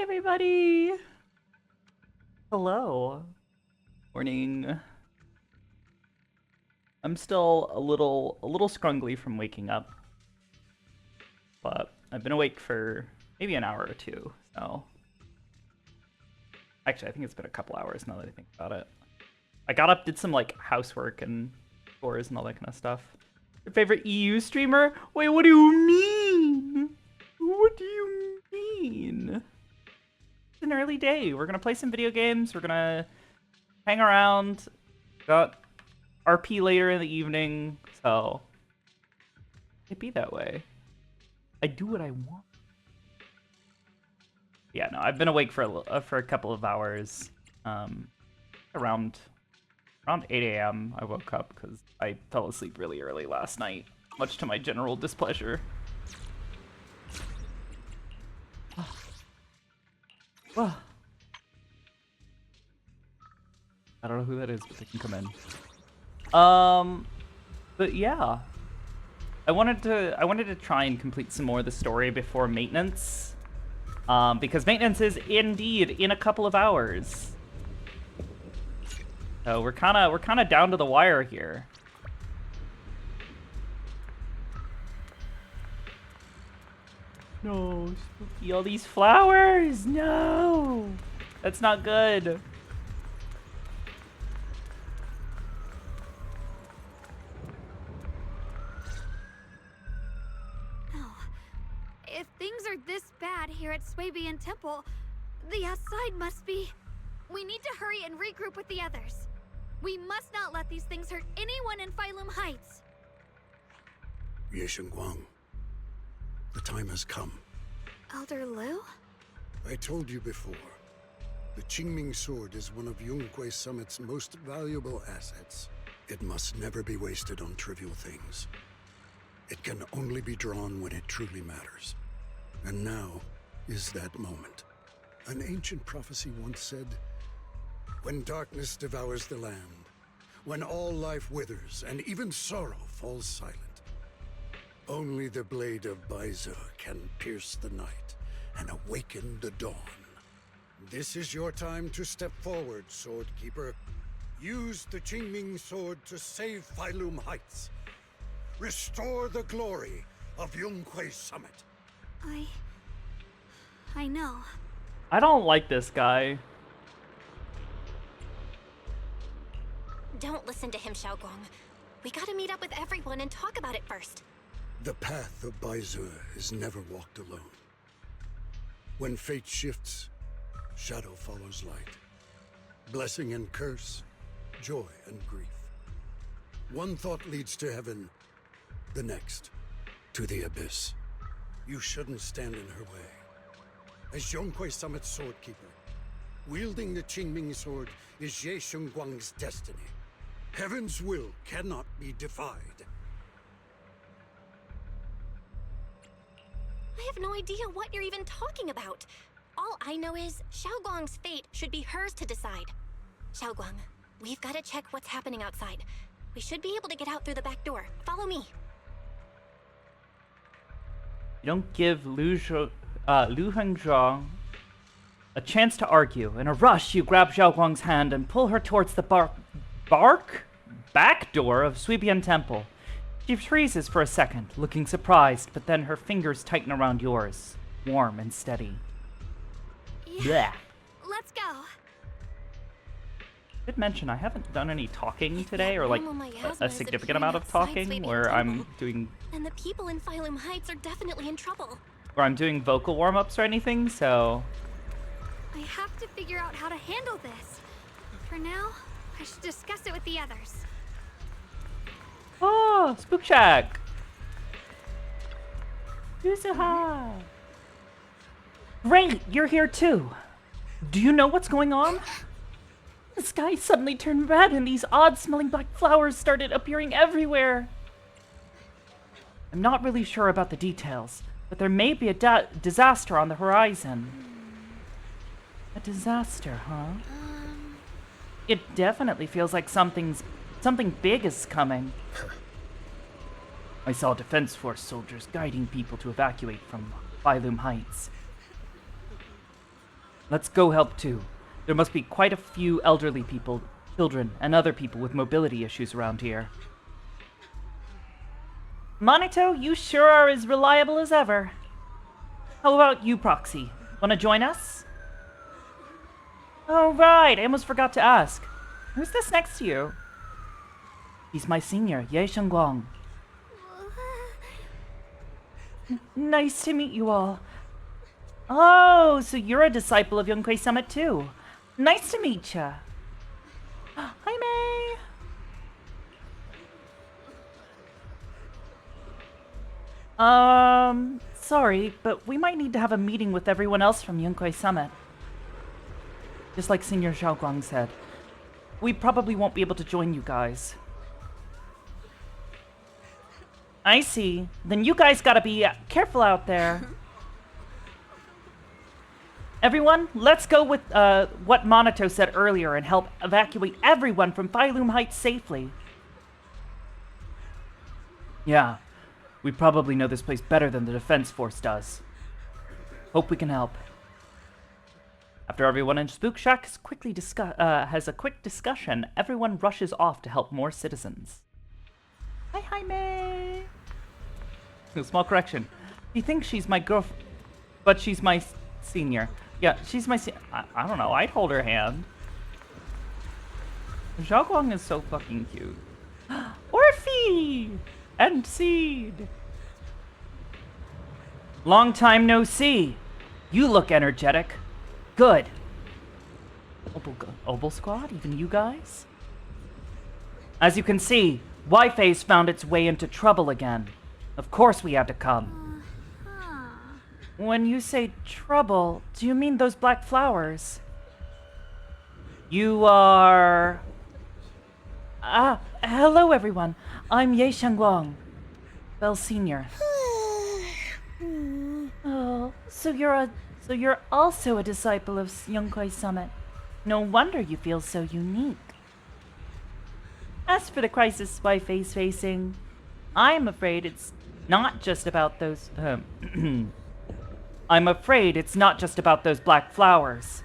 everybody! Hello. Morning. I'm still a little scrungly from waking up. But I've been awake for maybe an hour or two, so... Actually, I think it's been a couple hours now that I think about it. I got up, did some, like, housework and chores and all that kind of stuff. Your favorite EU streamer? Wait, what do you mean? What do you mean? It's an early day. We're gonna play some video games. We're gonna hang around. Got RP later in the evening, so it be that way. I do what I want. Yeah, no, I've been awake for a couple of hours. Around 8 a.m. I woke up because I fell asleep really early last night, much to my general displeasure. I don't know who that is, but they can come in. But yeah, I wanted to try and complete some more of the story before maintenance, because maintenance is indeed in a couple of hours. So we're kind of down to the wire here. No, Spooky, all these flowers! No! That's not good. Oh, if things are this bad here at Swabian Temple, the outside must be... We need to hurry and regroup with the others. We must not let these things hurt anyone in Phylum Heights. Ye Guang, the time has come. Elder Liu? I told you before, the Qingming sword is one of Yonghui Summit's most valuable assets. It must never be wasted on trivial things. It can only be drawn when it truly matters. And now is that moment. An ancient prophecy once said, when darkness devours the land, when all life withers and even sorrow falls silent, only the blade of Baize can pierce the night and awaken the dawn. This is your time to step forward, Swordkeeper. Use the Qingming sword to save Phylum Heights. Restore the glory of Yonghui Summit. I know. I don't like this guy. Don't listen to him, Xiaoguang. We gotta meet up with everyone and talk about it first. The path of Baize is never walked alone. When fate shifts, shadow follows light. Blessing and curse, joy and grief. One thought leads to heaven, the next to the abyss. You shouldn't stand in her way. As Yonghui Summit's swordkeeper, wielding the Qingming sword is Ye Guang's destiny. Heaven's will cannot be defied. I have no idea what you're even talking about. All I know is Xiaoguang's fate should be hers to decide. Xiaoguang, we've got to check what's happening outside. We should be able to get out through the back door. Follow me. You don't give Lu Hengzhang a chance to argue. In a rush, you grab Xiaoguang's hand and pull her towards the back door of Swabian Temple. She freezes for a second, looking surprised, but then her fingers tighten around yours, warm and steady. Yeah. Blech. Let's go. I did mention I haven't done any talking today, or like a significant amount of talking, where I'm doing... And the people in Phylum Heights are definitely in trouble. Or I'm doing vocal warm-ups or anything, so... I have to figure out how to handle this. For now, I should discuss it with the others. Oh, Spook Shack! Yuzuha! Great, you're here too. Do you know what's going on? The sky suddenly turned red and these odd-smelling black flowers started appearing everywhere. I'm not really sure about the details, but there may be a disaster on the horizon. A disaster, huh? It definitely feels like something big is coming. I saw Defense Force soldiers guiding people to evacuate from Phylum Heights. Let's go help too. There must be quite a few elderly people, children, and other people with mobility issues around here. Monito, you sure are as reliable as ever. How about you, Proxy? Wanna join us? Oh, right, I almost forgot to ask. Who's this next to you? He's my senior, Ye Shengguang. Nice to meet you all. Oh, so you're a disciple of Yonghui Summit too. Nice to meet ya. Hi, May. Sorry, but we might need to have a meeting with everyone else from Yonghui Summit. Just like Senior Xiaoguang said. We probably won't be able to join you guys. I see. Then you guys gotta be careful out there. Everyone, let's go with what Monito said earlier and help evacuate everyone from Phylum Heights safely. Yeah, we probably know this place better than the Defense Force does. Hope we can help. After everyone in Spook Shack has a quick discussion, everyone rushes off to help more citizens. Hi, Jaime! A small correction. You think she's my girlfriend, but she's my senior. Yeah, she's my I don't know, I'd hold her hand. Xiaoguang is so fucking cute. Orphe! And Seed! Long time no see. You look energetic. Good. Obel Squad, even you guys? As you can see, Wi-Fi's found its way into trouble again. Of course we had to come. When you say trouble, do you mean those black flowers? You are... hello everyone. I'm Ye Shengguang, Bell Senior. Oh, so you're also a disciple of Yonghui Summit. No wonder you feel so unique. As for the crisis Wi-Fi's facing, I'm afraid it's not just about those... I'm afraid it's not just about those black flowers.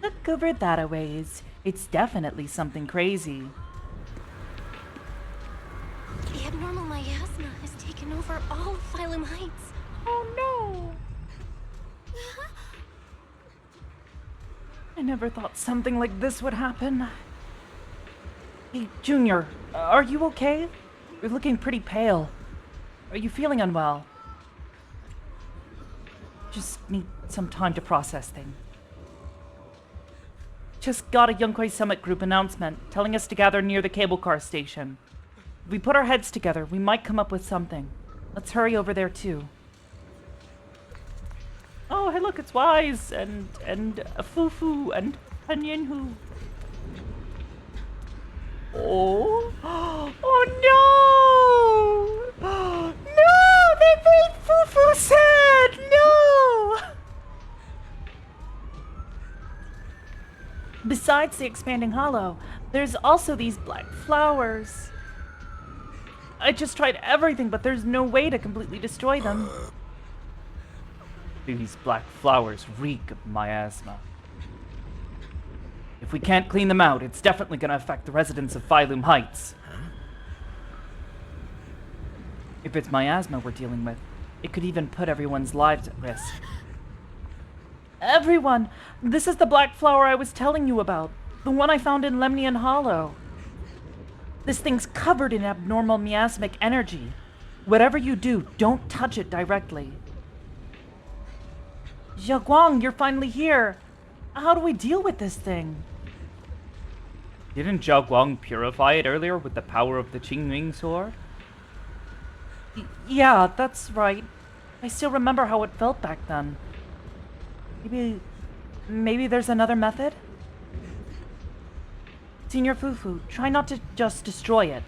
Look over that a ways. It's definitely something crazy. The abnormal miasma has taken over all of Phylum Heights. Oh no! I never thought something like this would happen. Hey, Junior, are you okay? You're looking pretty pale. Are you feeling unwell? Just need some time to process things. Just got a Yonghui Summit group announcement telling us to gather near the cable car station. If we put our heads together, we might come up with something. Let's hurry over there too. Oh, hey look, it's Wise and Fufu and Yinhu. Oh, oh no! No, they made Fufu sad. No. Besides the expanding hollow, there's also these black flowers. I just tried everything, but there's no way to completely destroy them. These black flowers reek of miasma. If we can't clean them out, it's definitely gonna affect the residents of Phylum Heights. If it's miasma we're dealing with, it could even put everyone's lives at risk. Everyone! This is the black flower I was telling you about. The one I found in Lemnian Hollow. This thing's covered in abnormal miasmic energy. Whatever you do, don't touch it directly. Xiaoguang, you're finally here. How do we deal with this thing? Didn't Xiaoguang purify it earlier with the power of the Qingming sword? Yeah, that's right. I still remember how it felt back then. Maybe there's another method? Senior Fufu, try not to just destroy it.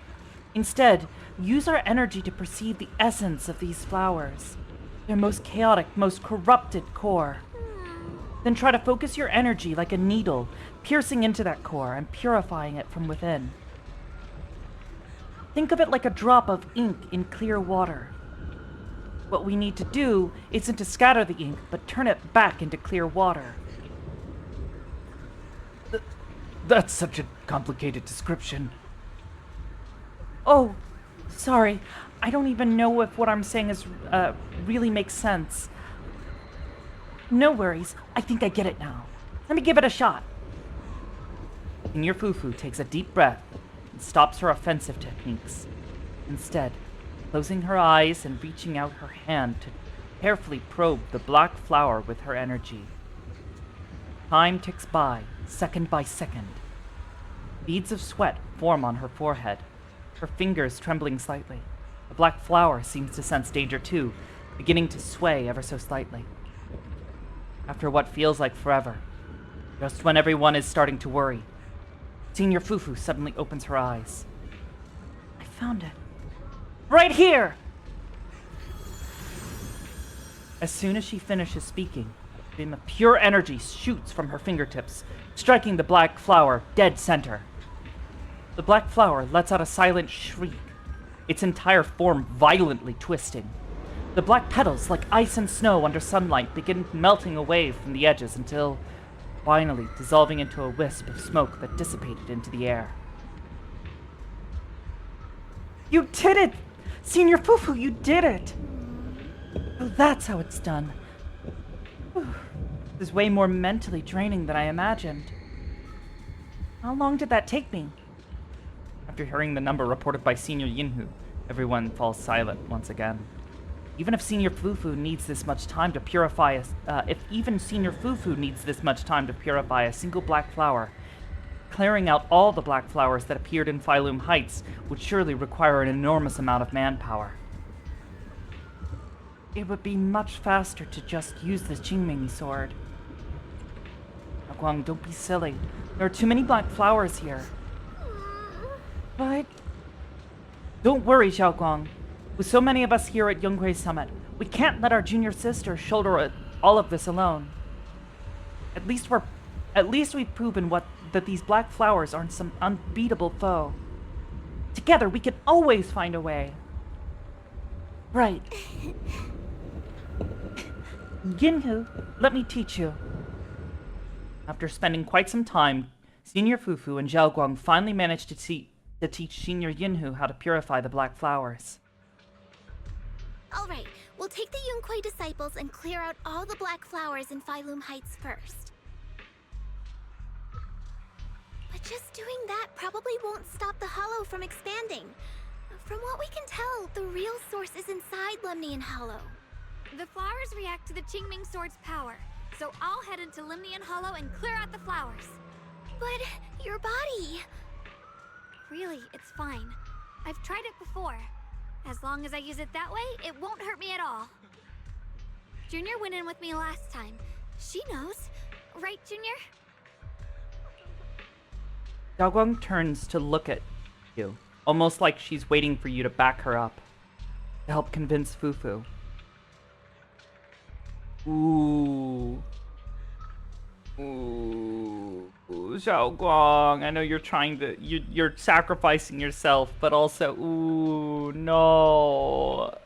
Instead, use our energy to perceive the essence of these flowers. Their most chaotic, most corrupted core. Then try to focus your energy like a needle, piercing into that core and purifying it from within. Think of it like a drop of ink in clear water. What we need to do isn't to scatter the ink, but turn it back into clear water. That's such a complicated description. Oh, sorry. I don't even know if what I'm saying is really makes sense. No worries. I think I get it now. Let me give it a shot. Senior Fufu takes a deep breath and stops her offensive techniques. Instead, closing her eyes and reaching out her hand to carefully probe the black flower with her energy. Time ticks by, second by second. Beads of sweat form on her forehead, her fingers trembling slightly. The black flower seems to sense danger too, beginning to sway ever so slightly. After what feels like forever, just when everyone is starting to worry, Senior Fufu suddenly opens her eyes. I found it. Right here! As soon as she finishes speaking, a beam of pure energy shoots from her fingertips, striking the black flower dead center. The black flower lets out a silent shriek, its entire form violently twisting. The black petals, like ice and snow under sunlight, begin melting away from the edges until, finally, dissolving into a wisp of smoke that dissipated into the air. You did it! Senior Fufu, you did it! Oh, that's how it's done. This is way more mentally draining than I imagined. How long did that take me? After hearing the number reported by Senior Yinhu, everyone falls silent once again. Even if Senior Fufu needs this much time to purify a single black flower, clearing out all the black flowers that appeared in Phylum Heights would surely require an enormous amount of manpower. It would be much faster to just use the Qingming sword. Guang, don't be silly. There are too many black flowers here. But don't worry, Xiaoguang. With so many of us here at Yonghui Summit, we can't let our junior sister shoulder all of this alone. At least we've proven that these black flowers aren't some unbeatable foe. Together, we can always find a way. Right. Yinhu, let me teach you. After spending quite some time, Senior Fufu and Xiaoguang finally managed to teach Senior Yinhu how to purify the black flowers. All right, we'll take the Yunquei disciples and clear out all the black flowers in Phylum Heights first. But just doing that probably won't stop the hollow from expanding. From what we can tell, the real source is inside Lemnian Hollow. The flowers react to the Qingming Sword's power, so I'll head into Lemnian Hollow and clear out the flowers. But your body... Really, it's fine. I've tried it before. As long as I use it that way, it won't hurt me at all. Junior went in with me last time. She knows. Right, Junior? Xiaoguang turns to look at you, almost like she's waiting for you to back her up, to help convince Fufu. Ooh, Xiaoguang, I know you're trying to, you're sacrificing yourself, but also, ooh, no.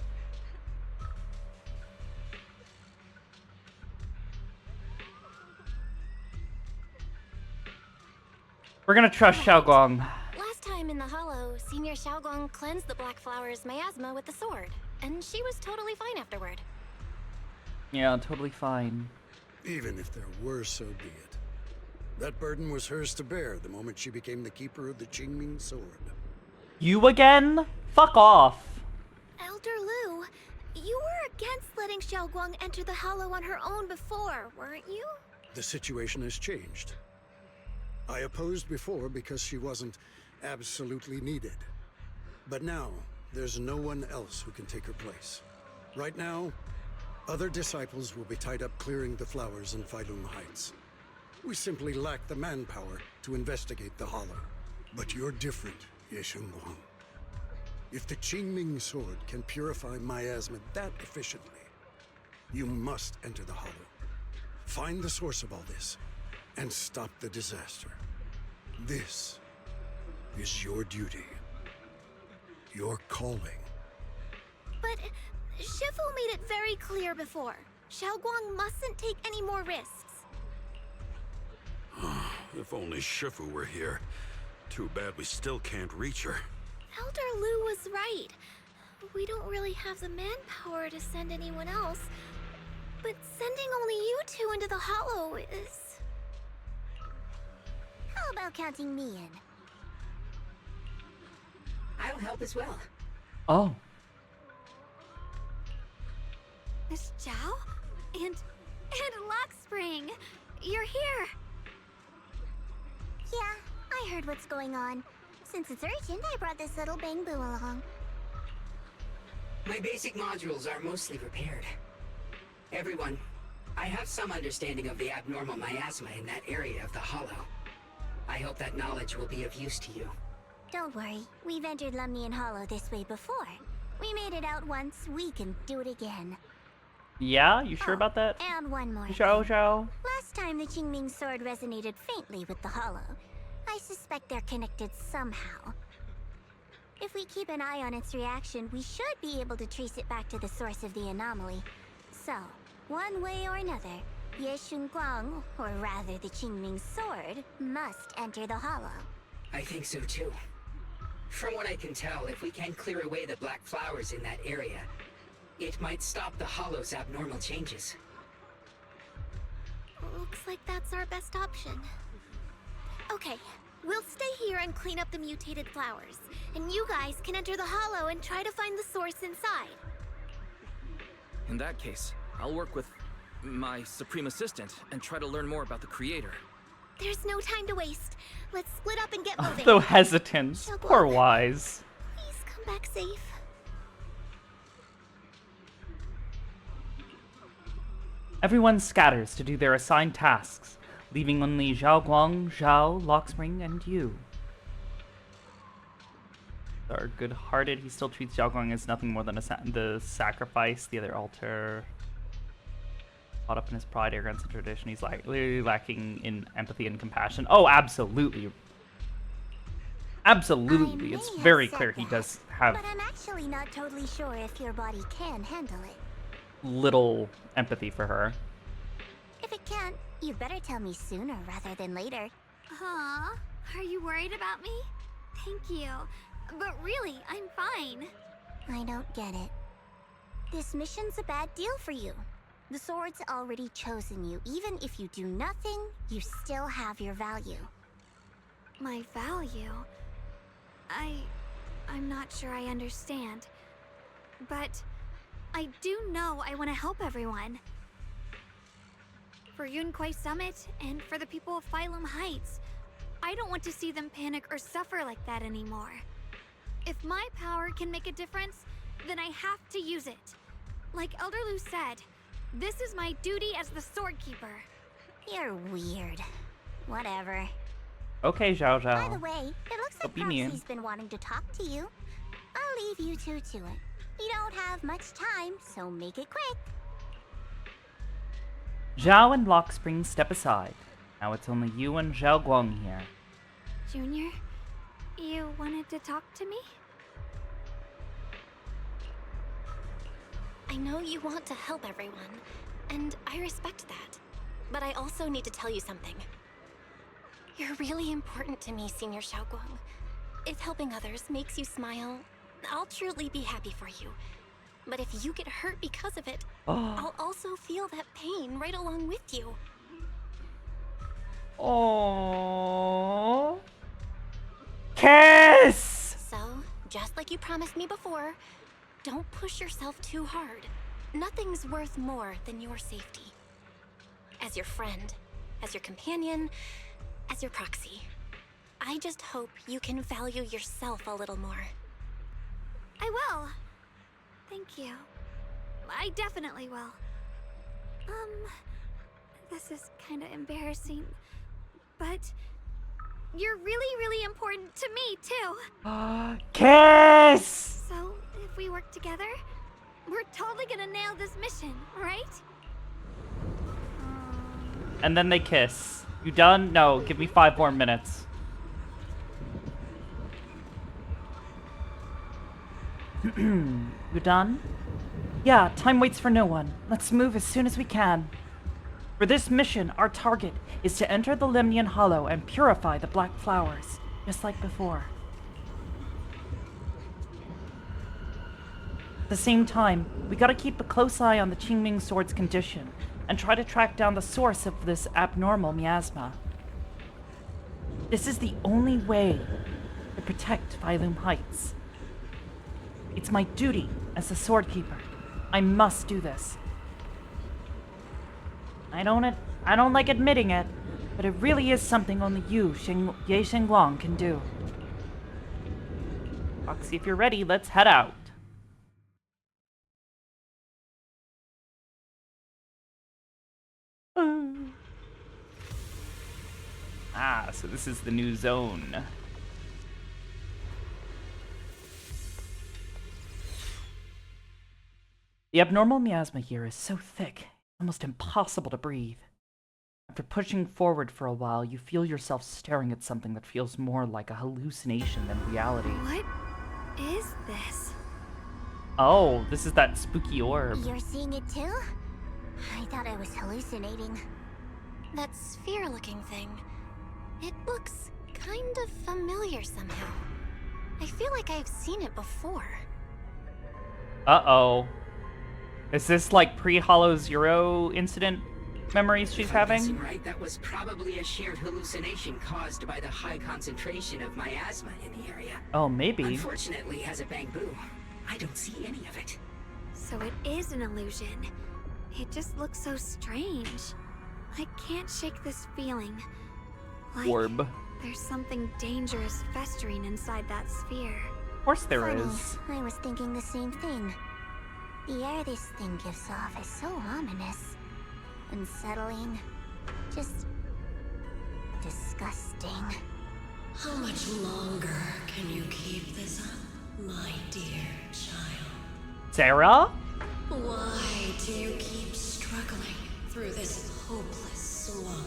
We're gonna trust Xiaoguang. Last time in the Hollow, Senior Xiaoguang cleansed the Black Flower's miasma with the sword, and she was totally fine afterward. Yeah, totally fine. Even if there were, so be it. That burden was hers to bear the moment she became the keeper of the Qingming sword. You again? Fuck off. Elder Lu, you were against letting Xiaoguang enter the Hollow on her own before, weren't you? The situation has changed. I opposed before because she wasn't absolutely needed. But now, there's no one else who can take her place. Right now, other disciples will be tied up clearing the flowers in Phylum Heights. We simply lack the manpower to investigate the Hollow. But you're different, Ye Shengguang. If the Qingming sword can purify miasma that efficiently, you must enter the Hollow. Find the source of all this, and stop the disaster. This is your duty. Your calling. But Shifu made it very clear before. Xiaoguang mustn't take any more risks. If only Shifu were here. Too bad we still can't reach her. Elder Lu was right. We don't really have the manpower to send anyone else. But sending only you two into the Hollow is... How about counting me in? I'll help as well. Oh. Miss Zhao? And Lockspring! You're here! Yeah, I heard what's going on. Since it's urgent, I brought this little bang-boo along. My basic modules are mostly repaired. Everyone, I have some understanding of the abnormal miasma in that area of the Hollow. I hope that knowledge will be of use to you. Don't worry, we've entered Lumnian Hollow this way before. We made it out once, we can do it again. Yeah? You sure about that? And one more Zhao thing. Zhao? Last time the Qingming sword resonated faintly with the Hollow. I suspect they're connected somehow. If we keep an eye on its reaction, we should be able to trace it back to the source of the anomaly. So, one way or another, Ye Shunguang, or rather the Qingming sword, must enter the Hollow. I think so too. From what I can tell, if we can clear away the black flowers in that area, it might stop the Hollow's abnormal changes. Looks like that's our best option. Okay, we'll stay here and clean up the mutated flowers. And you guys can enter the Hollow and try to find the source inside. In that case, I'll work with my Supreme Assistant and try to learn more about the Creator. There's no time to waste. Let's split up and get moving. Though hesitance. Poor Wise. Please come back safe. Everyone scatters to do their assigned tasks, leaving only Zhao Guang, Zhao, Lockspring, and you. Are good-hearted. He still treats Zhao Guang as nothing more than the sacrifice, the other altar. Caught up in his pride, arrogance, and tradition. He's like literally lacking in empathy and compassion. Oh, absolutely. Absolutely. It's very clear he does have But I'm actually not totally sure if your body can handle it. little empathy for her. If it can't, you better tell me sooner rather than later. Aw, are you worried about me? Thank you. But really, I'm fine. I don't get it. This mission's a bad deal for you. The sword's already chosen you. Even if you do nothing, you still have your value. My value? I'm not sure I understand. But I do know I want to help everyone. For Yunquai Summit and for the people of Phylum Heights. I don't want to see them panic or suffer like that anymore. If my power can make a difference, then I have to use it. Like Elder Lu said, this is my duty as the Sword Keeper. You're weird. Whatever. Okay, Zhao Zhao. By the way, it looks like be mean. Proxy's been wanting to talk to you. I'll leave you two to it. You don't have much time, so make it quick. Zhao and Lockspring step aside. Now it's only you and Zhao Guang here. Junior, you wanted to talk to me? I know you want to help everyone, and I respect that. But I also need to tell you something. You're really important to me, Senior Xiaoguang. If helping others makes you smile, I'll truly be happy for you. But if you get hurt because of it, I'll also feel that pain right along with you. Oh. Kiss! So, just like you promised me before, don't push yourself too hard. Nothing's worth more than your safety. As your friend, as your companion, as your proxy. I just hope you can value yourself a little more. I will. Thank you. I definitely will. This is kind of embarrassing, but you're really, really important to me, too. Kiss! So, if we work together, we're totally gonna nail this mission, right? And then they kiss. You done? No, give me 5 more minutes. You done? Yeah, time waits for no one. Let's move as soon as we can. For this mission, our target is to enter the Lemnian Hollow and purify the black flowers, just like before. At the same time, we gotta keep a close eye on the Qingming Sword's condition and try to track down the source of this abnormal miasma. This is the only way to protect Phylum Heights. It's my duty as the Sword Keeper. I must do this. I don't like admitting it, but it really is something only you, Ye Shenglong, can do. Foxy, if you're ready, let's head out. So this is the new zone. The abnormal miasma here is so thick, almost impossible to breathe. After pushing forward for a while, you feel yourself staring at something that feels more like a hallucination than reality. What is this? Oh, this is that spooky orb. You're seeing it too? I thought I was hallucinating. That sphere-looking thing. It looks kind of familiar somehow. I feel like I've seen it before. Uh-oh. Is this like pre-Hollow Zero incident memories she's If I'm having? guessing right, that was probably a shared hallucination caused by the high concentration of miasma in the area. Oh, maybe. Unfortunately, as a Bangbu, I don't see any of it. So it is an illusion. It just looks so strange. I can't shake this feeling. Like Orb. there's something dangerous festering inside that sphere. Of course there Funny, is. I was thinking the same thing. The air this thing gives off is so ominous. Unsettling. Just... disgusting. How much longer can you keep this up, my dear child? Sarah? Why do you keep struggling through this hopeless slump?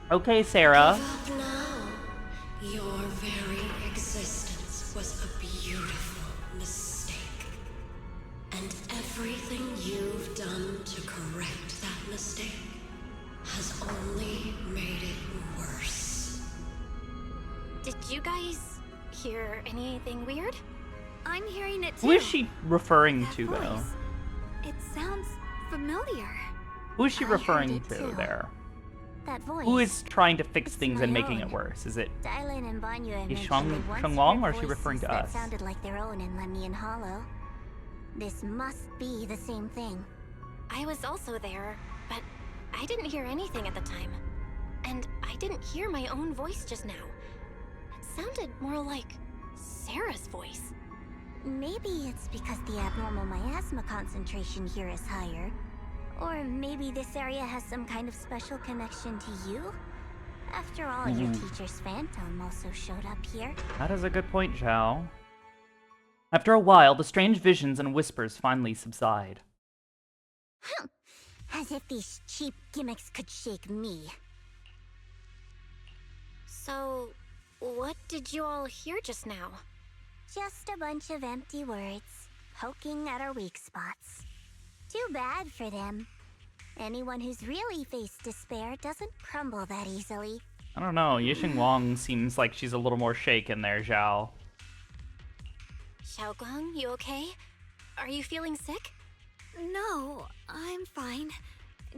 Okay, Sarah. Give up now. Your very existence was a beautiful mistake. And everything you've done to correct that mistake has only made it worse. Did you guys hear anything weird? I'm hearing it too. Who is she referring That to, though? voice. It sounds familiar. Who is she I referring heard it to too. there? That voice. Who is trying to fix It's things my and making own. it worse? Is it Dylan and Banyu had Is mentioned they once Shenglong, heard or is she referring voices to that us? sounded like their own in Lemnian Hollow. This must be the same thing. I was also there, but I didn't hear anything at the time. And I didn't hear my own voice just now. It sounded more like Sarah's voice. Maybe it's because the abnormal miasma concentration here is higher. Or maybe this area has some kind of special connection to you? After all, your teacher's phantom also showed up here. That is a good point, Zhao. After a while, the strange visions and whispers finally subside. As if these cheap gimmicks could shake me. So, what did you all hear just now? Just a bunch of empty words, poking at our weak spots. Too bad for them. Anyone who's really faced despair doesn't crumble that easily. I don't know, Yixing Wang seems like she's a little more shaken there, Zhao. Xiaoguang, you okay? Are you feeling sick? No, I'm fine.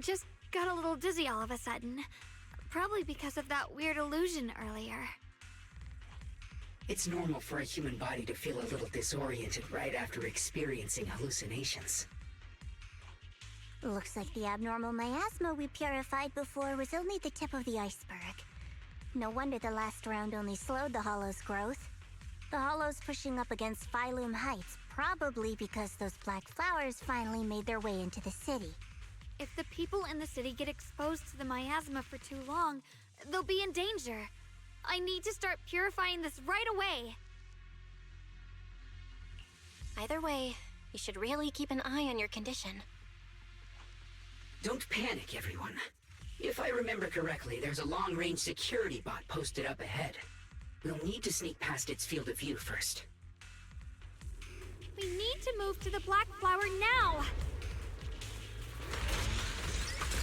Just got a little dizzy all of a sudden. Probably because of that weird illusion earlier. It's normal for a human body to feel a little disoriented right after experiencing hallucinations. Looks like the abnormal miasma we purified before was only the tip of the iceberg. No wonder the last round only slowed the Hollow's growth. The Hollow's pushing up against Phylum Heights, probably because those black flowers finally made their way into the city. If the people in the city get exposed to the miasma for too long, they'll be in danger. I need to start purifying this right away. Either way, you should really keep an eye on your condition. Don't panic, everyone. If I remember correctly, there's a long-range security bot posted up ahead. We'll need to sneak past its field of view first. We need to move to the black flower now.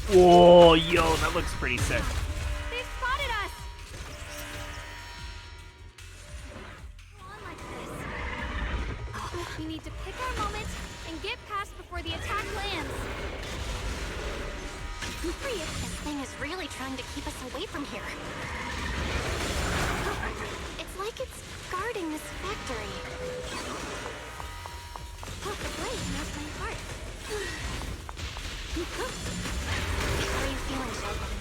Whoa, yo, that looks pretty sick. They've spotted us. On like this. We need to pick our moment and get past before the attack lands. Hurry if this thing is really trying to keep us away from here. It's like it's guarding this factory. The blade knows my heart. How are you feeling, Shogun?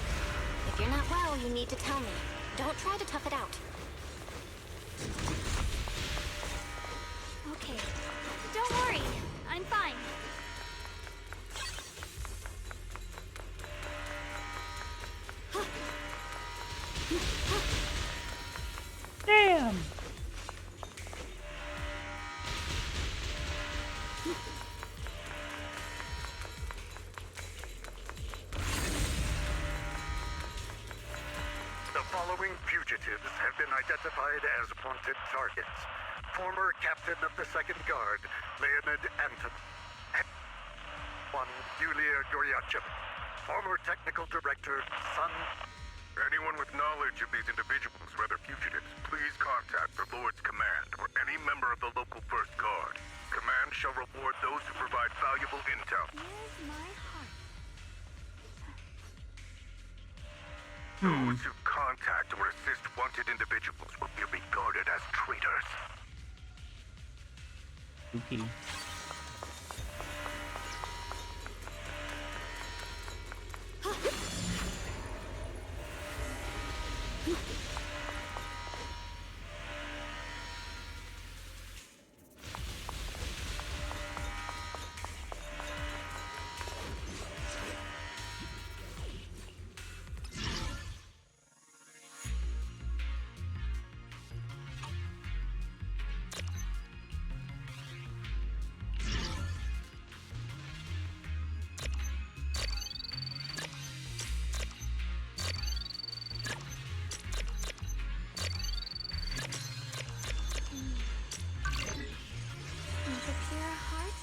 If you're not well, you need to tell me. Don't try to tough it out. Okay, don't worry. I'm fine. Damn! The following fugitives have been identified as wanted targets. Former captain of the Second Guard, Leonid Anton. One, Yulia Goryachev. Former technical director, Sun. Anyone with knowledge of these individuals, whether fugitives, please contact the Lord's Command or any member of the local First Guard. Command shall reward those who provide valuable intel. Here's my heart. Those who contact or assist wanted individuals will be regarded as traitors. Spooky. Need to clear our heart.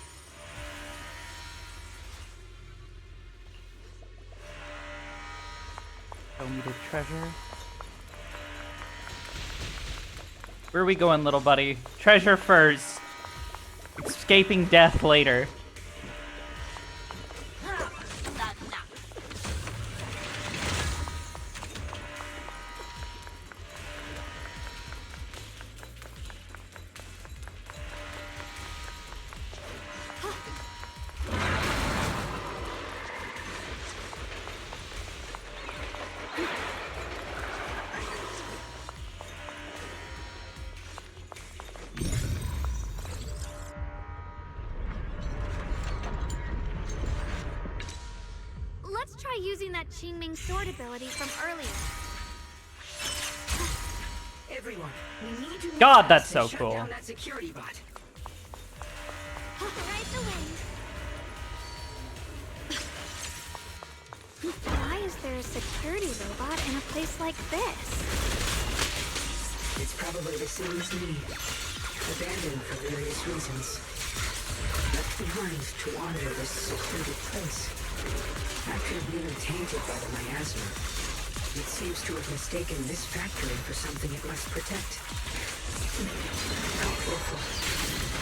Show me the treasure. Where are we going, little buddy? Treasure first. Escaping death later. Let's try using that Qingming sword ability from earlier. Everyone, we need to move God, that's fast and so shut cool. down that security bot. Ride the wind. Why is there a security robot in a place like this? It's probably the same as me. Abandoned for various reasons. Left behind to wander this secluded place. After being tainted by the miasma, it seems to have mistaken this factory for something it must protect. How awful.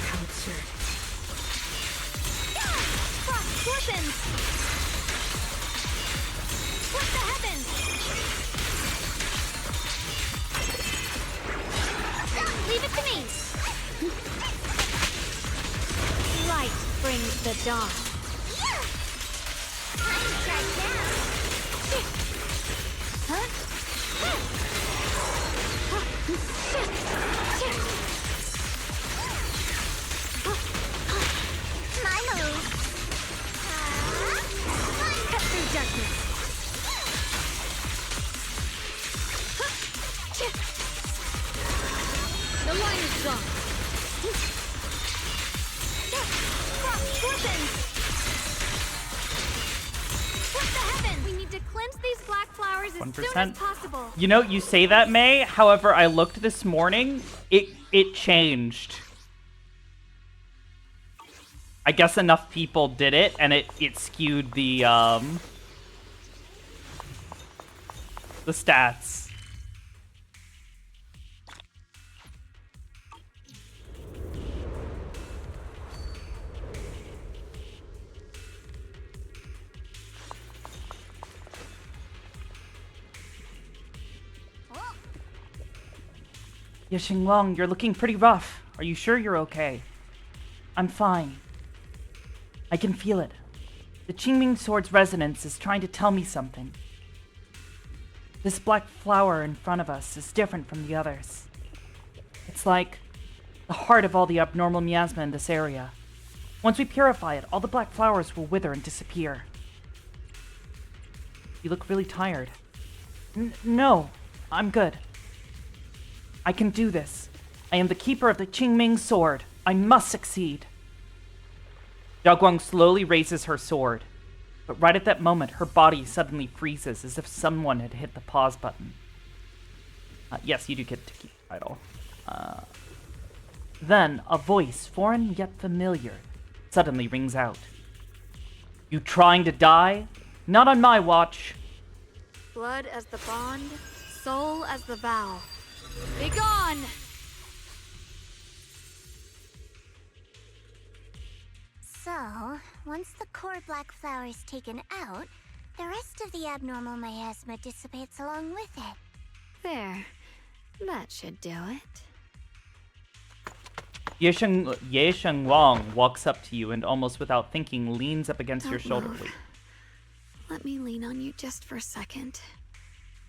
How absurd. Frost fortune! What the heavens? Leave it to me! Light brings the dawn. My move. Cut through darkness. The line is gone. Frost fortunes! What the heavens? We need to cleanse these black flowers as soon as 1%. possible. You know, you say that, May. However, I looked this morning. It changed. I guess enough people did it, and it skewed the stats. Yixinglong, you're looking pretty rough. Are you sure you're okay? I'm fine. I can feel it. The Qingming Sword's resonance is trying to tell me something. This black flower in front of us is different from the others. It's like the heart of all the abnormal miasma in this area. Once we purify it, all the black flowers will wither and disappear. You look really tired. No, I'm good. I can do this. I am the keeper of the Qingming Sword. I must succeed. Zhao Guang slowly raises her sword, but right at that moment, her body suddenly freezes as if someone had hit the pause button. Yes, you do get to keep the title. Then, a voice, foreign yet familiar, suddenly rings out. You trying to die? Not on my watch. Blood as the bond, soul as the vow. Be gone! So, once the core black flower is taken out, the rest of the abnormal miasma dissipates along with it. There. That should do it. Ye Shenglong walks up to you and almost without thinking leans up against your shoulder. Move. Let me lean on you just for a second.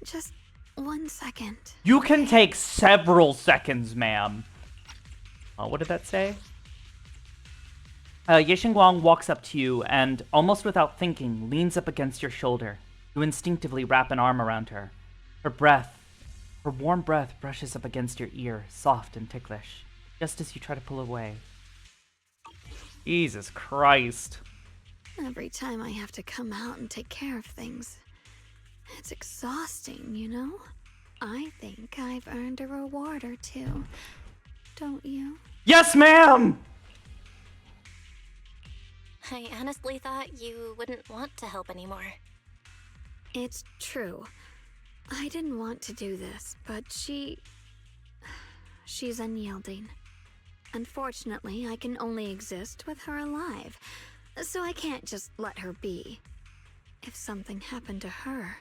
Just 1 second. You can take several seconds, ma'am. What did that say? Ye Shenglong walks up to you and, almost without thinking, leans up against your shoulder. You instinctively wrap an arm around her. Her warm breath brushes up against your ear, soft and ticklish, just as you try to pull away. Jesus Christ. Every time I have to come out and take care of things, it's exhausting, you know? I think I've earned a reward or two. Don't you? Yes, ma'am! I honestly thought you wouldn't want to help anymore. It's true. I didn't want to do this, but she's unyielding. Unfortunately, I can only exist with her alive, so I can't just let her be. If something happened to her,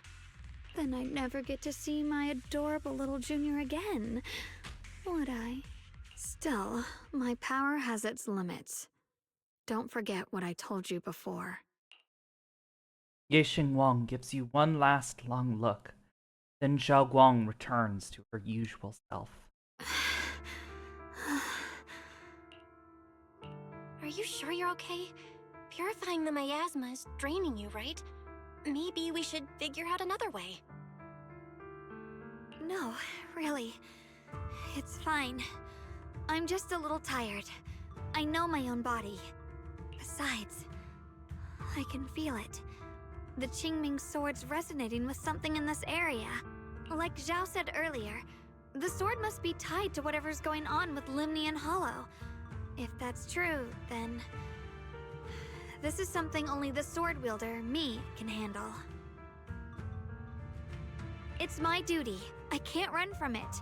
then I'd never get to see my adorable little junior again, would I? Still, my power has its limits. Don't forget what I told you before. Ye Shenglong gives you one last long look. Then Zhao Guang returns to her usual self. Are you sure you're okay? Purifying the miasma is draining you, right? Maybe we should figure out another way. No, really. It's fine. I'm just a little tired. I know my own body. Besides, I can feel it. The Qingming Sword's resonating with something in this area. Like Zhao said earlier, the sword must be tied to whatever's going on with Limnian Hollow. If that's true, then this is something only the sword wielder, me, can handle. It's my duty. I can't run from it.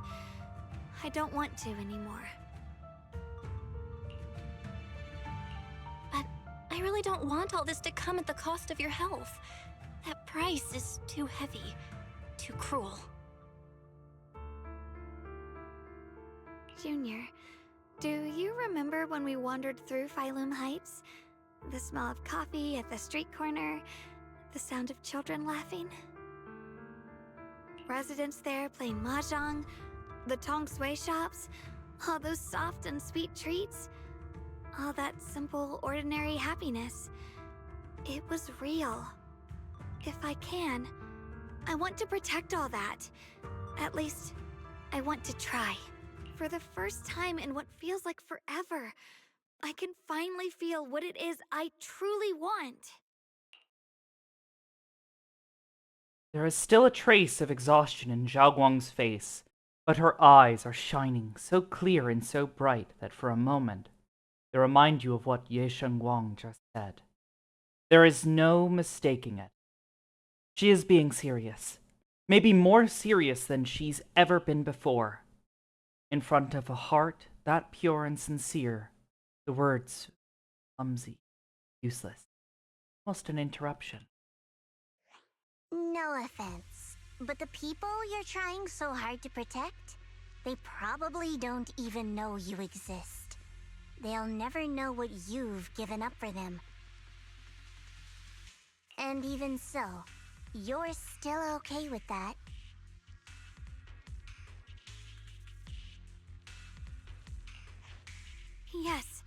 I don't want to anymore. But I really don't want all this to come at the cost of your health. That price is too heavy, too cruel. Junior, do you remember when we wandered through Phylum Heights? The smell of coffee at the street corner, the sound of children laughing? Residents there playing mahjong, the tong sui shops, all those soft and sweet treats, all that simple, ordinary happiness. It was real. If I can, I want to protect all that. At least, I want to try. For the first time in what feels like forever, I can finally feel what it is I truly want. There is still a trace of exhaustion in Zhao Guang's face, but her eyes are shining so clear and so bright that for a moment, to remind you of what Ye Shengguang just said. There is no mistaking it. She is being serious. Maybe more serious than she's ever been before. In front of a heart that pure and sincere, the words clumsy, useless, almost an interruption. No offense, but the people you're trying so hard to protect, they probably don't even know you exist. They'll never know what you've given up for them. And even so, you're still okay with that. Yes,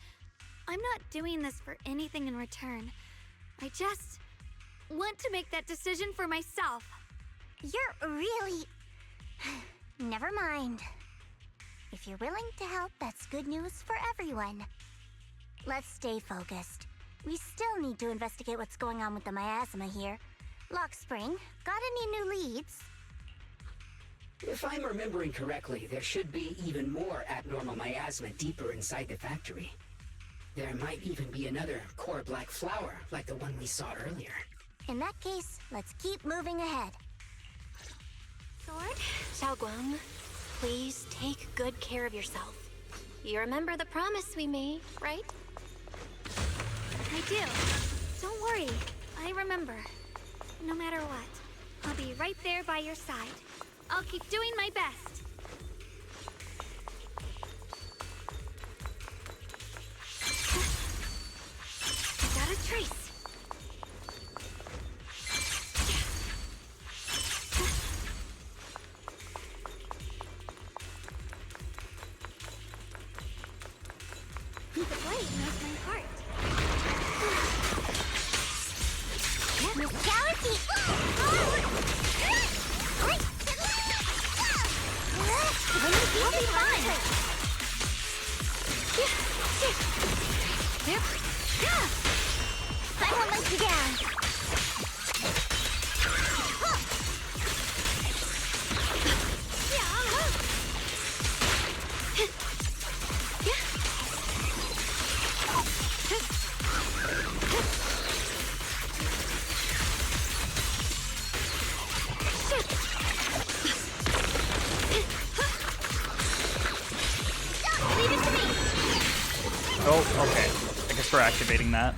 I'm not doing this for anything in return. I just want to make that decision for myself. You're really... Never mind. If you're willing to help, that's good news for everyone. Let's stay focused. We still need to investigate what's going on with the miasma here. Lockspring, got any new leads? If I'm remembering correctly, there should be even more abnormal miasma deeper inside the factory. There might even be another core black flower, like the one we saw earlier. In that case, let's keep moving ahead. Sword? Xiaoguang, please take good care of yourself. You remember the promise we made, right? I do. Don't worry. I remember. No matter what, I'll be right there by your side. I'll keep doing my best. Got a trace. The blade knows my heart. Galaxy! I'll be fine! I won't let you down! Oh, okay. I guess we're activating that.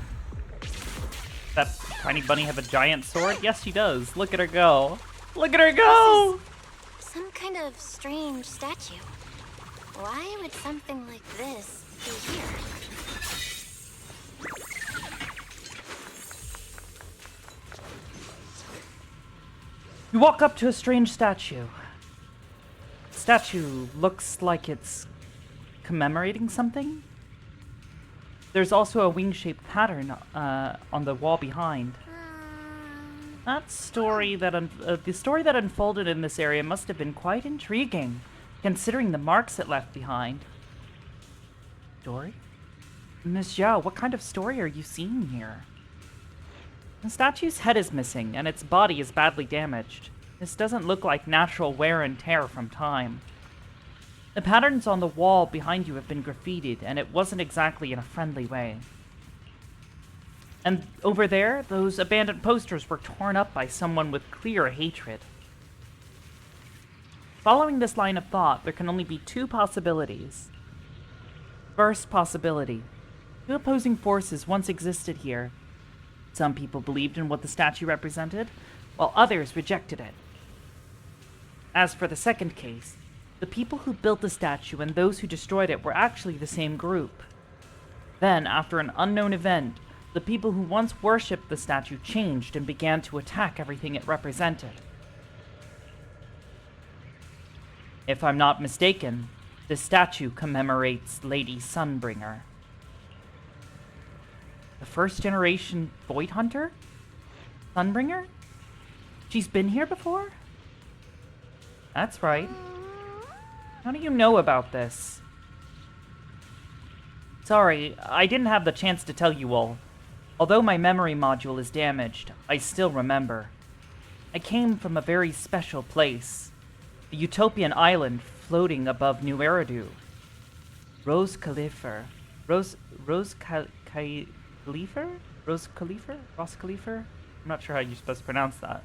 That tiny bunny have a giant sword? Yes, she does. Look at her go. Look at her go! Some kind of strange statue. Why would something like this be here? You walk up to a strange statue. The statue looks like it's commemorating something. There's also a wing-shaped pattern on the wall behind. The story that unfolded in this area must have been quite intriguing, considering the marks it left behind. Story? Miss Zhao, what kind of story are you seeing here? The statue's head is missing, and its body is badly damaged. This doesn't look like natural wear and tear from time. The patterns on the wall behind you have been graffitied, and it wasn't exactly in a friendly way. And over there, those abandoned posters were torn up by someone with clear hatred. Following this line of thought, there can only be two possibilities. First possibility. Two opposing forces once existed here. Some people believed in what the statue represented, while others rejected it. As for the second case, the people who built the statue and those who destroyed it were actually the same group. Then, after an unknown event, the people who once worshipped the statue changed and began to attack everything it represented. If I'm not mistaken, the statue commemorates Lady Sunbringer. The first generation Void Hunter? Sunbringer? She's been here before? That's right. How do you know about this? Sorry, I didn't have the chance to tell you all. Although my memory module is damaged, I still remember. I came from a very special place. A utopian island floating above New Eridu. Rose Rose Khalifer? Rose Khalifer? Ross Khalifer? I'm not sure how you're supposed to pronounce that.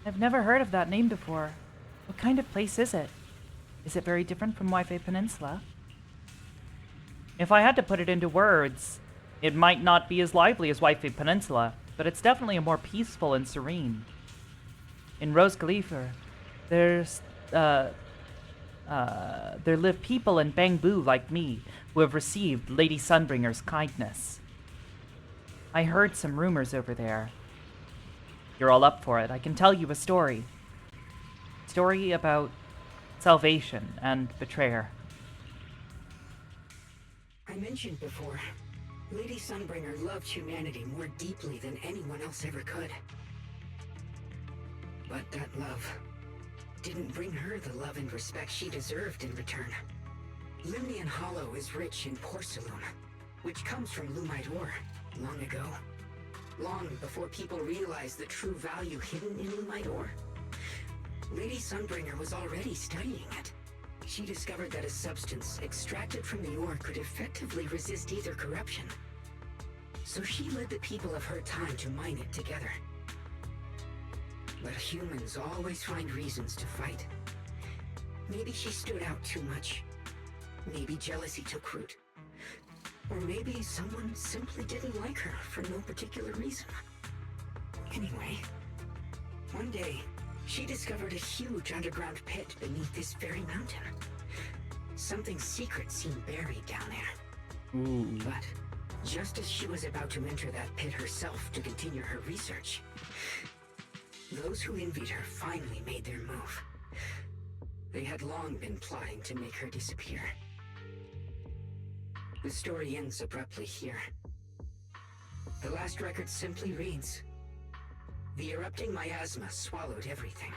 I've never heard of that name before. What kind of place is it? Is it very different from Waifei Peninsula? If I had to put it into words, it might not be as lively as Waifei Peninsula, but it's definitely more peaceful and serene. In Rose Khalifa, there live people in Bangbu like me who have received Lady Sunbringer's kindness. I heard some rumors over there. You're all up for it. I can tell you a story. Story about salvation and betrayer. I mentioned before, Lady Sunbringer loved humanity more deeply than anyone else ever could. But that love didn't bring her the love and respect she deserved in return. Limnian Hollow is rich in porcelain, which comes from Lumite ore long ago. Long before people realized the true value hidden in Lumite ore. Lady Sunbringer was already studying it. She discovered that a substance extracted from the ore could effectively resist either corruption. So she led the people of her time to mine it together. But humans always find reasons to fight. Maybe she stood out too much. Maybe jealousy took root. Or maybe someone simply didn't like her for no particular reason. Anyway, one day, she discovered a huge underground pit beneath this very mountain. Something secret seemed buried down there. Ooh. But just as she was about to enter that pit herself to continue her research, those who envied her finally made their move. They had long been plotting to make her disappear. The story ends abruptly here. The last record simply reads, "The erupting miasma swallowed everything."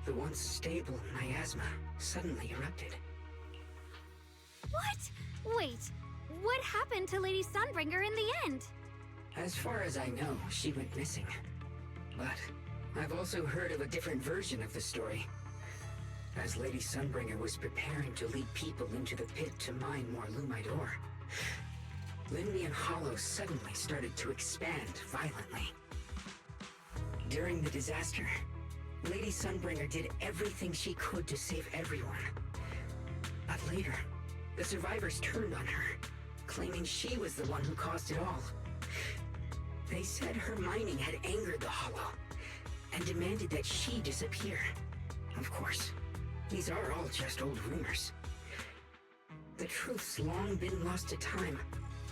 The once stable miasma suddenly erupted. What? Wait, what happened to Lady Sunbringer in the end? As far as I know, she went missing. But I've also heard of a different version of the story. As Lady Sunbringer was preparing to lead people into the pit to mine more Lumite ore, Limnian Hollow suddenly started to expand violently. During the disaster, Lady Sunbringer did everything she could to save everyone. But later, the survivors turned on her, claiming she was the one who caused it all. They said her mining had angered the Hollow, and demanded that she disappear. Of course, these are all just old rumors. The truth's long been lost to time,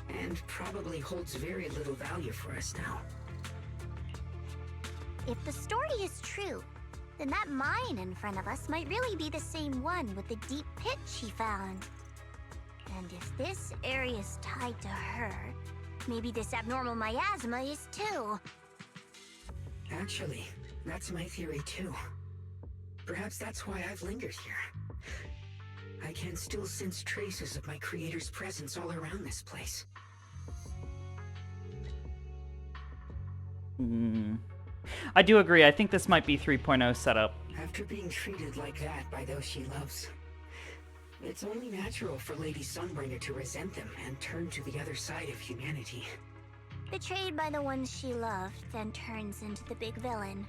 and probably holds very little value for us now. If the story is true, then that mine in front of us might really be the same one with the deep pit she found. And if this area is tied to her, maybe this abnormal miasma is too. Actually, that's my theory too. Perhaps that's why I've lingered here. I can still sense traces of my creator's presence all around this place. I do agree. I think this might be 3.0 setup. After being treated like that by those she loves, it's only natural for Lady Sunbringer to resent them and turn to the other side of humanity. Betrayed by the ones she loved, then turns into the big villain.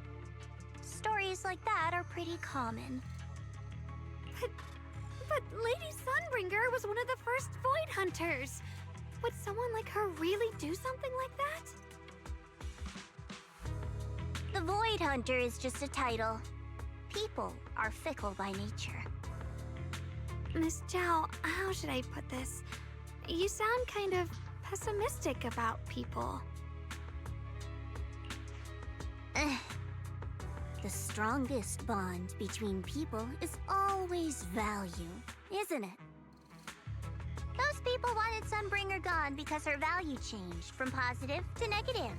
Stories like that are pretty common. But Lady Sunbringer was one of the first Void Hunters. Would someone like her really do something like that? The Void Hunter is just a title. People are fickle by nature. Miss Zhao, how should I put this? You sound kind of pessimistic about people. The strongest bond between people is always value, isn't it? Those people wanted Sunbringer gone because her value changed from positive to negative.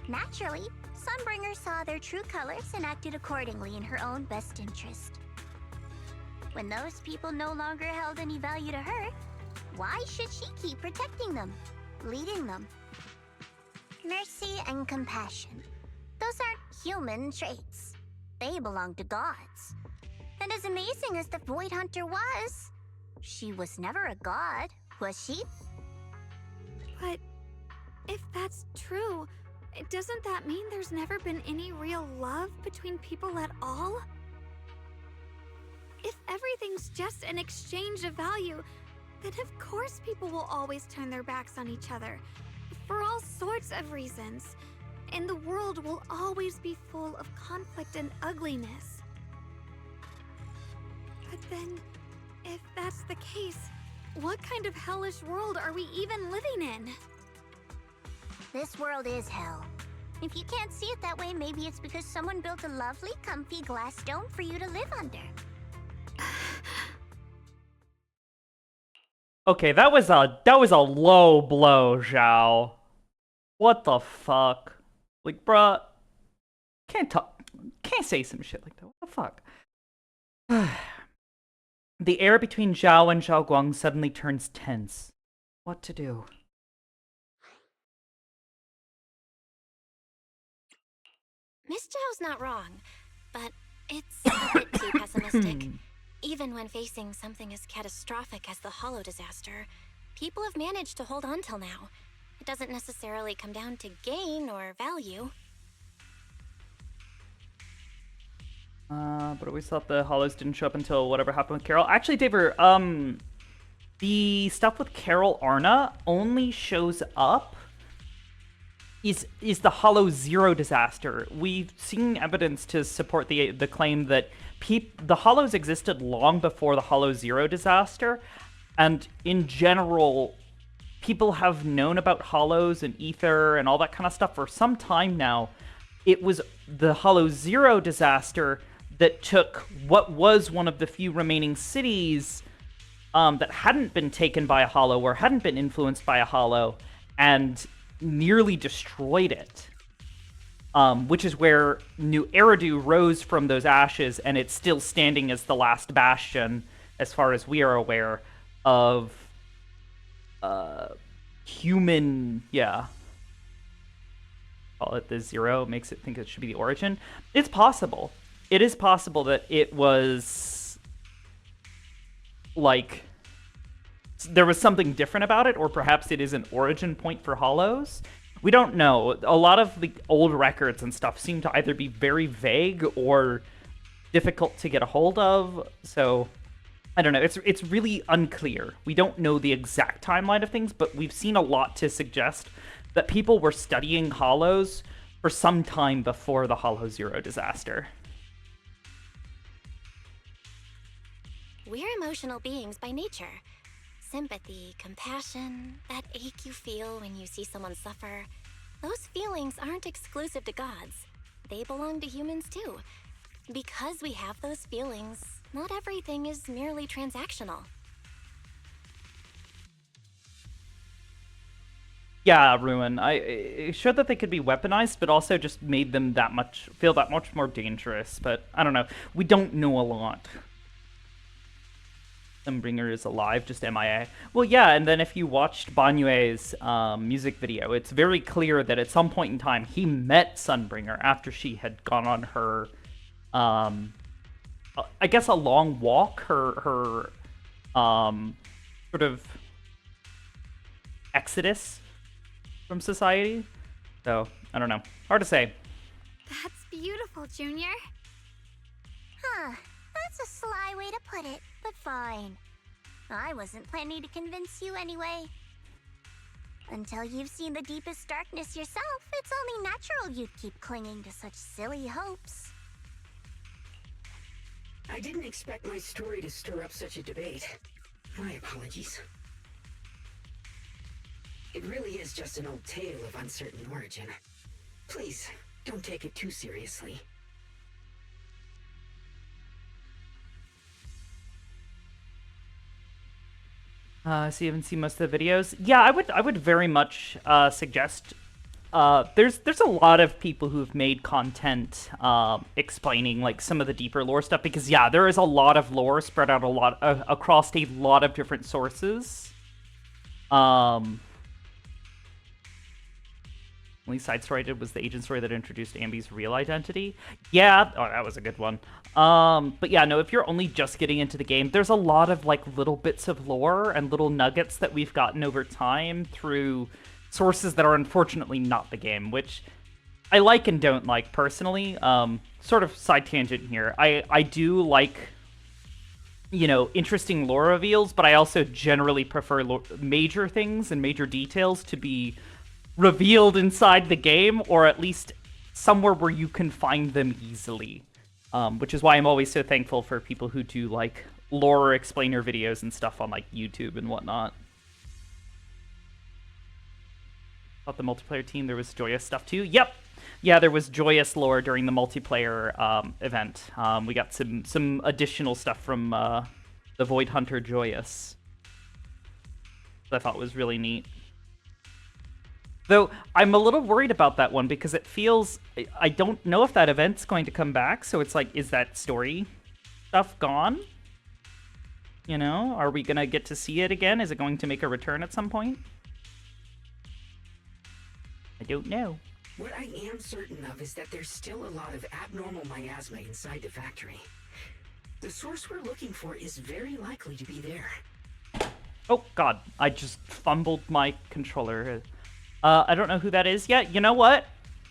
Naturally, Sunbringer saw their true colors and acted accordingly in her own best interest. When those people no longer held any value to her, why should she keep protecting them, leading them? Mercy and compassion. Those aren't human traits. They belong to gods. And as amazing as the Void Hunter was, she was never a god, was she? But if that's true, doesn't that mean there's never been any real love between people at all? If everything's just an exchange of value, then of course people will always turn their backs on each other, for all sorts of reasons. And the world will always be full of conflict and ugliness. But then, if that's the case, what kind of hellish world are we even living in? This world is hell. If you can't see it that way, maybe it's because someone built a lovely, comfy glass dome for you to live under. Okay, that was a low blow, Zhao. What the fuck? Like, bruh, can't say some shit like that. What the fuck? The air between Zhao and Xiaoguang suddenly turns tense. What to do? Miss Zhao's not wrong, but it's a bit too pessimistic. Even when facing something as catastrophic as the Hollow disaster, people have managed to hold on till now. It doesn't necessarily come down to gain or value. But I always thought the Hollows didn't show up until whatever happened with Carol. Actually, Daver, the stuff with Carol Arna only shows up is the Hollow Zero disaster. We've seen evidence to support the claim that the Hollows existed long before the Hollow Zero disaster, and in general, people have known about Hollows and Ether and all that kind of stuff for some time now. It was the Hollow Zero disaster that took what was one of the few remaining cities that hadn't been taken by a Hollow or hadn't been influenced by a Hollow and nearly destroyed it. Which is where New Eridu rose from those ashes, and it's still standing as the last bastion, as far as we are aware, of human, yeah. Call it the Zero, makes it think it should be the origin. It's possible. It is possible that it was, like, there was something different about it, or perhaps it is an origin point for Hollows. We don't know. A lot of the old records and stuff seem to either be very vague or difficult to get a hold of, so I don't know. It's really unclear. We don't know the exact timeline of things, but we've seen a lot to suggest that people were studying Hollows for some time before the Hollow Zero disaster. We're emotional beings by nature. Sympathy, compassion, that ache you feel when you see someone suffer, those feelings aren't exclusive to gods. They belong to humans too. Because we have those feelings, not everything is merely transactional. Yeah, Ruin. It showed that they could be weaponized, but also just made them feel that much more dangerous. But I don't know. We don't know a lot. Sunbringer is alive, just MIA. Well, yeah, and then if you watched Banyue's music video, it's very clear that at some point in time he met Sunbringer after she had gone on her, I guess, a long walk, her sort of exodus from society. So, I don't know. Hard to say. That's beautiful, Junior. Huh. That's a sly way to put it, but fine. I wasn't planning to convince you anyway. Until you've seen the deepest darkness yourself, it's only natural you'd keep clinging to such silly hopes. I didn't expect my story to stir up such a debate. My apologies. It really is just an old tale of uncertain origin. Please, don't take it too seriously. So you haven't seen most of the videos? Yeah, I would very much suggest. There's a lot of people who've made content explaining like some of the deeper lore stuff, because yeah, there is a lot of lore spread out across a lot of different sources. Only side story I did was the agent story that introduced Ambi's real identity. Yeah, oh, that was a good one. But yeah, no, if you're only just getting into the game, there's a lot of like little bits of lore and little nuggets that we've gotten over time through sources that are unfortunately not the game, which I like and don't like personally. Sort of side tangent here. I do like, you know, interesting lore reveals, but I also generally prefer major things and major details to be revealed inside the game, or at least somewhere where you can find them easily. Which is why I'm always so thankful for people who do like lore explainer videos and stuff on like YouTube and whatnot. Thought the multiplayer team, there was joyous stuff too. Yep. Yeah, there was joyous lore during the multiplayer event. We got some additional stuff from the Void Hunter Joyous that I thought was really neat. Though, I'm a little worried about that one because it feels... I don't know if that event's going to come back, so it's like, is that story stuff gone? You know, are we going to get to see it again? Is it going to make a return at some point? I don't know. What I am certain of is that there's still a lot of abnormal miasma inside the factory. The source we're looking for is very likely to be there. Oh, God. I just fumbled my controller. I don't know who that is yet. You know what?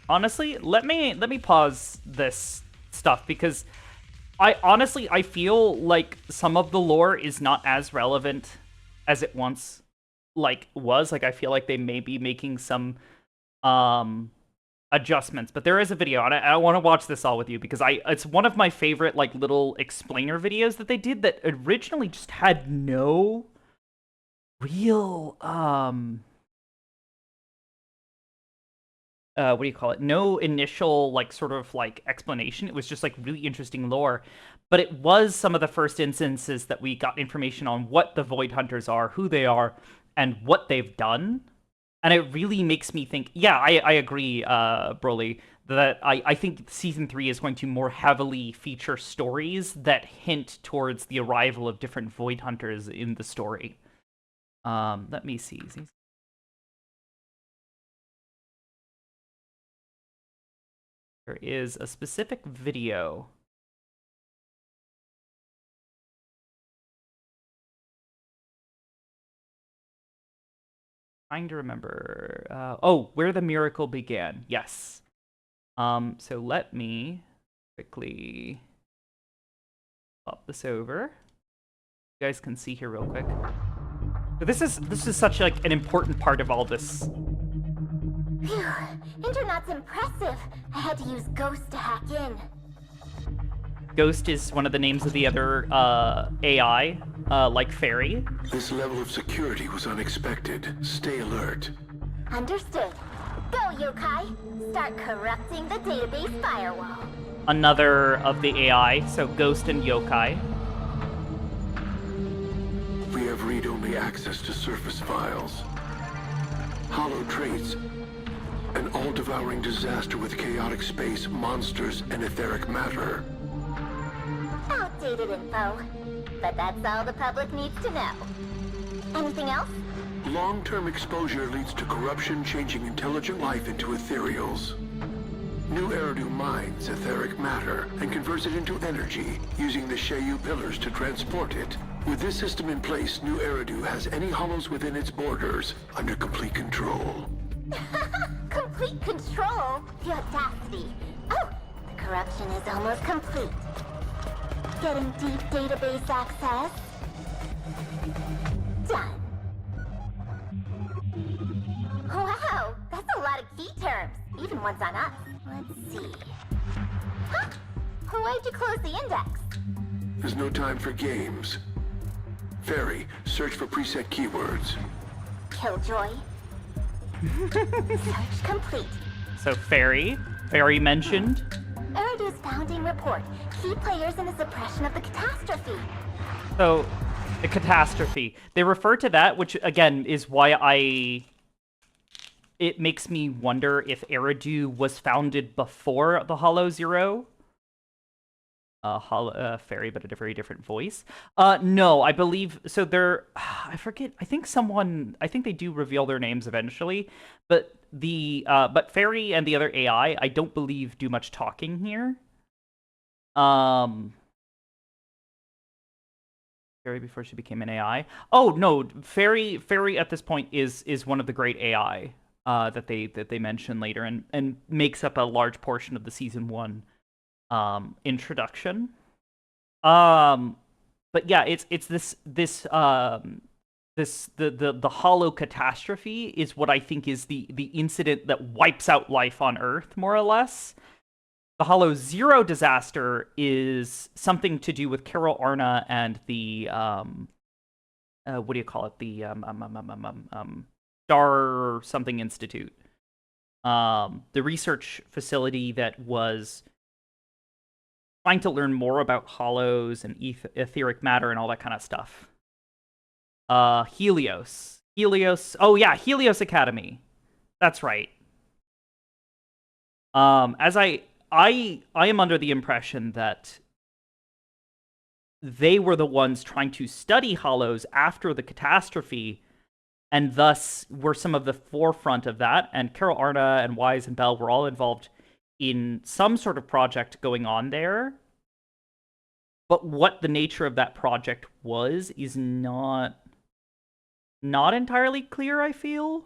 Honestly, let me pause this stuff because I feel like some of the lore is not as relevant as it once was. Like I feel like they may be making some adjustments, but there is a video and I want to watch this all with you because it's one of my favorite like little explainer videos that they did that originally just had no real what do you call it? No initial, like, sort of, like, explanation. It was just, like, really interesting lore. But it was some of the first instances that we got information on what the Void Hunters are, who they are, and what they've done. And it really makes me think, yeah, I agree, Broly, that I think Season 3 is going to more heavily feature stories that hint towards the arrival of different Void Hunters in the story. Let me see. There is a specific video. Trying to remember. Oh, where the miracle began. Yes. So let me quickly pop this over. You guys can see here real quick. So this is such like an important part of all this. Phew, Internet's impressive. I had to use Ghost to hack in. Ghost is one of the names of the other AI, like Fairy. This level of security was unexpected. Stay alert. Understood. Go, yokai. Start corrupting the database firewall. Another of the AI, so Ghost and Yokai. We have read-only access to surface files. Hollow traits. An all-devouring disaster with chaotic space, monsters, and etheric matter. Outdated info. But that's all the public needs to know. Anything else? Long-term exposure leads to corruption, changing intelligent life into ethereals. New Eridu mines etheric matter and converts it into energy, using the Seiyu pillars to transport it. With this system in place, New Eridu has any hollows within its borders under complete control. Complete control? The audacity. Oh, the corruption is almost complete. Getting deep database access. Done. Wow, that's a lot of key terms, even ones on us. Let's see. Huh? Why'd you close the index? There's no time for games. Fairy, search for preset keywords. Killjoy. Search complete. So Fairy mentioned. Eridu's founding report. Key players in the suppression of the catastrophe. So, the catastrophe. They refer to that, which again is why it makes me wonder if Eridu was founded before the Hollow Zero. fairy, but a very different voice. No, I believe so. They're I forget. I think they do reveal their names eventually, but but fairy and the other AI, I don't believe do much talking here. Fairy before she became an AI. Oh no, fairy at this point is one of the great AI that they mention later, and makes up a large portion of the season 1 introduction. But yeah, it's this the hollow catastrophe is what I think is the incident that wipes out life on Earth, more or less. The Hollow Zero disaster is something to do with Carol Arna and the what do you call it? The Star something Institute. The research facility that was trying to learn more about hollows and etheric matter and all that kind of stuff. Helios. Oh yeah, Helios Academy. That's right. As I am under the impression that they were the ones trying to study hollows after the catastrophe, and thus were some of the forefront of that. And Carol Arna and Wise and Bell were all involved in some sort of project going on there. But what the nature of that project was is not entirely clear, I feel.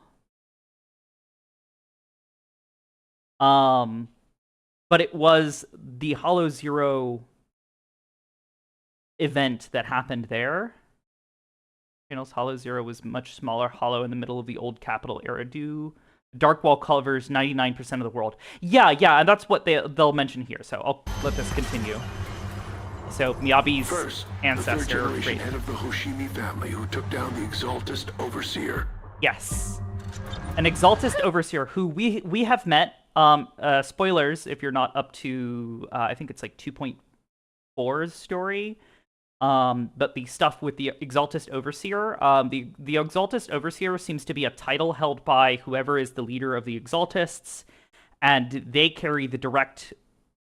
But it was the Hollow Zero event that happened there. Channel's Hollow Zero was much smaller hollow in the middle of the old capital Eridu. Dark Wall covers 99% of the world. Yeah, and that's what they'll mention here. So I'll let this continue. So Miyabi's First, ancestor, the third-generation head of the Hoshimi family who took down the Exaltist Overseer. Yes, an Exaltist Overseer who we have met. Spoilers if you're not up to I think it's like 2.4's story. But the stuff with the Exaltist Overseer, the Exaltist Overseer seems to be a title held by whoever is the leader of the Exaltists, and they carry the direct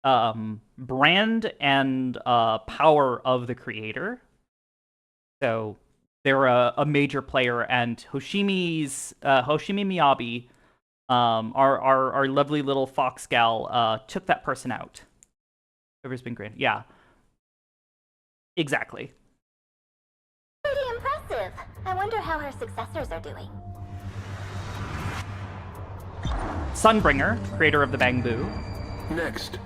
brand and power of the creator. So they're a major player, and Hoshimi Miyabi, our lovely little fox gal, took that person out. Whoever's been granted, yeah. Exactly. Pretty impressive. I wonder how her successors are doing. Sunbringer, creator of the Bangbu. Next,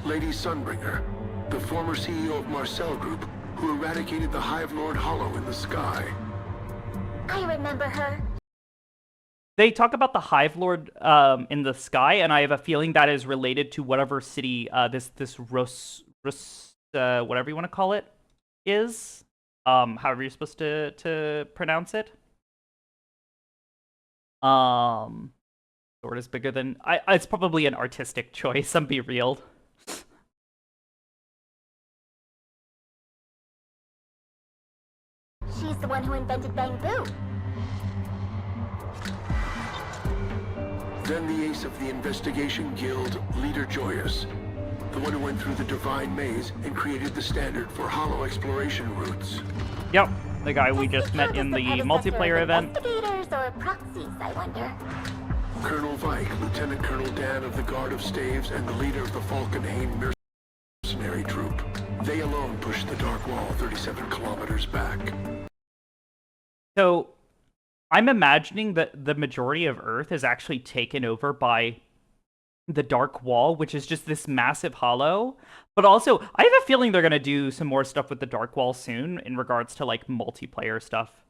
Lady Sunbringer, the former CEO of Marcel Group, who eradicated the Hive Lord Hollow in the sky. I remember her. They talk about the Hive Lord in the sky, and I have a feeling that is related to whatever city this Rus whatever you want to call it is. However you're supposed to pronounce it. Sword is bigger than it's probably an artistic choice. I'm be real. She's the one who invented Bangbu. Then the ace of the Investigation Guild, Leader Joyous, the one who went through the Divine Maze and created the standard for hollow exploration routes. Yep, the guy we just met in the multiplayer event. Investigators or proxies, I wonder. Colonel Vike, Lieutenant Colonel Dan of the Guard of Staves, and the leader of the Falkenhayn mercenary troop. They alone pushed the Dark Wall 37 kilometers back. So, I'm imagining that the majority of Earth is actually taken over by the Dark Wall, which is just this massive hollow. But also, I have a feeling they're going to do some more stuff with the Dark Wall soon in regards to, like, multiplayer stuff.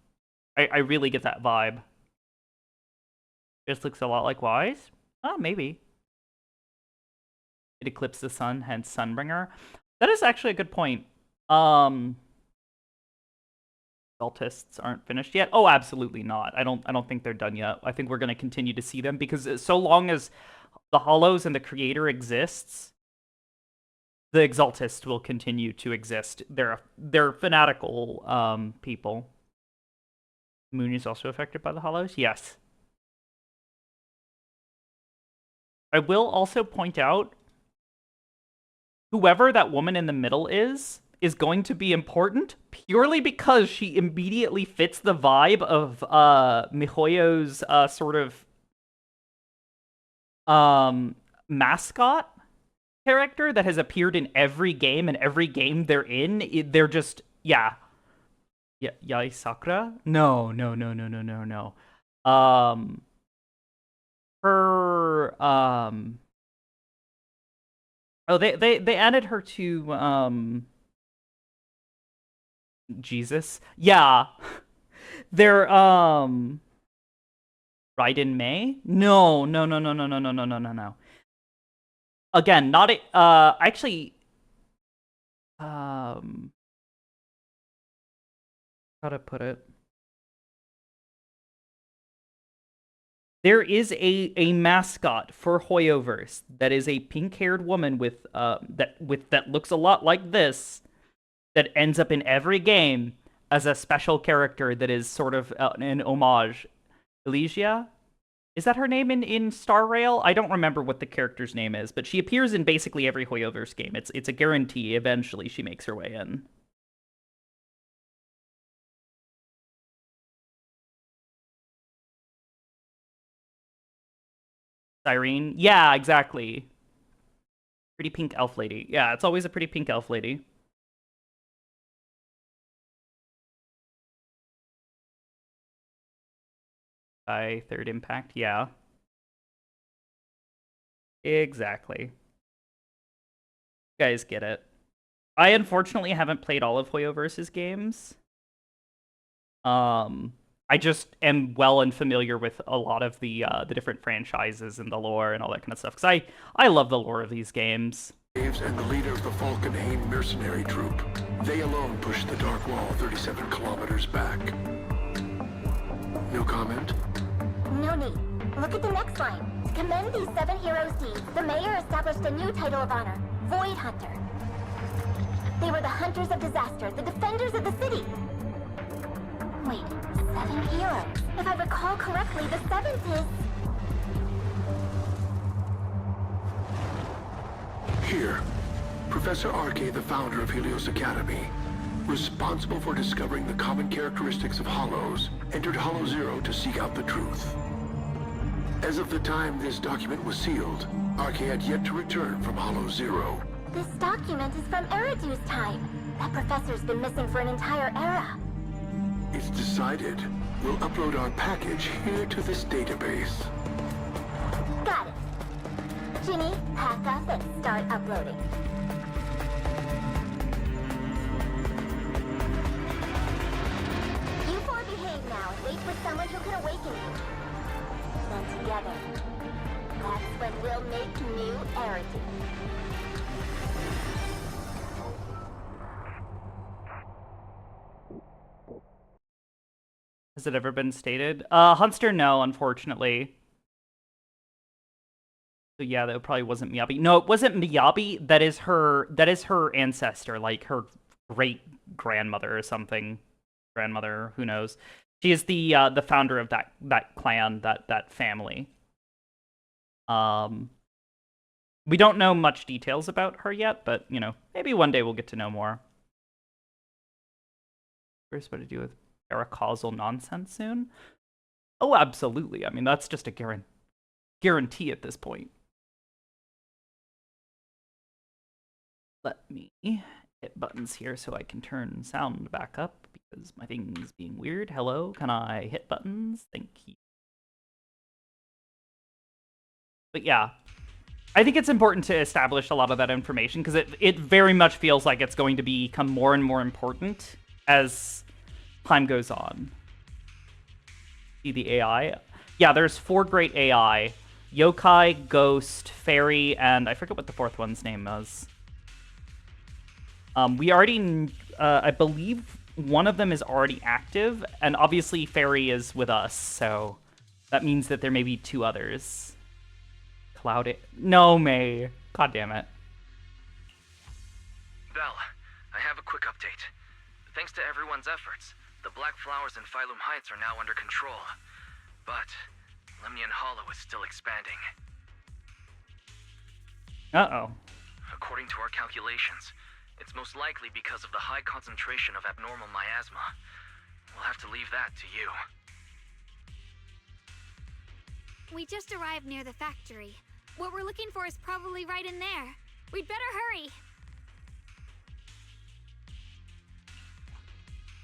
I really get that vibe. This looks a lot like Wise. Oh, maybe. It eclipsed the sun, hence Sunbringer. That is actually a good point. Cultists aren't finished yet. Oh, absolutely not. I don't think they're done yet. I think we're going to continue to see them because so long as the Hollows and the Creator exists, the Exaltists will continue to exist. They're fanatical people. Moon is also affected by the Hollows. Yes. I will also point out whoever that woman in the middle is going to be important purely because she immediately fits the vibe of MiHoYo's sort of mascot character that has appeared in every game, and every game they're in, they're just Yai Sakura? No. Her oh, they added her to Jesus. Yeah. They're Raiden May? No. Again, not a actually how to put it? There is a mascot for Hoyoverse that is a pink-haired woman with that looks a lot like this, that ends up in every game as a special character that is sort of an homage. Elysia? Is that her name in Star Rail? I don't remember what the character's name is, but she appears in basically every Hoyoverse game. It's a guarantee eventually she makes her way in. Irene? Yeah, exactly. Pretty pink elf lady. Yeah, it's always a pretty pink elf lady. By Third Impact, yeah. Exactly. You guys get it. I unfortunately haven't played all of Hoyoverse's games. I just am well and familiar with a lot of the different franchises and the lore and all that kind of stuff, because I love the lore of these games. And the leader of the Falkenhayn mercenary troop. They alone pushed the Dark Wall 37 kilometers back. No comment? No need. Look at the next line. To commend these 7 heroes' deeds, the mayor established a new title of honor, Void Hunter. They were the hunters of disaster, the defenders of the city. Wait, 7 heroes. If I recall correctly, the 7th is... Here, Professor Arke, the founder of Helios Academy, responsible for discovering the common characteristics of Hollows, entered Hollow Zero to seek out the truth. As of the time this document was sealed, Arke had yet to return from Hollow Zero. This document is from Eridu's time. That professor's been missing for an entire era. It's decided. We'll upload our package here to this database. Got it. Ginny, pack up and start uploading. You four behave now and wait for someone who can awaken you. Then together, that's when we'll make new Eridu. Has it ever been stated? Hunster, no, unfortunately. So yeah, that probably wasn't Miyabi. No, it wasn't Miyabi. That is her ancestor, like her great grandmother or something. Grandmother, who knows? She is the founder of that clan, that family. We don't know much details about her yet, but you know, maybe one day we'll get to know more. First, what to do with paracausal nonsense soon? Oh, absolutely. I mean, that's just a guarantee at this point. Let me hit buttons here so I can turn sound back up because my thing's being weird. Hello, can I hit buttons? Thank you. But yeah, I think it's important to establish a lot of that information because it very much feels like it's going to become more and more important as time goes on. See the AI? Yeah, there's 4 great AI. Yokai, Ghost, Fairy, and I forget what the 4th one's name was. We already, I believe one of them is already active, and obviously Fairy is with us, so that means that there may be 2 others. No, May. God damn it. Belle, I have a quick update. Thanks to everyone's efforts, the Black Flowers in Phylum Heights are now under control. But Lemnian Hollow is still expanding. Uh-oh. According according to our calculations, it's most likely because of the high concentration of abnormal miasma. We'll have to leave that to you. We just arrived near the factory. What we're looking for is probably right in there. We'd better hurry.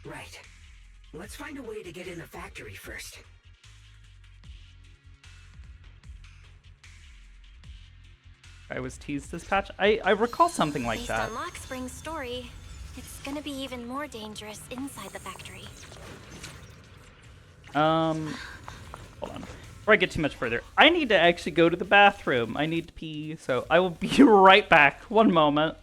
Right. Let's find a way to get in the factory first. I was teased this patch. I recall something like Based that. on Lock Spring's story, it's gonna be even more dangerous inside the factory. Hold on. Before I get too much further, I need to actually go to the bathroom. I need to pee, so I will be right back. One moment.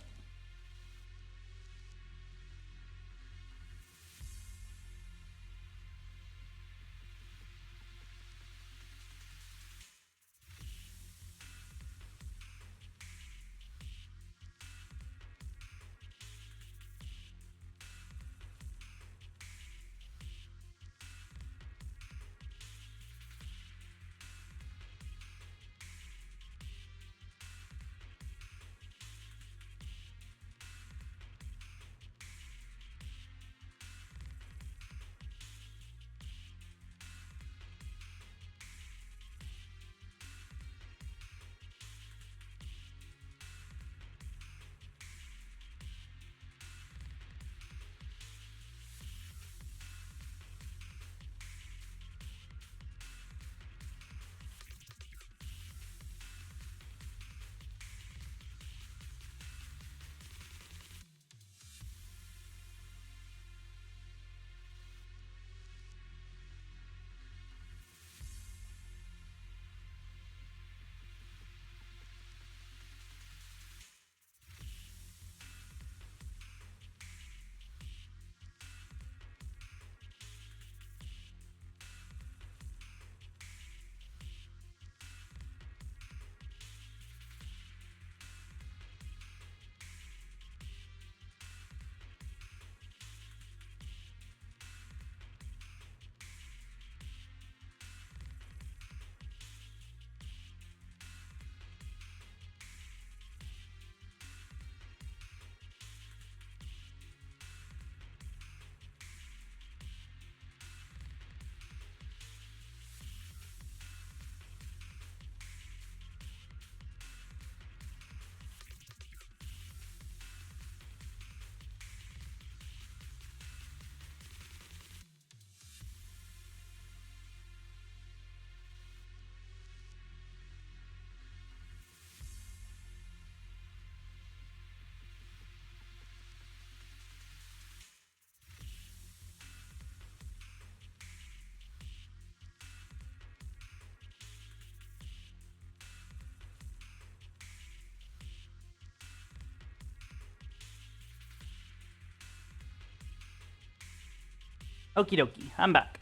Okie dokie, I'm back.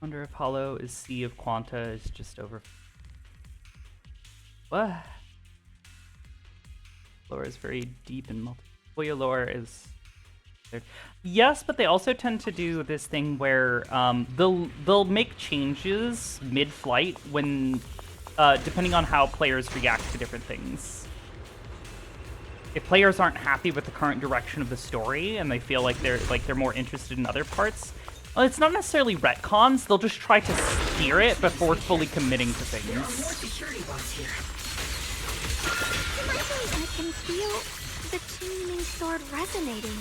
Wonder if Hollow is Sea of Quanta is just over. What? Lore is very deep and multiplayer lore is. Yes, but they also tend to do this thing where they'll make changes mid-flight when depending on how players react to different things. If players aren't happy with the current direction of the story and they feel like they're more interested in other parts, well, it's not necessarily retcons. They'll just try to steer it before fully committing to things. There are more security bots here. I can feel the Chingming sword resonating.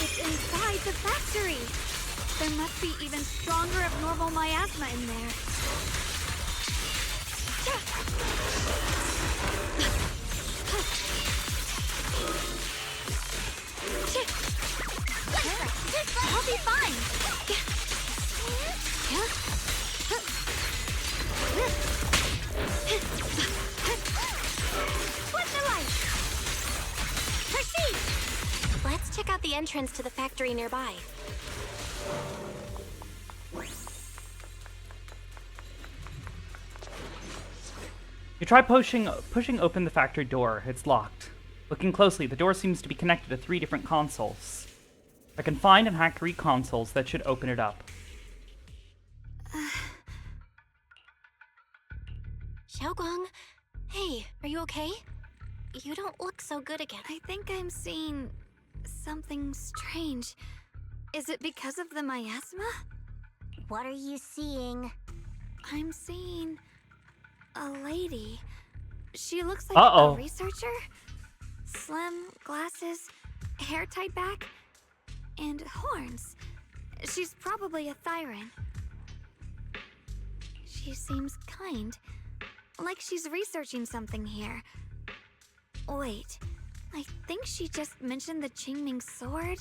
It's inside the factory. There must be even stronger abnormal miasma in there. I'll be fine. What's the light? Proceed. Let's check out the entrance to the factory nearby. You try pushing open the factory door. It's locked. Looking closely, the door seems to be connected to 3 different consoles. I can find and hack 3 consoles that should open it up. Xiaoguang, Hey, are you okay? You don't look so good again. I think I'm seeing something strange. Is it because of the miasma? What are you seeing? I'm seeing a lady. She looks like Uh-oh. a researcher. Slim, glasses, hair tied back, and horns. She's probably a Thyran. She seems kind, like she's researching something here. Wait, I think she just mentioned the Qingming sword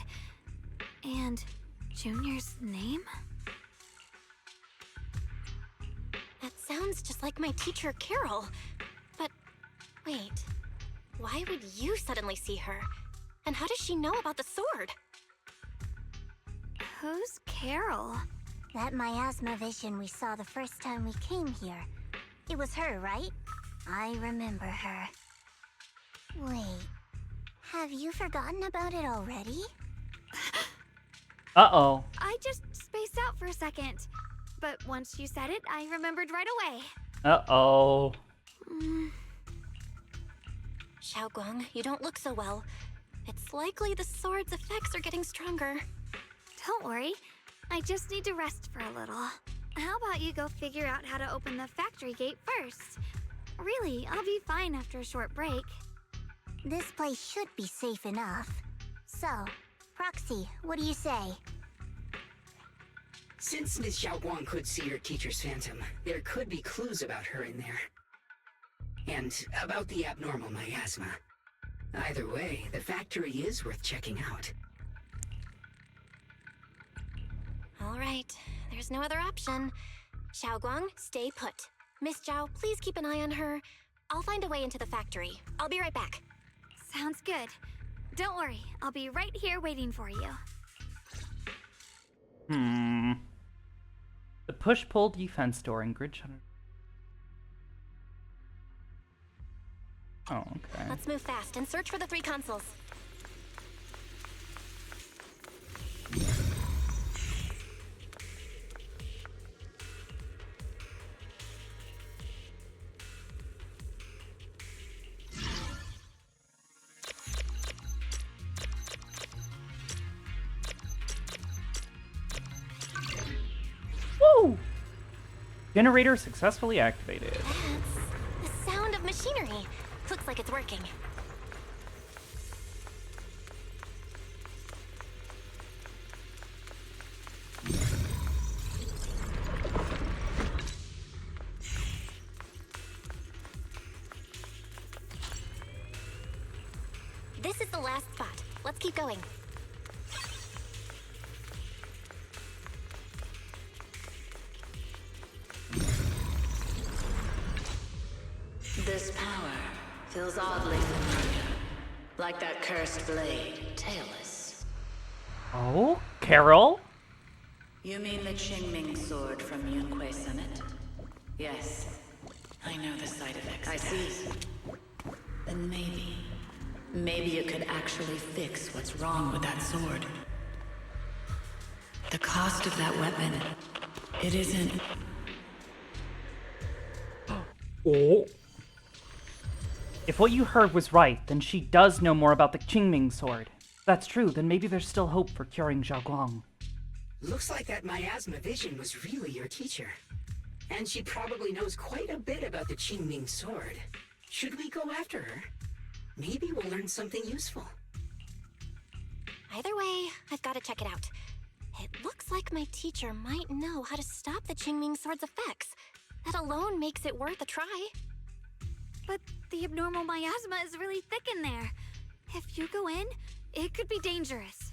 and Junior's name? That sounds just like my teacher, Carol. But wait, why would you suddenly see her? And how does she know about the sword? Who's Carol? That miasma vision we saw the first time we came here. It was her, right? I remember her. Wait, have you forgotten about it already? Uh-oh. I just spaced out for a second. But once you said it, I remembered right away. Uh-oh. Xiaoguang, you don't look so well. It's likely the sword's effects are getting stronger. Don't worry. I just need to rest for a little. How about you go figure out how to open the factory gate first? Really, I'll be fine after a short break. This place should be safe enough. So, Proxy, what do you say? Since Miss Xiaoguang could see her teacher's phantom, there could be clues about her in there. And about the abnormal miasma. Either way, the factory is worth checking out. All right, there's no other option. Xiaoguang, stay put. Miss Zhao, please keep an eye on her. I'll find a way into the factory. I'll be right back. Sounds good. Don't worry, I'll be right here waiting for you. The push-pull defense door in Grid Shutter. Oh, okay. Let's move fast and search for the 3 consoles. Woo! Generator successfully activated. That's the sound of machinery. Looks like it's working. This is the last spot. Let's keep going. This power feels oddly familiar. Like that cursed blade, tailless. Oh, Carol? You mean the Qingming sword from Yunque Summit? Yes. I know the side effects. I see. Then maybe it could actually fix what's wrong with that sword. The cost of that weapon, it isn't... Oh. If what you heard was right, then she does know more about the Qingming sword. If that's true, then maybe there's still hope for curing Xiaoguang. Looks like that miasma vision was really your teacher. And she probably knows quite a bit about the Qingming sword. Should we go after her? Maybe we'll learn something useful. Either way, I've got to check it out. It looks like my teacher might know how to stop the Qingming sword's effects. That alone makes it worth a try. But the abnormal miasma is really thick in there. If you go in, it could be dangerous.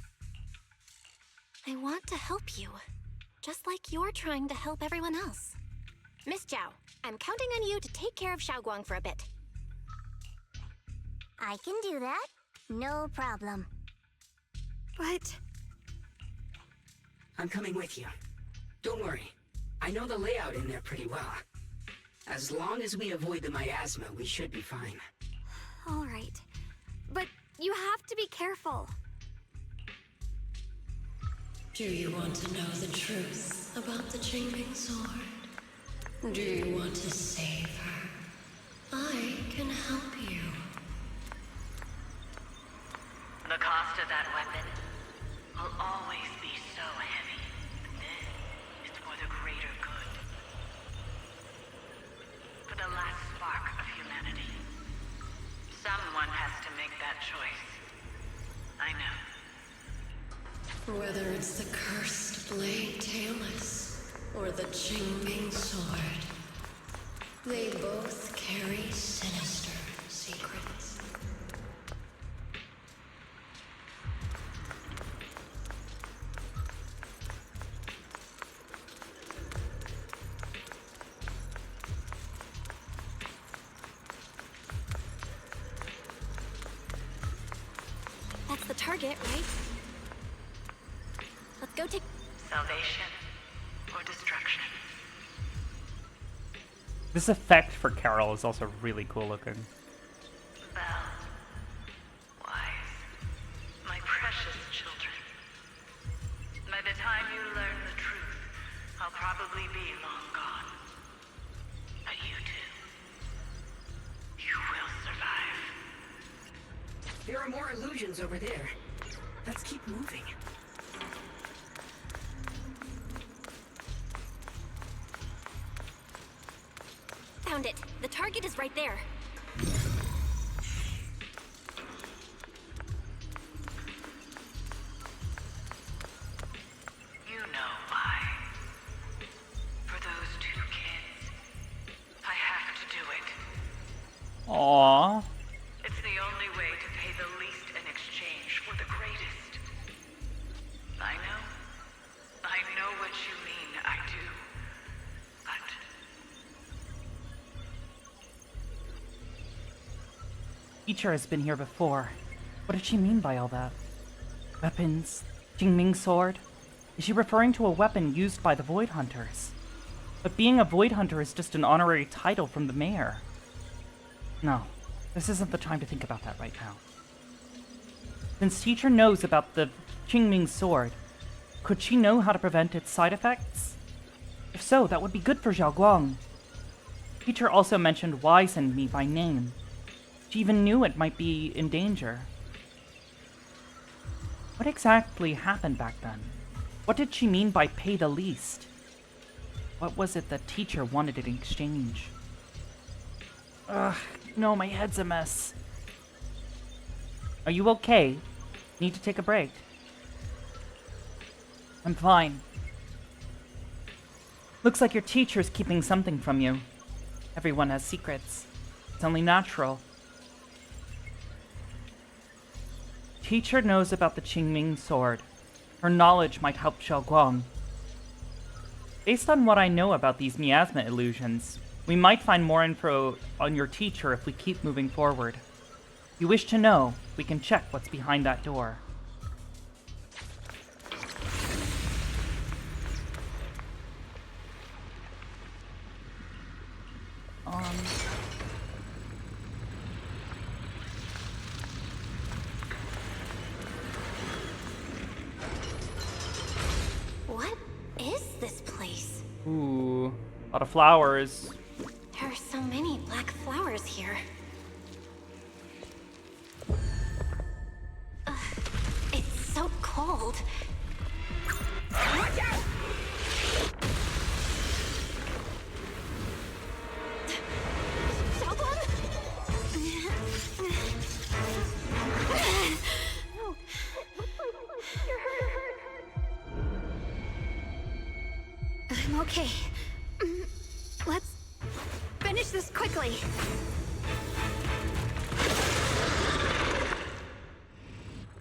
I want to help you, just like you're trying to help everyone else. Miss Zhao, I'm counting on you to take care of Xiaoguang for a bit. I can do that. No problem. But... I'm coming with you. Don't worry. I know the layout in there pretty well. As long as we avoid the miasma, we should be fine. all right. But you have to be careful. Do you want to know the truth about the Qingming sword? Do you want to save her? I Someone has to make that choice. I know. Whether it's the cursed blade Tailless or the Qingming sword, they both carry sinister secrets. That's the target, right? Let's go take... Salvation or destruction. This effect for Carol is also really cool looking. Belle, Wise, my precious children. By the time you learn the truth, I'll probably be long gone. But you two, you will survive. There are more illusions over there. Let's keep moving. Found it. The target is right there. You know why. For those two kids, I have to do it. Aww. It's the only way to pay the least in exchange for the greatest. I know what you mean, I do. But Teacher has been here before. What did she mean by all that? Weapons? Qingming sword? Is she referring to a weapon used by the Void Hunters? But being a Void Hunter is just an honorary title from the mayor. No, this isn't the time to think about that right now. Since Teacher knows about the Qingming sword, could she know how to prevent its side effects? If so, that would be good for Xiaoguang. Teacher also mentioned Wise and me by name. She even knew it might be in danger. What exactly happened back then? What did she mean by pay the least? What was it that Teacher wanted in exchange? Ugh, no, my head's a mess. Are you okay? Need to take a break? I'm fine. Looks like your teacher's keeping something from you. Everyone has secrets. It's only natural. Teacher knows about the Qingming sword. Her knowledge might help Xiaoguang. Based on what I know about these miasma illusions, we might find more info on your teacher if we keep moving forward. If you wish to know, we can check what's behind that door. What is this place? Ooh, a lot of flowers. There are so many black flowers here. Ugh, it's so cold. Watch out! I'm okay. Let's finish this quickly.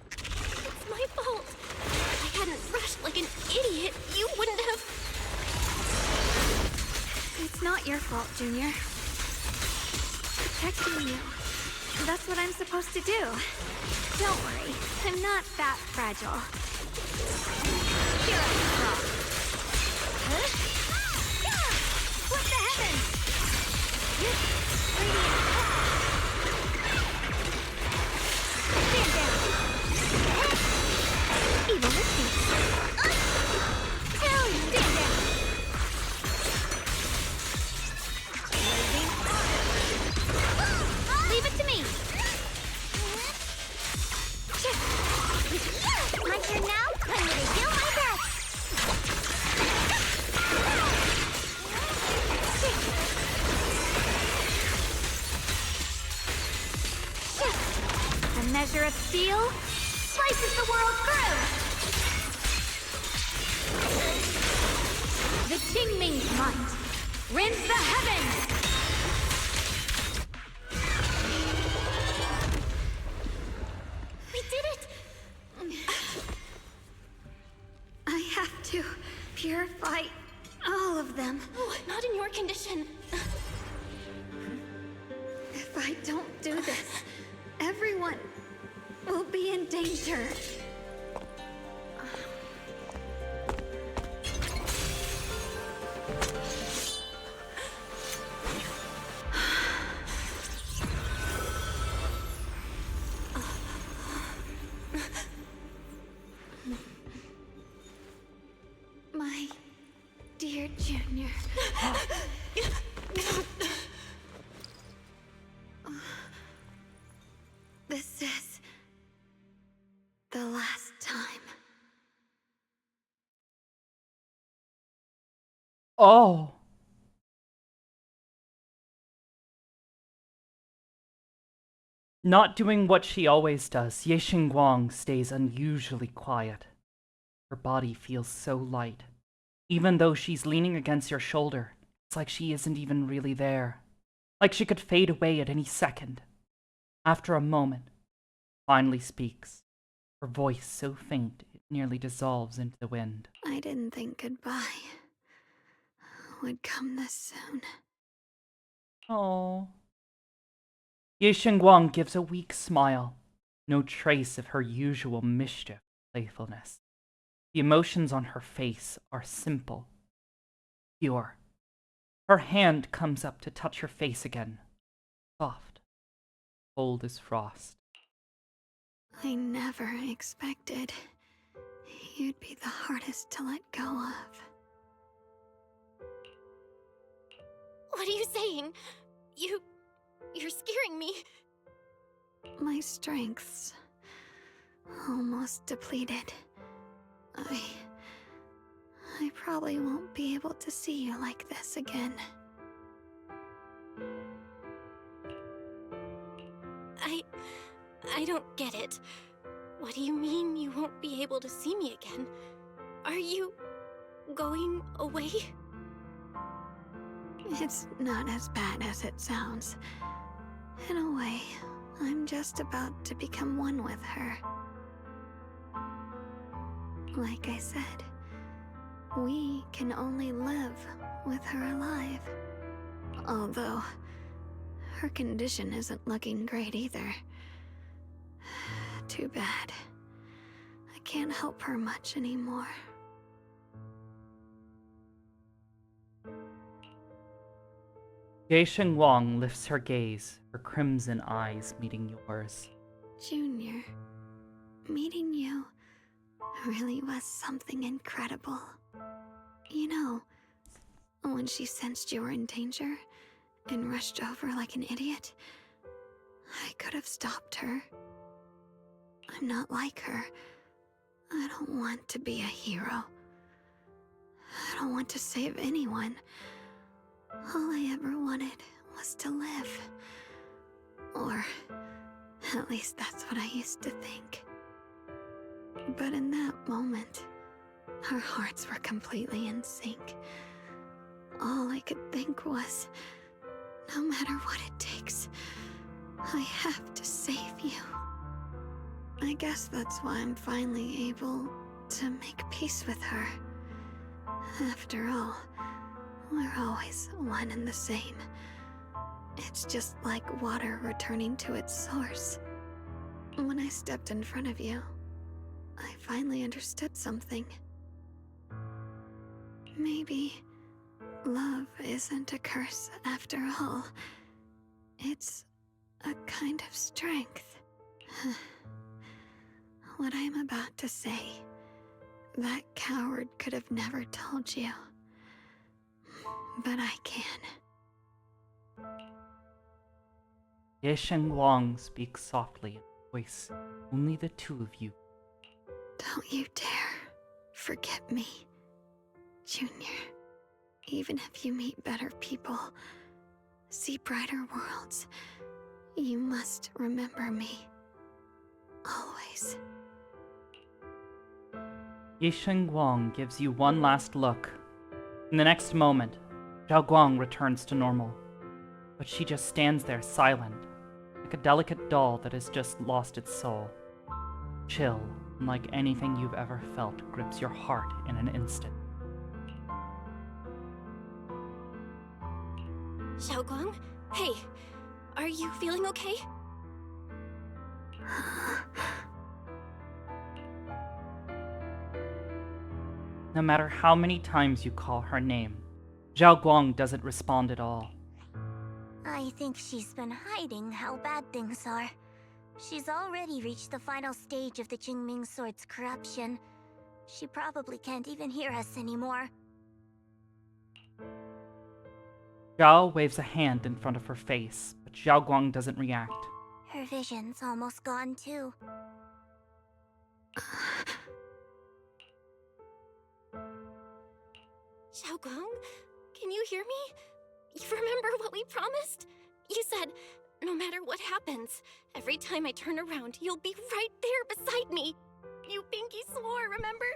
It's my fault. If I hadn't rushed like an idiot, you wouldn't have... It's not your fault, Junior. Protecting you. That's what I'm supposed to do. Don't worry, I'm not that fragile. Here I come. Huh? What the heavens? Stand down. Evil mistakes. Tell you, stand down. Leave it to me. My turn now? I'm gonna do my best. measure of steel slices the world through! The Qingming's might rends the heavens! We did it! I have to purify all of them. Oh, not in your condition. If I don't do this, everyone will be in danger. My dear Junior. This is the last time. Oh. Not doing what she always does, Ye Xingguang stays unusually quiet. Her body feels so light. Even though she's leaning against your shoulder, it's like she isn't even really there. Like she could fade away at any second. After a moment, finally speaks, her voice so faint it nearly dissolves into the wind. I didn't think goodbye would come this soon. Oh. Ye Xingguang gives a weak smile, no trace of her usual mischief playfulness. The emotions on her face are simple, pure. Her hand comes up to touch her face again, soft, cold as frost. I never expected you'd be the hardest to let go of. What are you saying? You're scaring me. My strength's almost depleted. I probably won't be able to see you like this again. I don't get it. What do you mean you won't be able to see me again? Are you going away? It's not as bad as it sounds. In a way, I'm just about to become one with her. Like I said, we can only live with her alive. Although, her condition isn't looking great either. Too bad. I can't help her much anymore. Ye Xingguang lifts her gaze, her crimson eyes meeting yours. Junior, meeting you really was something incredible. You know, when she sensed you were in danger and rushed over like an idiot, I could have stopped her. I'm not like her. I don't want to be a hero. I don't want to save anyone. All I ever wanted was to live. Or, at least that's what I used to think. But in that moment, our hearts were completely in sync. All I could think was, no matter what it takes, I have to save you. I guess that's why I'm finally able to make peace with her. After all, we're always one and the same. It's just like water returning to its source. When I stepped in front of you, I finally understood something. Maybe love isn't a curse after all. It's a kind of strength. What I'm about to say, that coward could have never told you. But I can. Ye Xingguang speaks softly in a voice only the two of you. Don't you dare forget me, Junior. Even if you meet better people, see brighter worlds, you must remember me. Always. Yisheng Guang gives you one last look. In the next moment, Zhao Guang returns to normal. But she just stands there silent, like a delicate doll that has just lost its soul. Chill, unlike anything you've ever felt, grips your heart in an instant. Xiaoguang? Hey, are you feeling okay? No matter how many times you call her name, Zhao Guang doesn't respond at all. I think she's been hiding how bad things are. She's already reached the final stage of the Qingming Sword's corruption. She probably can't even hear us anymore. Zhao waves a hand in front of her face, but Zhao Guang doesn't react. Her vision's almost gone too. Xiaoguang, can you hear me? You remember what we promised? You said, no matter what happens, every time I turn around, you'll be right there beside me. You pinky swore, remember?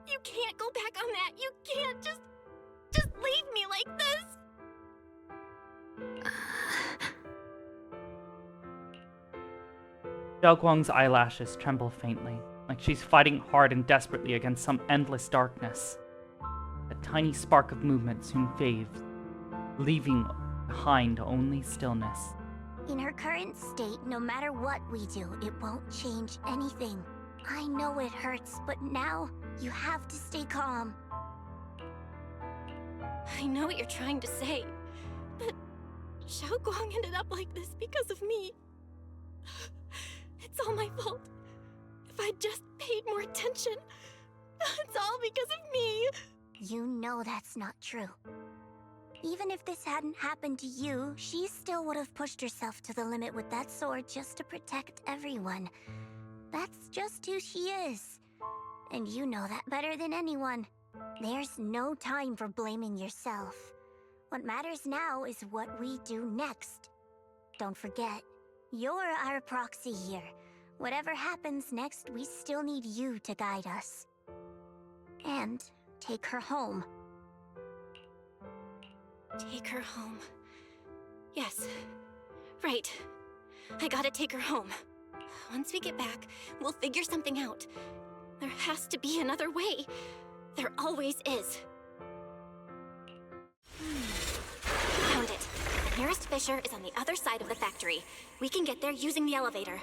You can't go back on that. You can't just leave me like this. Zhao Guang's eyelashes tremble faintly, like she's fighting hard and desperately against some endless darkness. A tiny spark of movement soon fades, leaving behind only stillness. In her current state, no matter what we do, it won't change anything. I know it hurts, but now you have to stay calm. I know what you're trying to say, but Xiaoguang ended up like this because of me. It's all my fault. If I'd just paid more attention, it's all because of me. You know that's not true. Even if this hadn't happened to you, she still would have pushed herself to the limit with that sword just to protect everyone. That's just who she is. And you know that better than anyone. There's no time for blaming yourself. What matters now is what we do next. Don't forget, you're our proxy here. Whatever happens next, we still need you to guide us. And take her home. Take her home. Yes. Right. I gotta take her home. Once we get back, we'll figure something out. There has to be another way. There always is. Found it. The nearest fissure is on the other side of the factory. We can get there using the elevator.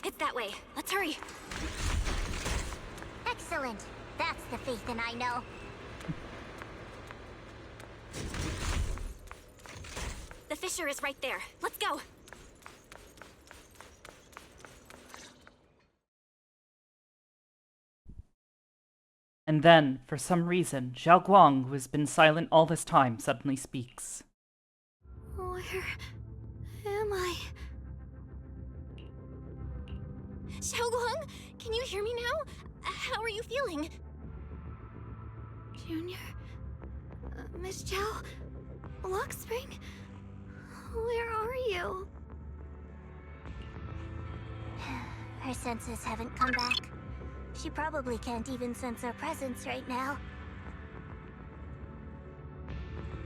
It's that way. Let's hurry. Excellent. That's the Phaethon I know. The fissure is right there. Let's go. And then, for some reason, Zhao Guang, who has been silent all this time, suddenly speaks. Where am I? Xiaoguang, can you hear me now? How are you feeling? Junior? Miss Chow? Lockspring? Where are you? Her senses haven't come back. She probably can't even sense our presence right now.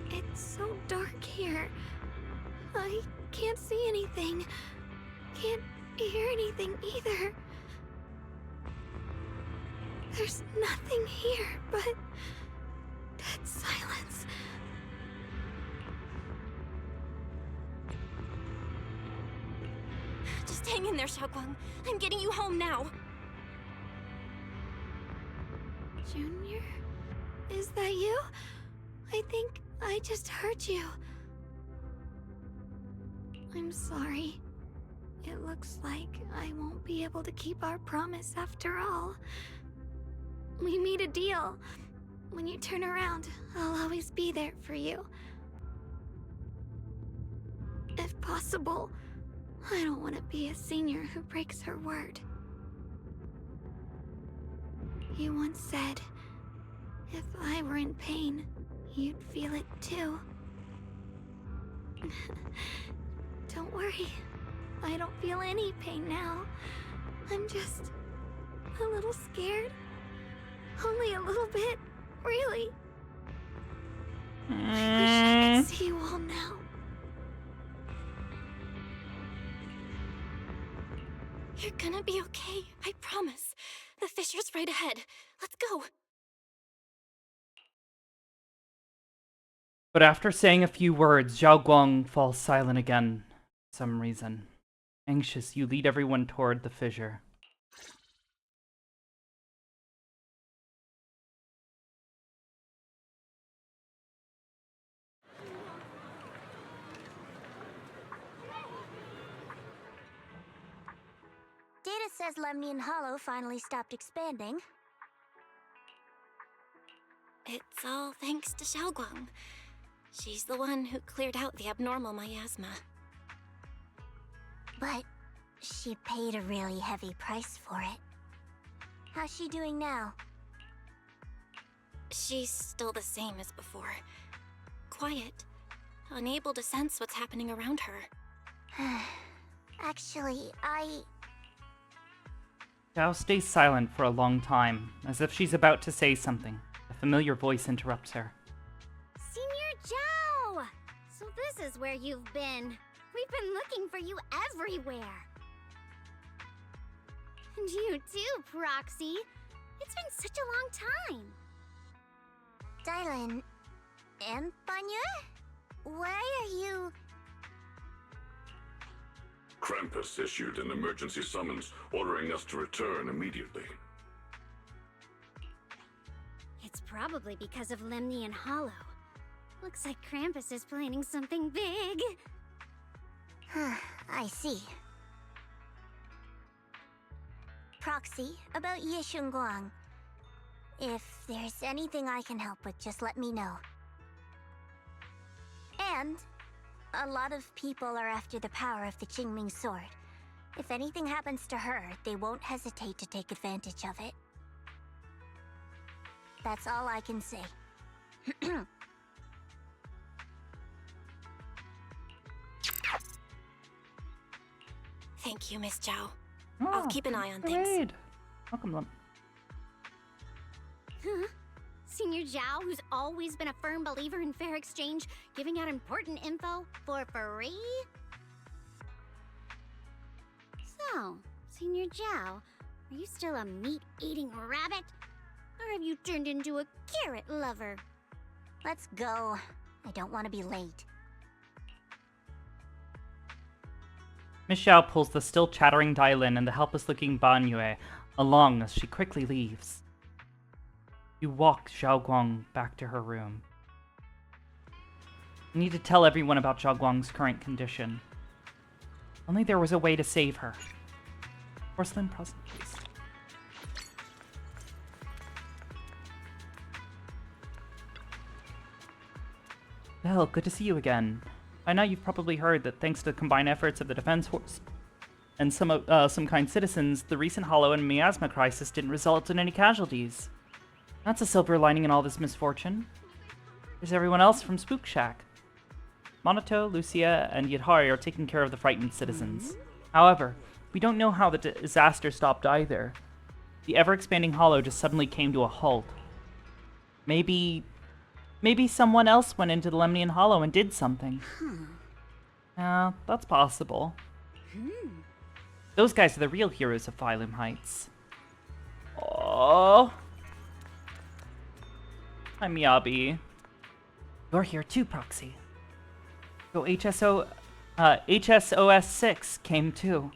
It's so dark here. I can't see anything. Can't hear anything either. There's nothing here but dead silence. Just hang in there, Xiaoguang. I'm getting you home now. Junior? Is that you? I think I just heard you. I'm sorry. It looks like I won't be able to keep our promise after all. We made a deal. When you turn around, I'll always be there for you. If possible, I don't want to be a senior who breaks her word. You once said, if I were in pain, you'd feel it too. Don't worry. I don't feel any pain now. I'm just a little scared. Only a little bit, really. I wish I could see you all now. You're gonna be okay, I promise. The fissure's right ahead. Let's go. But after saying a few words, Zhao Guang falls silent again for some reason. Anxious, you lead everyone toward the fissure. Data says Lemnian Hollow finally stopped expanding. It's all thanks to Xiaoguang. She's the one who cleared out the abnormal miasma. But she paid a really heavy price for it. How's she doing now? She's still the same as before. Quiet, unable to sense what's happening around her. Actually, Zhao stays silent for a long time, as if she's about to say something. A familiar voice interrupts her. Senior Zhao! So this is where you've been. We've been looking for you everywhere. And you too, Proxy. It's been such a long time. Dylan and Banya? Why are you... Krampus issued an emergency summons ordering us to return immediately. It's probably because of Lemnian Hollow. Looks like Krampus is planning something big. I see. Proxy, about Yishunguang. If there's anything I can help with, just let me know. And a lot of people are after the power of the Qingming sword. If anything happens to her, they won't hesitate to take advantage of it. That's all I can say. Thank you, Miss Zhao. I'll keep an eye on things. Great. Welcome them. Huh? Senior Zhao, who's always been a firm believer in fair exchange, giving out important info for free? So, Senior Zhao, are you still a meat-eating rabbit? Or have you turned into a carrot lover? Let's go. I don't want to be late. Miss Zhao pulls the still chattering Dylan and the helpless-looking Ban Yue along as she quickly leaves. You walk Zhao Guang back to her room. You need to tell everyone about Zhao Guang's current condition. Only there was a way to save her. Porcelain present, please. Well, good to see you again. By now you've probably heard that thanks to the combined efforts of the Defense Force and some kind citizens, the recent Hollow and Miasma crisis didn't result in any casualties. That's a silver lining in all this misfortune. There's everyone else from Spook Shack. Monato, Lucia, and Yadhari are taking care of the frightened citizens. However, we don't know how the disaster stopped either. The ever-expanding Hollow just suddenly came to a halt. Maybe someone else went into the Lemnian Hollow and did something. That's possible. Those guys are the real heroes of Phylum Heights. Oh. Hi, Miyabi. You're here too, Proxy. So HSOS 6 came too.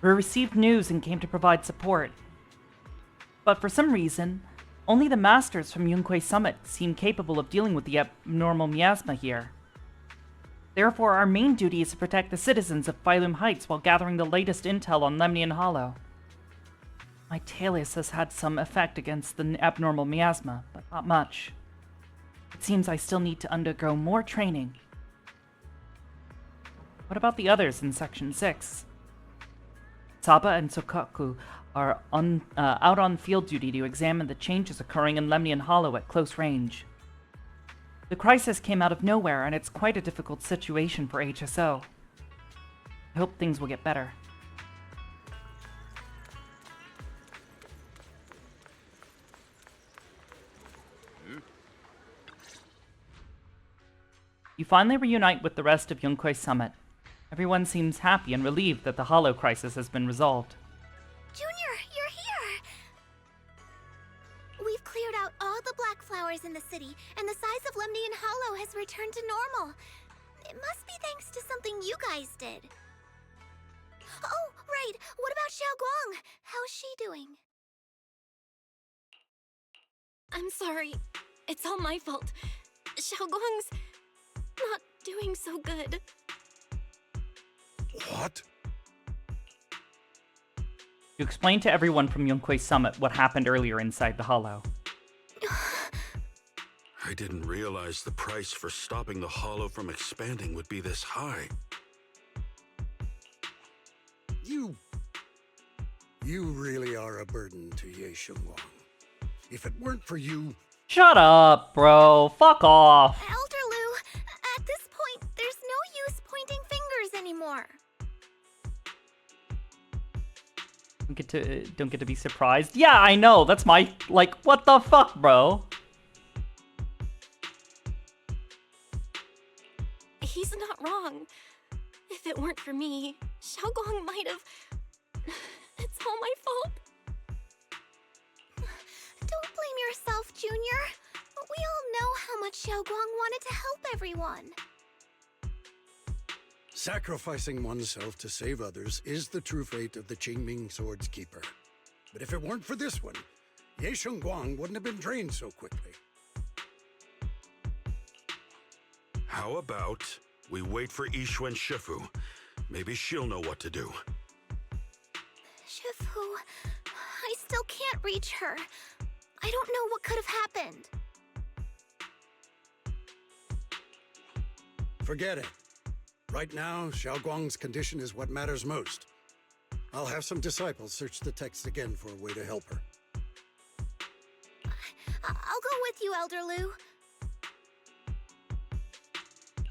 We received news and came to provide support. But for some reason, only the masters from Yunquay Summit seem capable of dealing with the abnormal miasma here. Therefore, our main duty is to protect the citizens of Phylum Heights while gathering the latest intel on Lemnian Hollow. My Talis has had some effect against the abnormal miasma, but not much. It seems I still need to undergo more training. What about the others in Section 6? Saba and Sokaku are out on field duty to examine the changes occurring in Lemnian Hollow at close range. The crisis came out of nowhere, and it's quite a difficult situation for HSO. I hope things will get better. You finally reunite with the rest of Yunquei Summit. Everyone seems happy and relieved that the Hollow crisis has been resolved. Junior, you're here! We've cleared out all the black flowers in the city, and the size of Lemnian Hollow has returned to normal. It must be thanks to something you guys did. Oh, right! What about Xiao Guang? How's she doing? I'm sorry. It's all my fault. Xiao Guang's not doing so good. What? You explain to everyone from Yunquei Summit what happened earlier inside the Hollow. I didn't realize the price for stopping the Hollow from expanding would be this high. You really are a burden to Ye Shengwang. If it weren't for you... Shut up, bro. Fuck off. Elder Lu, at this point, there's no use pointing fingers anymore. Don't get to be surprised. Yeah, I know. That's my... Like, what the fuck, bro? He's not wrong. If it weren't for me, Xiao Guang might have... It's all my fault. Don't blame yourself, Junior. We all know how much Xiao Guang wanted to help everyone. Sacrificing oneself to save others is the true fate of the Qingming Sword's Keeper. But if it weren't for this one, Ye Shengguang wouldn't have been drained so quickly. How about we wait for Yixuan Shifu? Maybe she'll know what to do. Shifu, I still can't reach her. I don't know what could have happened. Forget it. Right now, Xiao Guang's condition is what matters most. I'll have some disciples search the text again for a way to help her. I'll go with you, Elder Lu.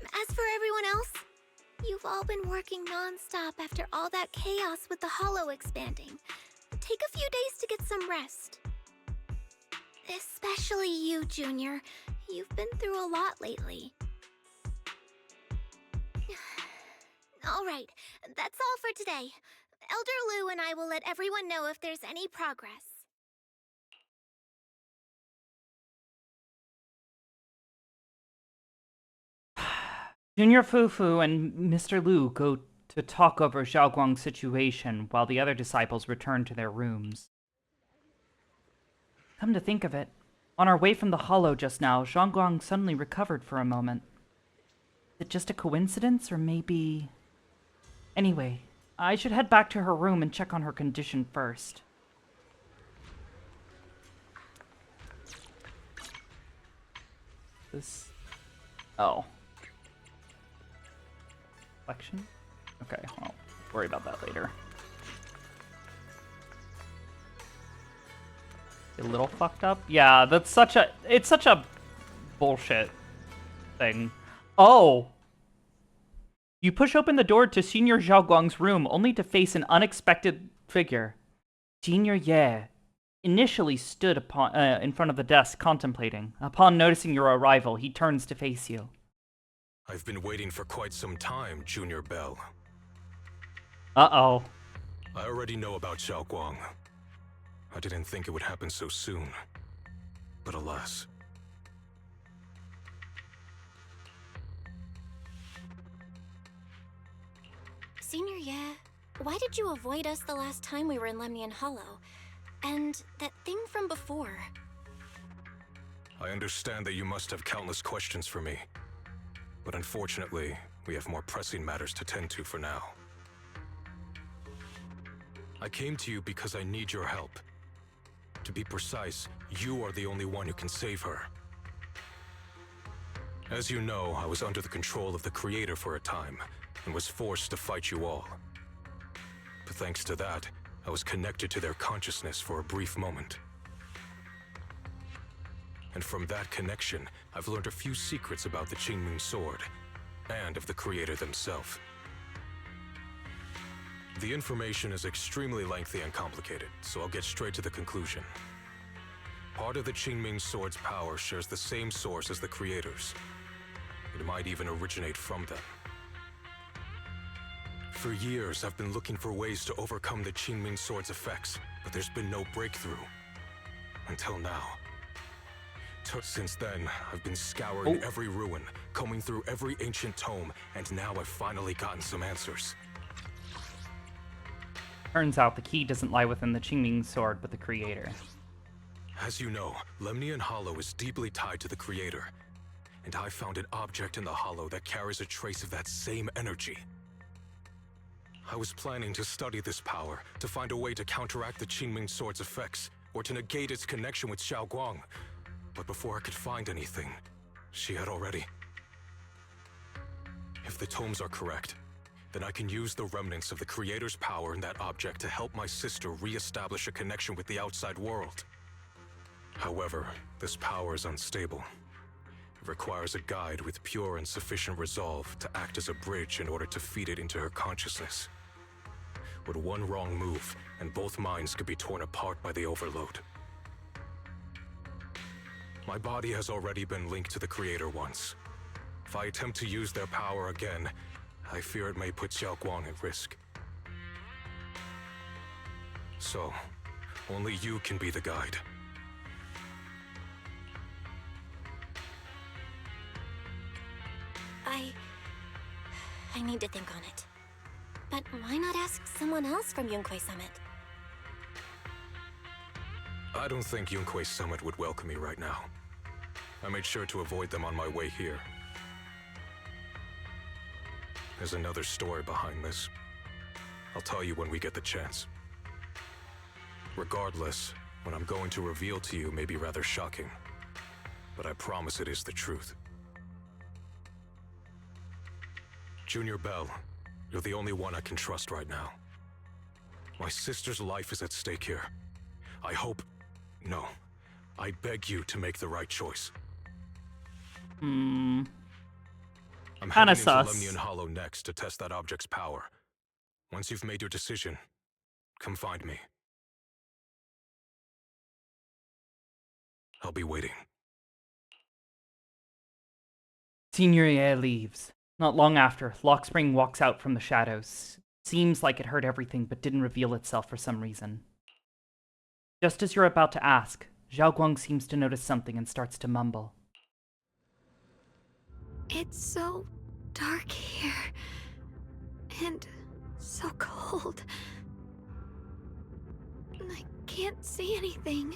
As for everyone else, you've all been working non-stop after all that chaos with the Hollow expanding. Take a few days to get some rest. Especially you, Junior. You've been through a lot lately. Alright, that's all for today. Elder Lu and I will let everyone know if there's any progress. Junior Fufu and Mr. Lu go to talk over Xiao Guang's situation while the other disciples return to their rooms. Come to think of it, on our way from the Hollow just now, Xiao Guang suddenly recovered for a moment. Is it just a coincidence, or maybe... Anyway, I should head back to her room and check on her condition first. This... Oh. Collection? Okay, I'll worry about that later. A little fucked up? Yeah, that's such a... It's such a bullshit thing. Oh! You push open the door to Senior Xiao Guang's room, only to face an unexpected figure. Senior Ye initially stood in front of the desk, contemplating. Upon noticing your arrival, he turns to face you. I've been waiting for quite some time, Junior Bell. Uh-oh. I already know about Xiao Guang. I didn't think it would happen so soon. But alas. Senior Ye, why did you avoid us the last time we were in Lemnian Hollow? And that thing from before? I understand that you must have countless questions for me. But unfortunately, we have more pressing matters to tend to for now. I came to you because I need your help. To be precise, you are the only one who can save her. As you know, I was under the control of the Creator for a time, and was forced to fight you all. But thanks to that, I was connected to their consciousness for a brief moment. And from that connection, I've learned a few secrets about the Qingming Sword, and of the Creator themselves. The information is extremely lengthy and complicated, so I'll get straight to the conclusion. Part of the Qingming Sword's power shares the same source as the creators. It might even originate from them. For years, I've been looking for ways to overcome the Qingming Sword's effects, but there's been no breakthrough. Until now. Since then, I've been scouring every ruin, combing through every ancient tome, and now I've finally gotten some answers. Turns out the key doesn't lie within the Qingming Sword, but the creator. As you know, Lemnian Hollow is deeply tied to the creator, and I found an object in the hollow that carries a trace of that same energy. I was planning to study this power, to find a way to counteract the Qingming Sword's effects, or to negate its connection with Xiaoguang. But before I could find anything, she had already... If the tomes are correct, then I can use the remnants of the creator's power in that object to help my sister re-establish a connection with the outside world. However, this power is unstable. It requires a guide with pure and sufficient resolve to act as a bridge in order to feed it into her consciousness. With one wrong move, and both minds could be torn apart by the overload. My body has already been linked to the creator once. If I attempt to use their power again, I fear it may put Xiaoguang at risk. So, only you can be the guide. I need to think on it. But why not ask someone else from Yunquei Summit? I don't think Yunquei Summit would welcome me right now. I made sure to avoid them on my way here. There's another story behind this. I'll tell you when we get the chance. Regardless, what I'm going to reveal to you may be rather shocking, but I promise it is the truth. Junior Bell, you're the only one I can trust right now. My sister's life is at stake here. I hope... No. I beg you to make the right choice. I'm heading into Lemnian Hollow next to test that object's power. Once you've made your decision, come find me. I'll be waiting. Senior Ye leaves. Not long after, Lockspring walks out from the shadows. Seems like it heard everything, but didn't reveal itself for some reason. Just as you're about to ask, Xiaoguang seems to notice something and starts to mumble. It's so dark here. And so cold. I can't see anything.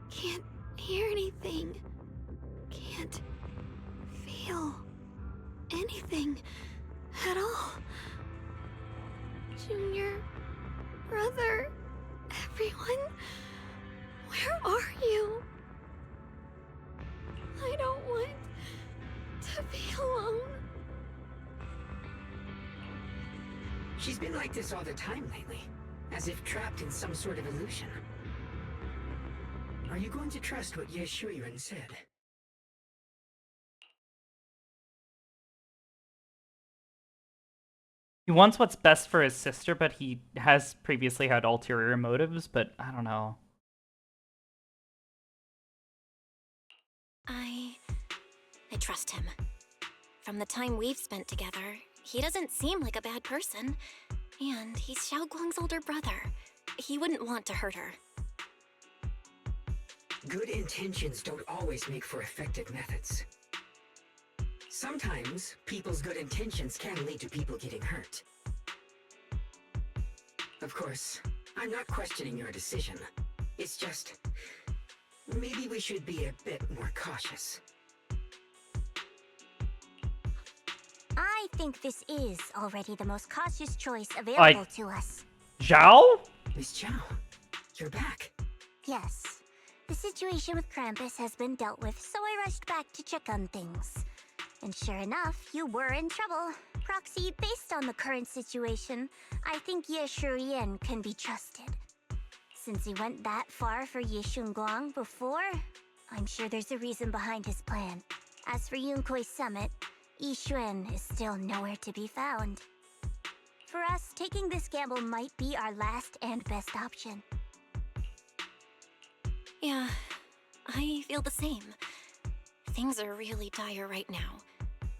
Can't hear anything. Can't feel anything at all. Junior, brother, everyone, where are you? I don't want to be alone. She's been like this all the time lately, as if trapped in some sort of illusion. Are you going to trust what Ye Shuiren said? He wants what's best for his sister, but he has previously had ulterior motives, but I don't know. I trust him. From the time we've spent together, he doesn't seem like a bad person. And he's Xiaoguang's older brother. He wouldn't want to hurt her. Good intentions don't always make for effective methods. Sometimes, people's good intentions can lead to people getting hurt. Of course, I'm not questioning your decision. It's just... maybe we should be a bit more cautious. I think this is already the most cautious choice available to us. Zhao? Miss Zhao, you're back. Yes. The situation with Krampus has been dealt with, so I rushed back to check on things. And sure enough, you were in trouble. Proxy, based on the current situation, I think Ye Shuiren can be trusted. Since he went that far for Ye Shunguang before, I'm sure there's a reason behind his plan. As for Yunquei Summit, Yi Xuan is still nowhere to be found. For us, taking this gamble might be our last and best option. Yeah, I feel the same. Things are really dire right now,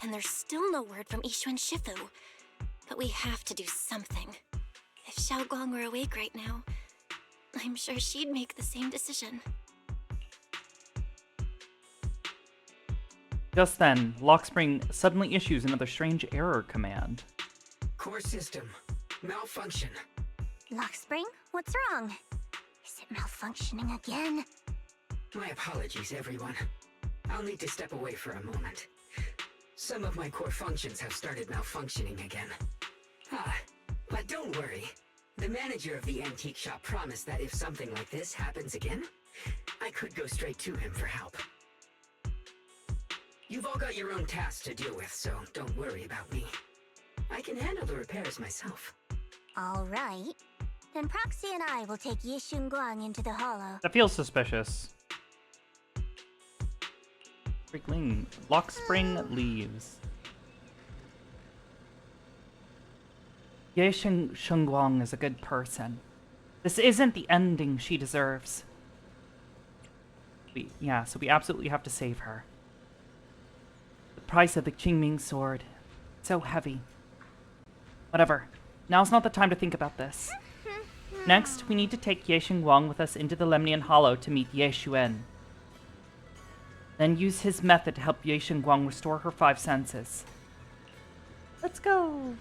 and there's still no word from Ishu and Shifu. But we have to do something. If Xiaoguang were awake right now, I'm sure she'd make the same decision. Just then, Lockspring suddenly issues another strange error command. Core system. Malfunction. Lockspring, what's wrong? Is it malfunctioning again? My apologies, everyone. I'll need to step away for a moment. Some of my core functions have started malfunctioning again. But don't worry. The manager of the antique shop promised that if something like this happens again, I could go straight to him for help. You've all got your own tasks to deal with, so don't worry about me. I can handle the repairs myself. All right. Then Proxy and I will take Yishun Guang into the hollow. That feels suspicious. Freakling. Lockspring leaves. Ye Shengguang is a good person. This isn't the ending she deserves. So we absolutely have to save her. The price of the Qingming sword. So heavy. Whatever. Now's not the time to think about this. Next, we need to take Ye Shengguang with us into the Lemnian Hollow to meet Ye Xuan. Then use his method to help Ye Shengguang restore her 5 senses. Let's go!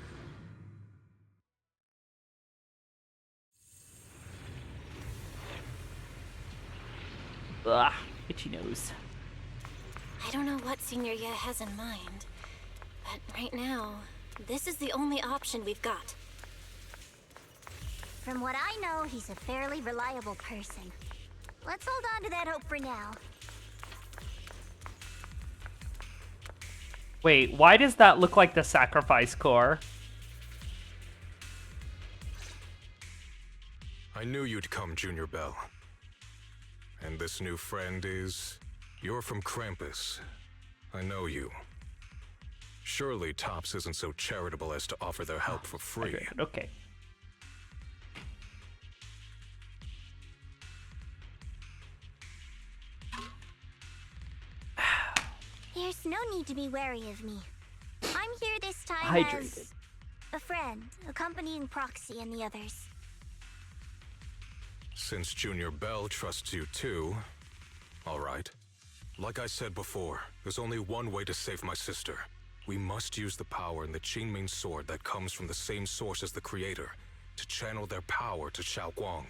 Ugh, itchy nose. I don't know what Senior Ye has in mind, but right now, this is the only option we've got. From what I know, he's a fairly reliable person. Let's hold on to that hope for now. Wait, why does that look like the sacrifice core? I knew you'd come, Junior Bell. And this new friend is... You're from Krampus. I know you. Surely Tops isn't so charitable as to offer their help for free. Okay. There's no need to be wary of me. I'm here this time Hydrated. as a friend, accompanying Proxy and the others. Since Junior Bell trusts you too, all right. Like I said before, there's only one way to save my sister. We must use the power in the Qingming sword that comes from the same source as the Creator to channel their power to Xiaoguang.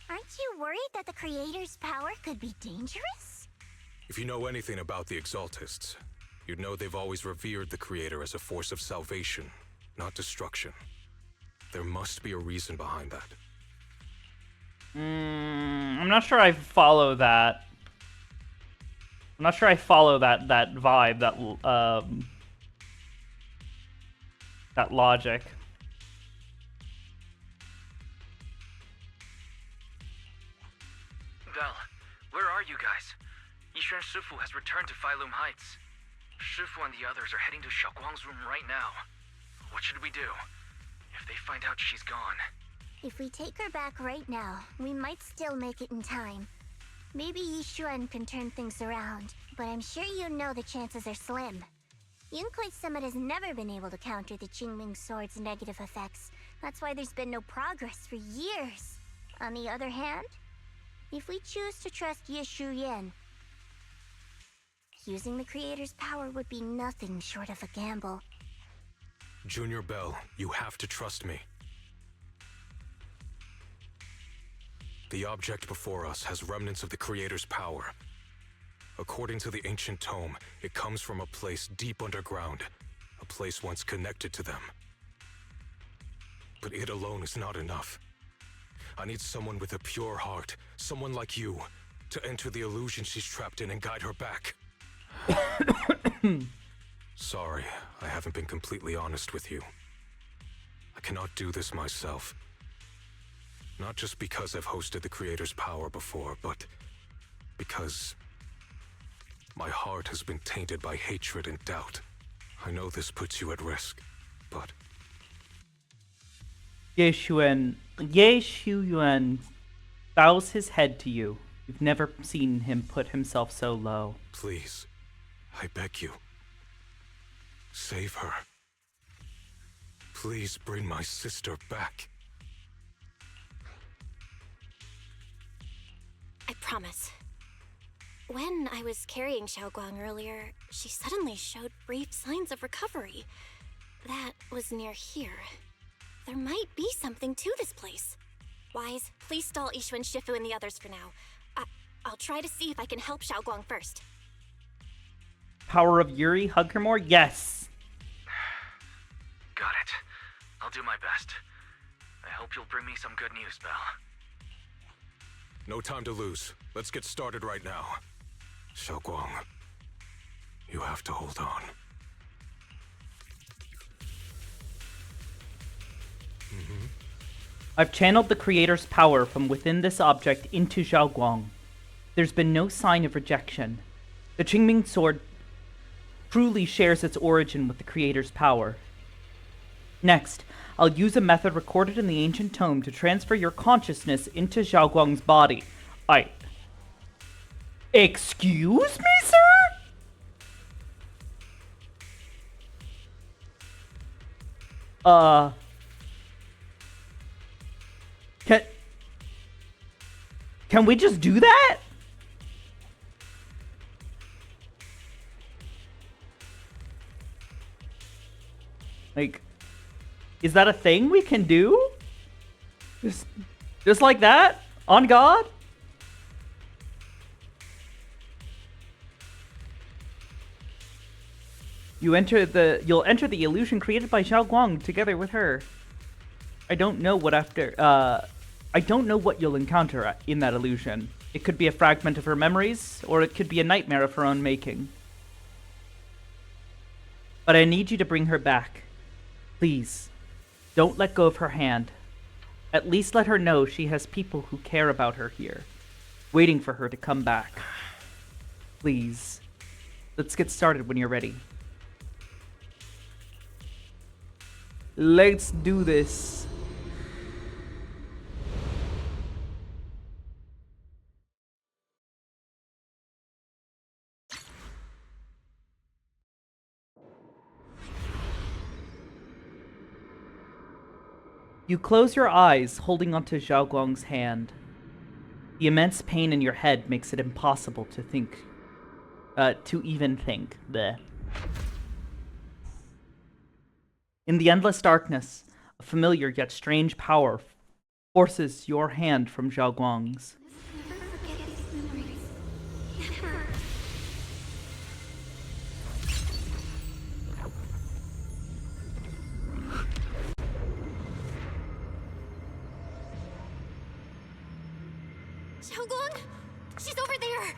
Aren't you worried that the Creator's power could be dangerous? If you know anything about the Exaltists, you'd know they've always revered the Creator as a force of salvation, not destruction. There must be a reason behind that. I'm not sure I follow that. I'm not sure I follow that vibe, that logic. Bell, where are you guys? Yishuan Shifu has returned to Phylum Heights. Shifu and the others are heading to Xiaoguang's room right now. What should we do? If they find out she's gone... If we take her back right now, we might still make it in time. Maybe Yishuan can turn things around, but I'm sure you know the chances are slim. Yunquei Summit has never been able to counter the Qingming Sword's negative effects. That's why there's been no progress for years. On the other hand, if we choose to trust Yishu Yen, using the Creator's power would be nothing short of a gamble. Junior Bell, you have to trust me. The object before us has remnants of the Creator's power. According to the ancient tome, it comes from a place deep underground, a place once connected to them. But it alone is not enough. I need someone with a pure heart, someone like you, to enter the illusion she's trapped in and guide her back. Sorry, I haven't been completely honest with you. I cannot do this myself. Not just because I've hosted the Creator's power before, but because my heart has been tainted by hatred and doubt. I know this puts you at risk, but Ye Shuyuan bows his head to you. You've never seen him put himself so low. Please, I beg you. Save her. Please bring my sister back. I promise. When I was carrying Xiaoguang earlier, she suddenly showed brief signs of recovery. That was near here. There might be something to this place. Wise, please stall Ishu and Shifu and the others for now. I'll try to see if I can help Xiaoguang first. Power of Yuri, hug her more? Yes. Got it. I'll do my best. I hope you'll bring me some good news, Belle. No time to lose. Let's get started right now. Xiaoguang, you have to hold on. I've channeled the creator's power from within this object into Xiaoguang. There's been no sign of rejection. The Qingming sword truly shares its origin with the creator's power. Next, I'll use a method recorded in the ancient tome to transfer your consciousness into Xiaoguang's body. Excuse me, sir? Can we just do that? Like, is that a thing we can do? Just like that? On God? You'll enter the illusion created by Xiaoguang together with her. I don't know what you'll encounter in that illusion. It could be a fragment of her memories, or it could be a nightmare of her own making. But I need you to bring her back. Please, don't let go of her hand. At least let her know she has people who care about her here, waiting for her to come back. Please, let's get started when you're ready. Let's do this. You close your eyes, holding onto Xiaoguang's hand. The immense pain in your head makes it impossible to think. To even think. Bleh. In the endless darkness, a familiar yet strange power forces your hand from Xiaoguang's. Xiaoguang! She's over there!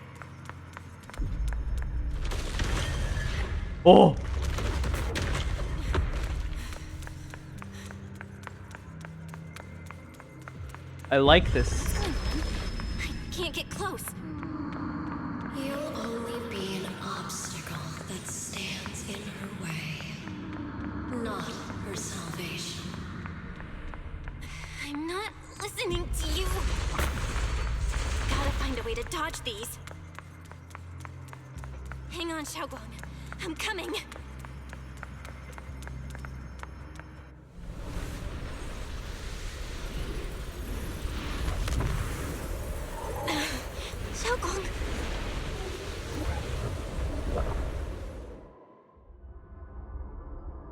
Oh! I like this. I can't get close. You'll only be an obstacle that stands in her way, not her salvation. I'm not listening to you. Gotta find a way to dodge these. Hang on, Xiaoguang. I'm coming. Xiaoguang.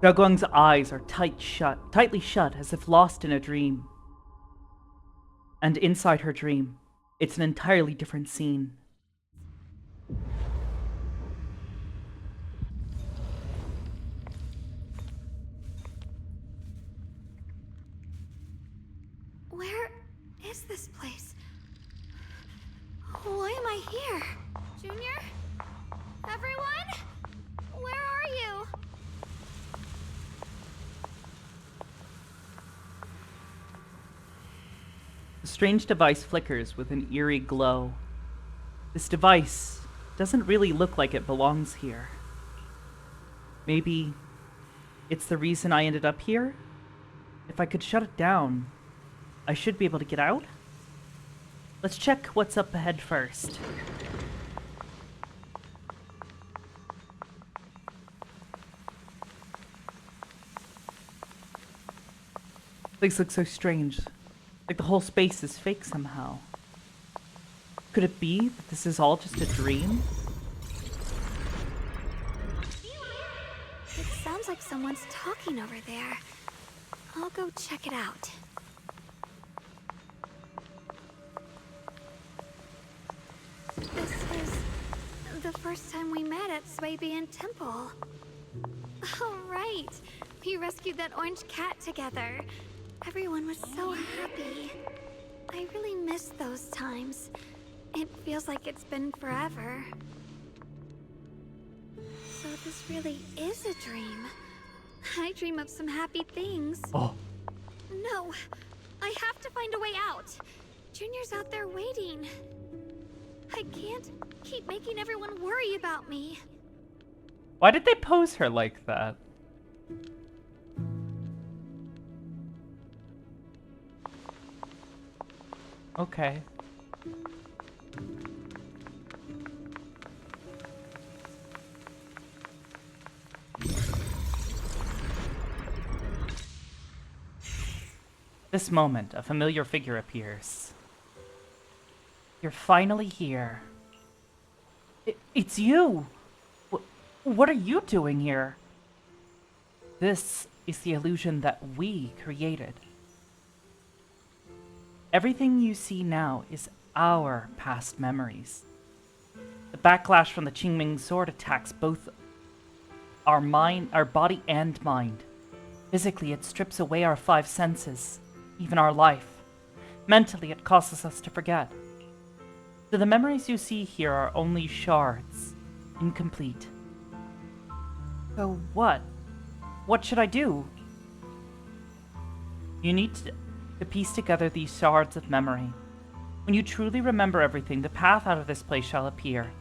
Xiaoguang's eyes are tightly shut, as if lost in a dream. And inside her dream, it's an entirely different scene. Where is this place? Why am I here? Junior? Everyone? Where are you? The strange device flickers with an eerie glow. This device doesn't really look like it belongs here. Maybe it's the reason I ended up here? If I could shut it down, I should be able to get out. Let's check what's up ahead first. Things look so strange. Like the whole space is fake somehow. Could it be that this is all just a dream? It sounds like someone's talking over there. I'll go check it out. This is the first time we met at Swabian Temple. Oh, right. We rescued that orange cat together. Everyone was so happy. I really miss those times. It feels like it's been forever. So this really is a dream. I dream of some happy things. Oh. No, I have to find a way out. Junior's out there waiting. I can't keep making everyone worry about me. Why did they pose her like that? Okay. This moment, a familiar figure appears. You're finally here. It's you! What are you doing here? This is the illusion that we created. Everything you see now is our past memories. The backlash from the Qingming sword attacks both our body and mind. Physically, it strips away our 5 senses, even our life. Mentally, it causes us to forget. So the memories you see here are only shards, incomplete. So what? What should I do? You need to piece together these shards of memory. When you truly remember everything, the path out of this place shall appear.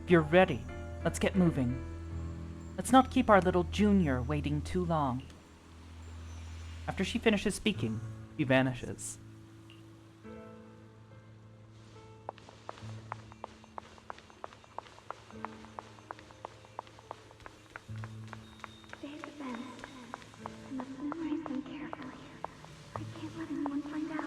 If you're ready, let's get moving. Let's not keep our little junior waiting too long. After she finishes speaking, she vanishes. Stay defense. I must memorize them carefully. I can't let anyone find out.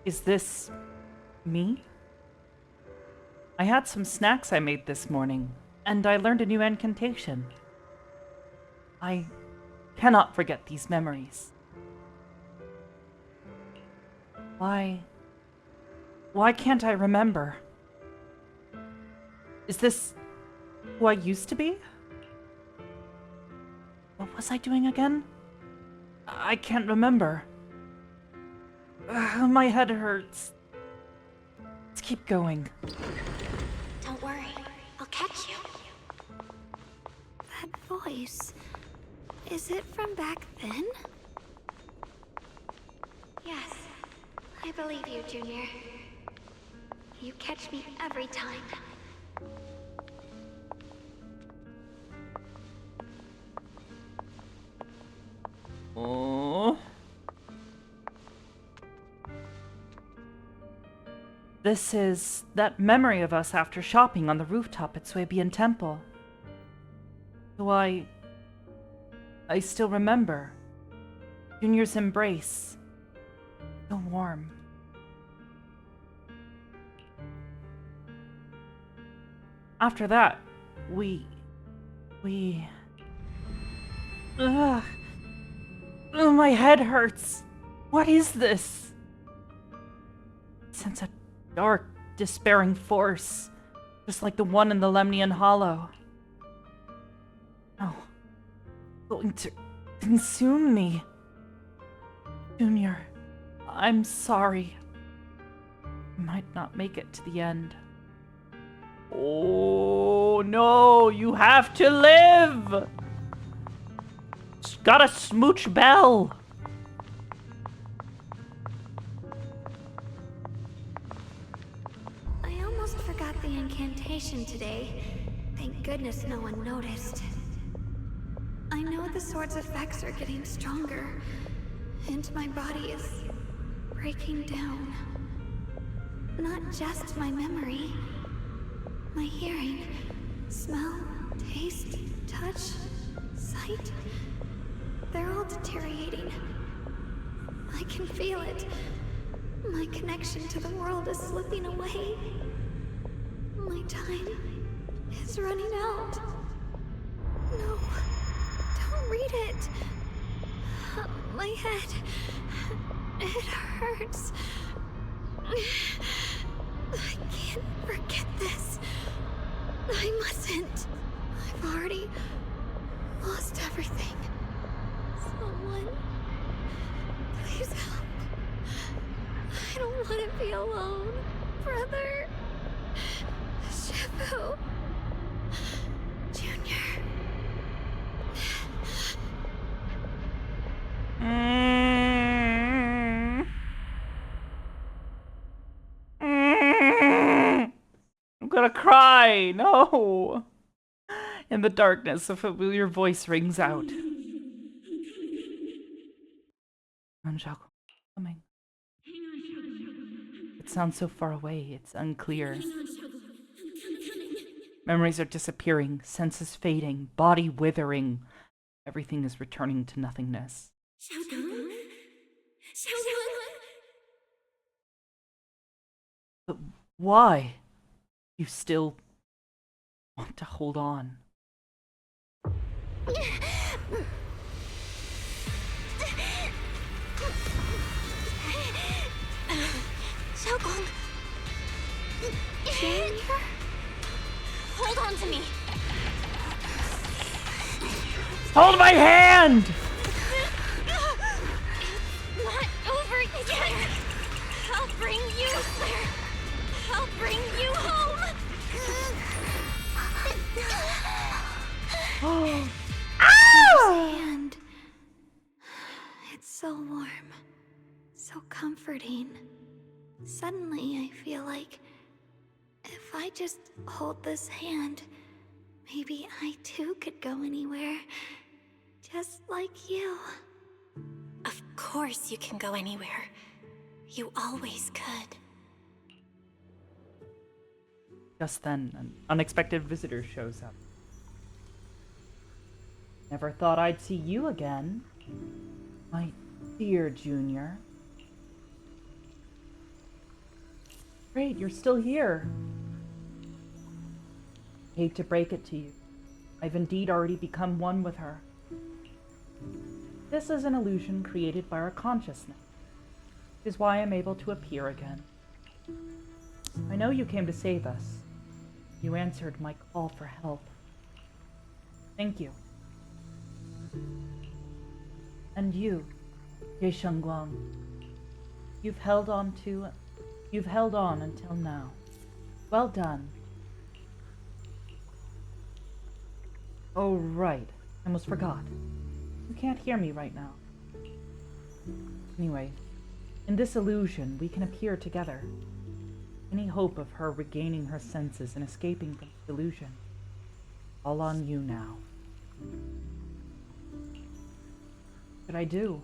Is this me? I had some snacks I made this morning, and I learned a new incantation. I cannot forget these memories. Why can't I remember? Is this who I used to be? What was I doing again? I can't remember. My head hurts. Let's keep going. Don't worry, I'll catch you. That voice. Is it from back then? Yes, I believe you, Junior. You catch me every time. Oh. This is that memory of us after shopping on the rooftop at Swabian Temple. So I still remember. Junior's embrace. So warm. After that, Ugh. Ugh, my head hurts. What is this? Sense a dark, despairing force, just like the one in the Lemnian Hollow. Oh, going to consume me. Junior, I'm sorry. I might not make it to the end. Oh no, you have to live! Gotta smooch Belle! the incantation today. Thank goodness no one noticed. I know the sword's effects are getting stronger, and my body is breaking down. Not just my memory, my hearing, smell, taste, touch, sight. They're all deteriorating. I can feel it. My connection to the world is slipping away. My time is running out. No, don't read it. My head, it hurts. I can't forget this. I mustn't. I've already lost everything. Someone, please help. I don't want to be alone, brother. Shifu. Junior. I'm gonna cry. No. In the darkness, a familiar voice rings out. Anjaku, coming. It sounds so far away, it's unclear. Memories are disappearing, senses fading, body withering. Everything is returning to nothingness. But why? You still want to hold on. Xiaogong! Hold on to me! Hold my hand! It's not over yet! I'll bring you there! I'll bring you home! Ah! And it's so warm, so comforting. Suddenly I feel like if I just hold this hand, maybe I too could go anywhere, just like you. Of course you can go anywhere. You always could. Just then, an unexpected visitor shows up. Never thought I'd see you again, my dear Junior. Great, you're still here. Hate to break it to you. I've indeed already become one with her. This is an illusion created by our consciousness. It is why I'm able to appear again. I know you came to save us. You answered my call for help. Thank you. And you, Ye Shengguang, you've held on until now. Well done. Oh, right. I almost forgot. You can't hear me right now. Anyway, in this illusion, we can appear together. Any hope of her regaining her senses and escaping from the illusion? All on you now. What should I do?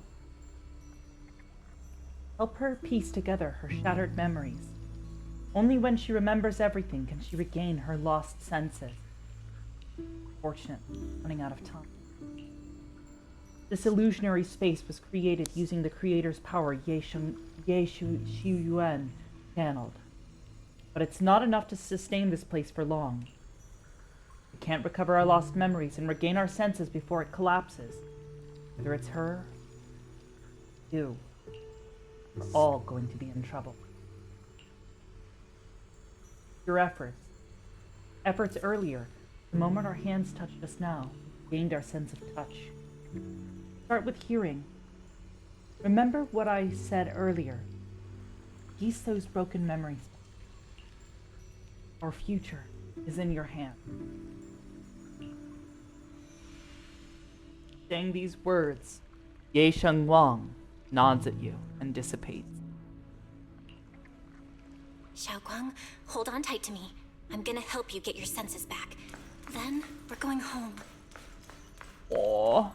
Help her piece together her shattered memories. Only when she remembers everything can she regain her lost senses. Fortunately, running out of time. This illusionary space was created using the creator's power Ye Yuan channeled. But it's not enough to sustain this place for long. We can't recover our lost memories and regain our senses before it collapses. Whether it's her, you, we're all going to be in trouble. Your efforts earlier, the moment our hands touched us now, we gained our sense of touch. Start with hearing. Remember what I said earlier. Piece those broken memories. Our future is in your hand. Saying these words, Ye Shengguang nods at you and dissipates. Xiaogong, hold on tight to me. I'm gonna help you get your senses back. Then, we're going home. Aww.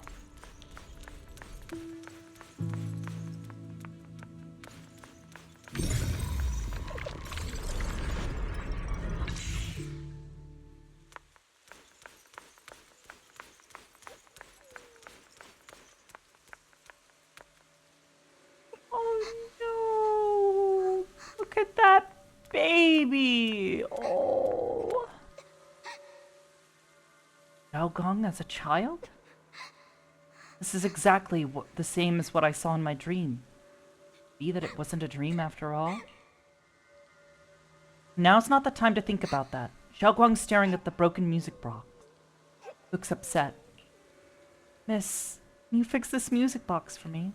Oh no! Look at that baby! Oh. Xiaogong as a child? This is exactly the same as what I saw in my dream. Be that it wasn't a dream after all? Now's not the time to think about that. Xiaoguang's staring at the broken music box. Looks upset. Miss, can you fix this music box for me?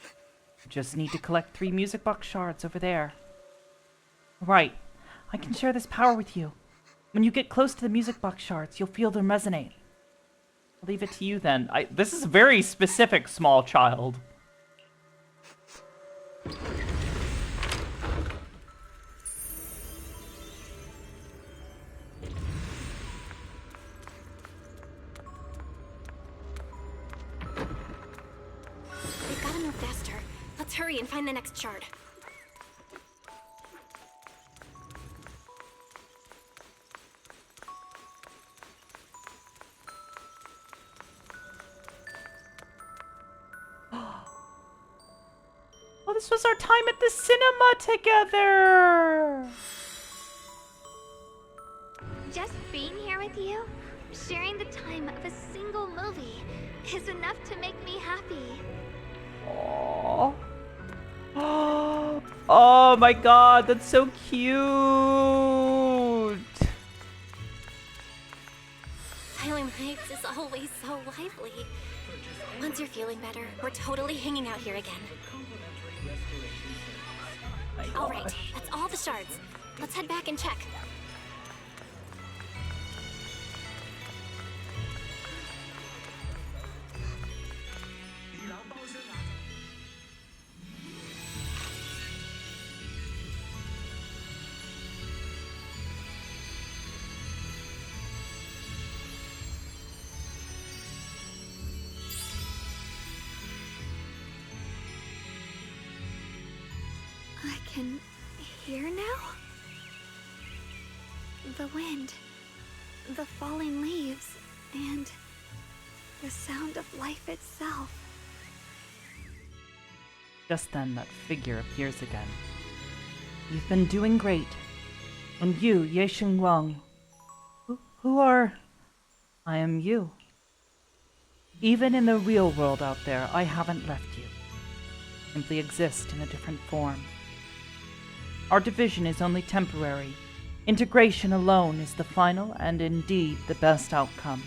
You just need to collect 3 music box shards over there. Right. I can share this power with you. When you get close to the music box shards, you'll feel them resonate. I'll leave it to you then. This is very specific, small child. We've gotta move faster. Let's hurry and find the next shard. Oh, this was our time at the cinema together! Just being here with you, sharing the time of a single movie, is enough to make me happy. Aww. Oh my god, that's so cute! Phylum Heights is always so lively. Once you're feeling better, we're totally hanging out here again. Alright, that's all the shards. Let's head back and check. I can hear now? The wind, the falling leaves, and the sound of life itself. Just then, that figure appears again. You've been doing great. And you, Ye Xingguang. Who are... I am you. Even in the real world out there, I haven't left you. Simply exist in a different form. Our division is only temporary. Integration alone is the final and indeed the best outcome.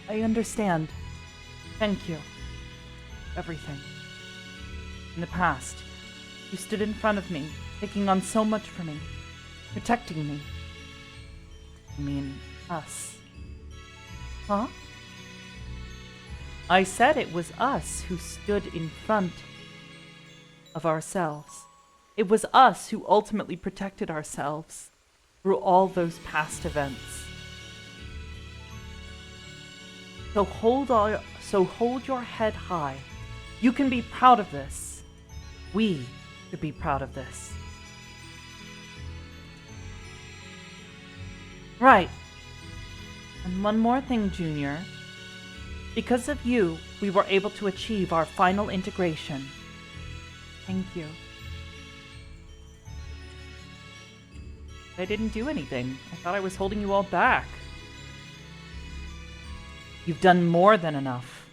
I understand. Thank you. Everything. In the past, you stood in front of me, taking on so much for me, protecting me. I mean, us. Huh? I said it was us who stood in front of ourselves. It was us who ultimately protected ourselves through all those past events. So hold your head high. You can be proud of this. We should be proud of this. Right. And one more thing, Junior. Because of you, we were able to achieve our final integration. Thank you. I didn't do anything. I thought I was holding you all back. You've done more than enough.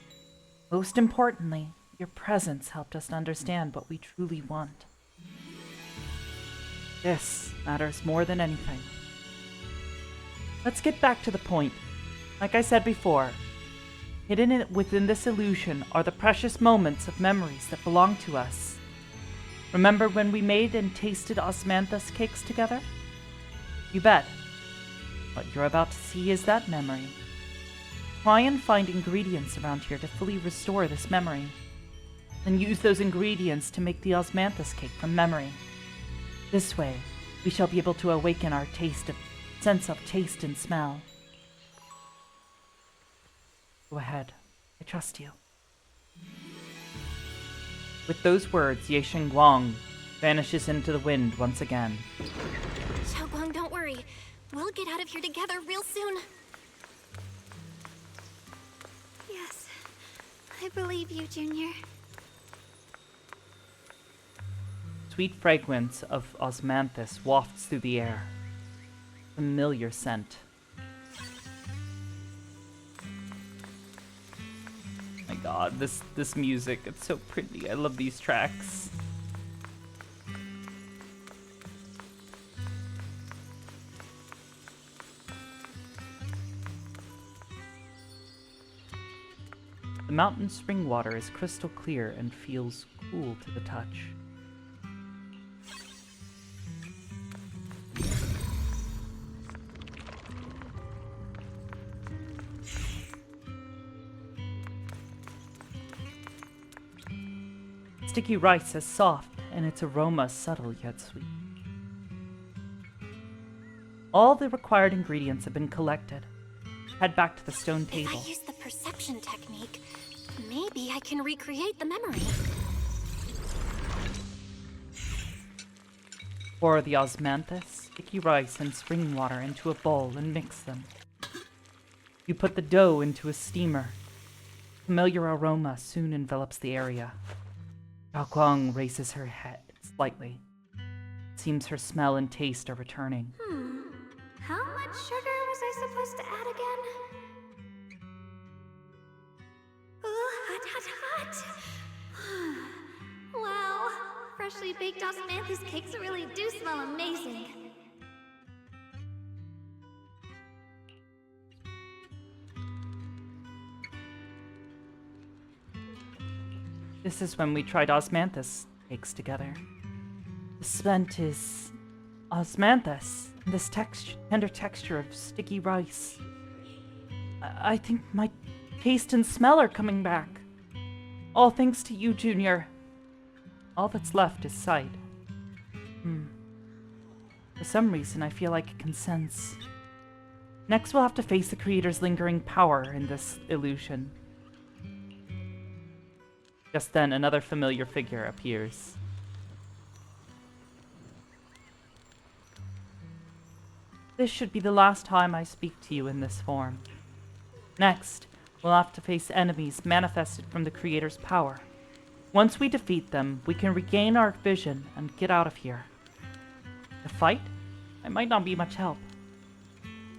Most importantly, your presence helped us understand what we truly want. This matters more than anything. Let's get back to the point. Like I said before, hidden within this illusion are the precious moments of memories that belong to us. Remember when we made and tasted osmanthus cakes together? You bet. What you're about to see is that memory. Try and find ingredients around here to fully restore this memory. Then use those ingredients to make the osmanthus cake from memory. This way, we shall be able to awaken our sense of taste and smell. Go ahead. I trust you. With those words, Ye Guang vanishes into the wind once again. Xiaoguang, don't worry. We'll get out of here together real soon. Yes, I believe you, Junior. Sweet fragrance of osmanthus wafts through the air. Familiar scent. My god, this music, it's so pretty. I love these tracks. The mountain spring water is crystal clear and feels cool to the touch. Sticky rice is soft, and its aroma subtle yet sweet. All the required ingredients have been collected. Head back to the stone table. If I use the perception technique, maybe I can recreate the memory. Pour the osmanthus, sticky rice, and spring water into a bowl and mix them. You put the dough into a steamer. Familiar aroma soon envelops the area. Xiaoguang raises her head slightly. It seems her smell and taste are returning. How much sugar was I supposed to add again? Ooh, hot, hot, hot. Wow, freshly baked osmanthus cakes really do smell amazing. This is when we tried osmanthus cakes together. The scent is osmanthus, and this tender texture of sticky rice. I think my taste and smell are coming back. All thanks to you, Junior. All that's left is sight. For some reason, I feel like I can sense. Next, we'll have to face the creator's lingering power in this illusion. Just then, another familiar figure appears. This should be the last time I speak to you in this form. Next, we'll have to face enemies manifested from the Creator's power. Once we defeat them, we can regain our vision and get out of here. The fight? I might not be much help.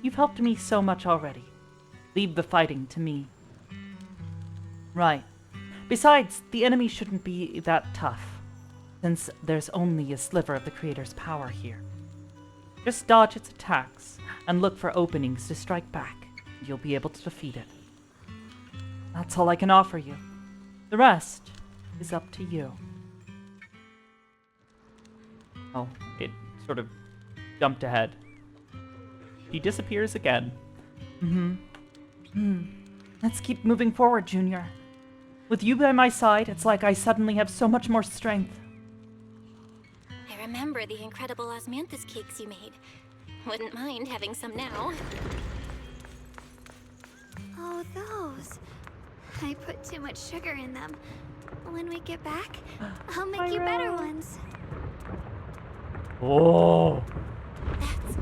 You've helped me so much already. Leave the fighting to me. Right. Besides, the enemy shouldn't be that tough, since there's only a sliver of the Creator's power here. Just dodge its attacks, and look for openings to strike back, and you'll be able to defeat it. That's all I can offer you. The rest is up to you. Oh, it sort of jumped ahead. He disappears again. Let's keep moving forward, Junior. With you by my side, it's like I suddenly have so much more strength. I remember the incredible osmanthus cakes you made. Wouldn't mind having some now. Oh, those. I put too much sugar in them. When we get back, I'll make you better ones. Oh. That's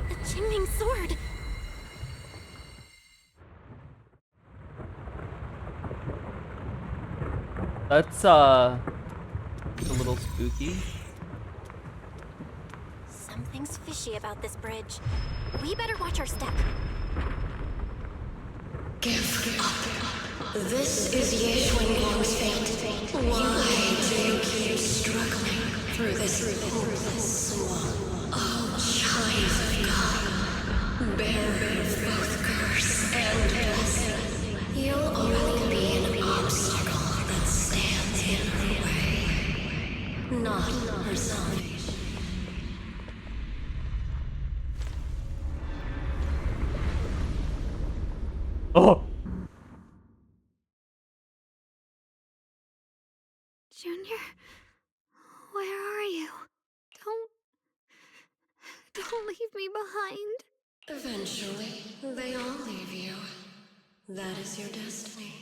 the Qingming sword. That's a little spooky. Something's fishy about this bridge. We better watch our step. Give up. This is Ye Guang's fate. Why do you keep struggling through this hopeless swamp? Oh, child of God, bearer of both curse and blessing, you'll only be an obstacle that stands in her way, not her salvation. Oh! Junior, where are you? Don't Don't leave me behind. Eventually, they all leave you. That is your destiny.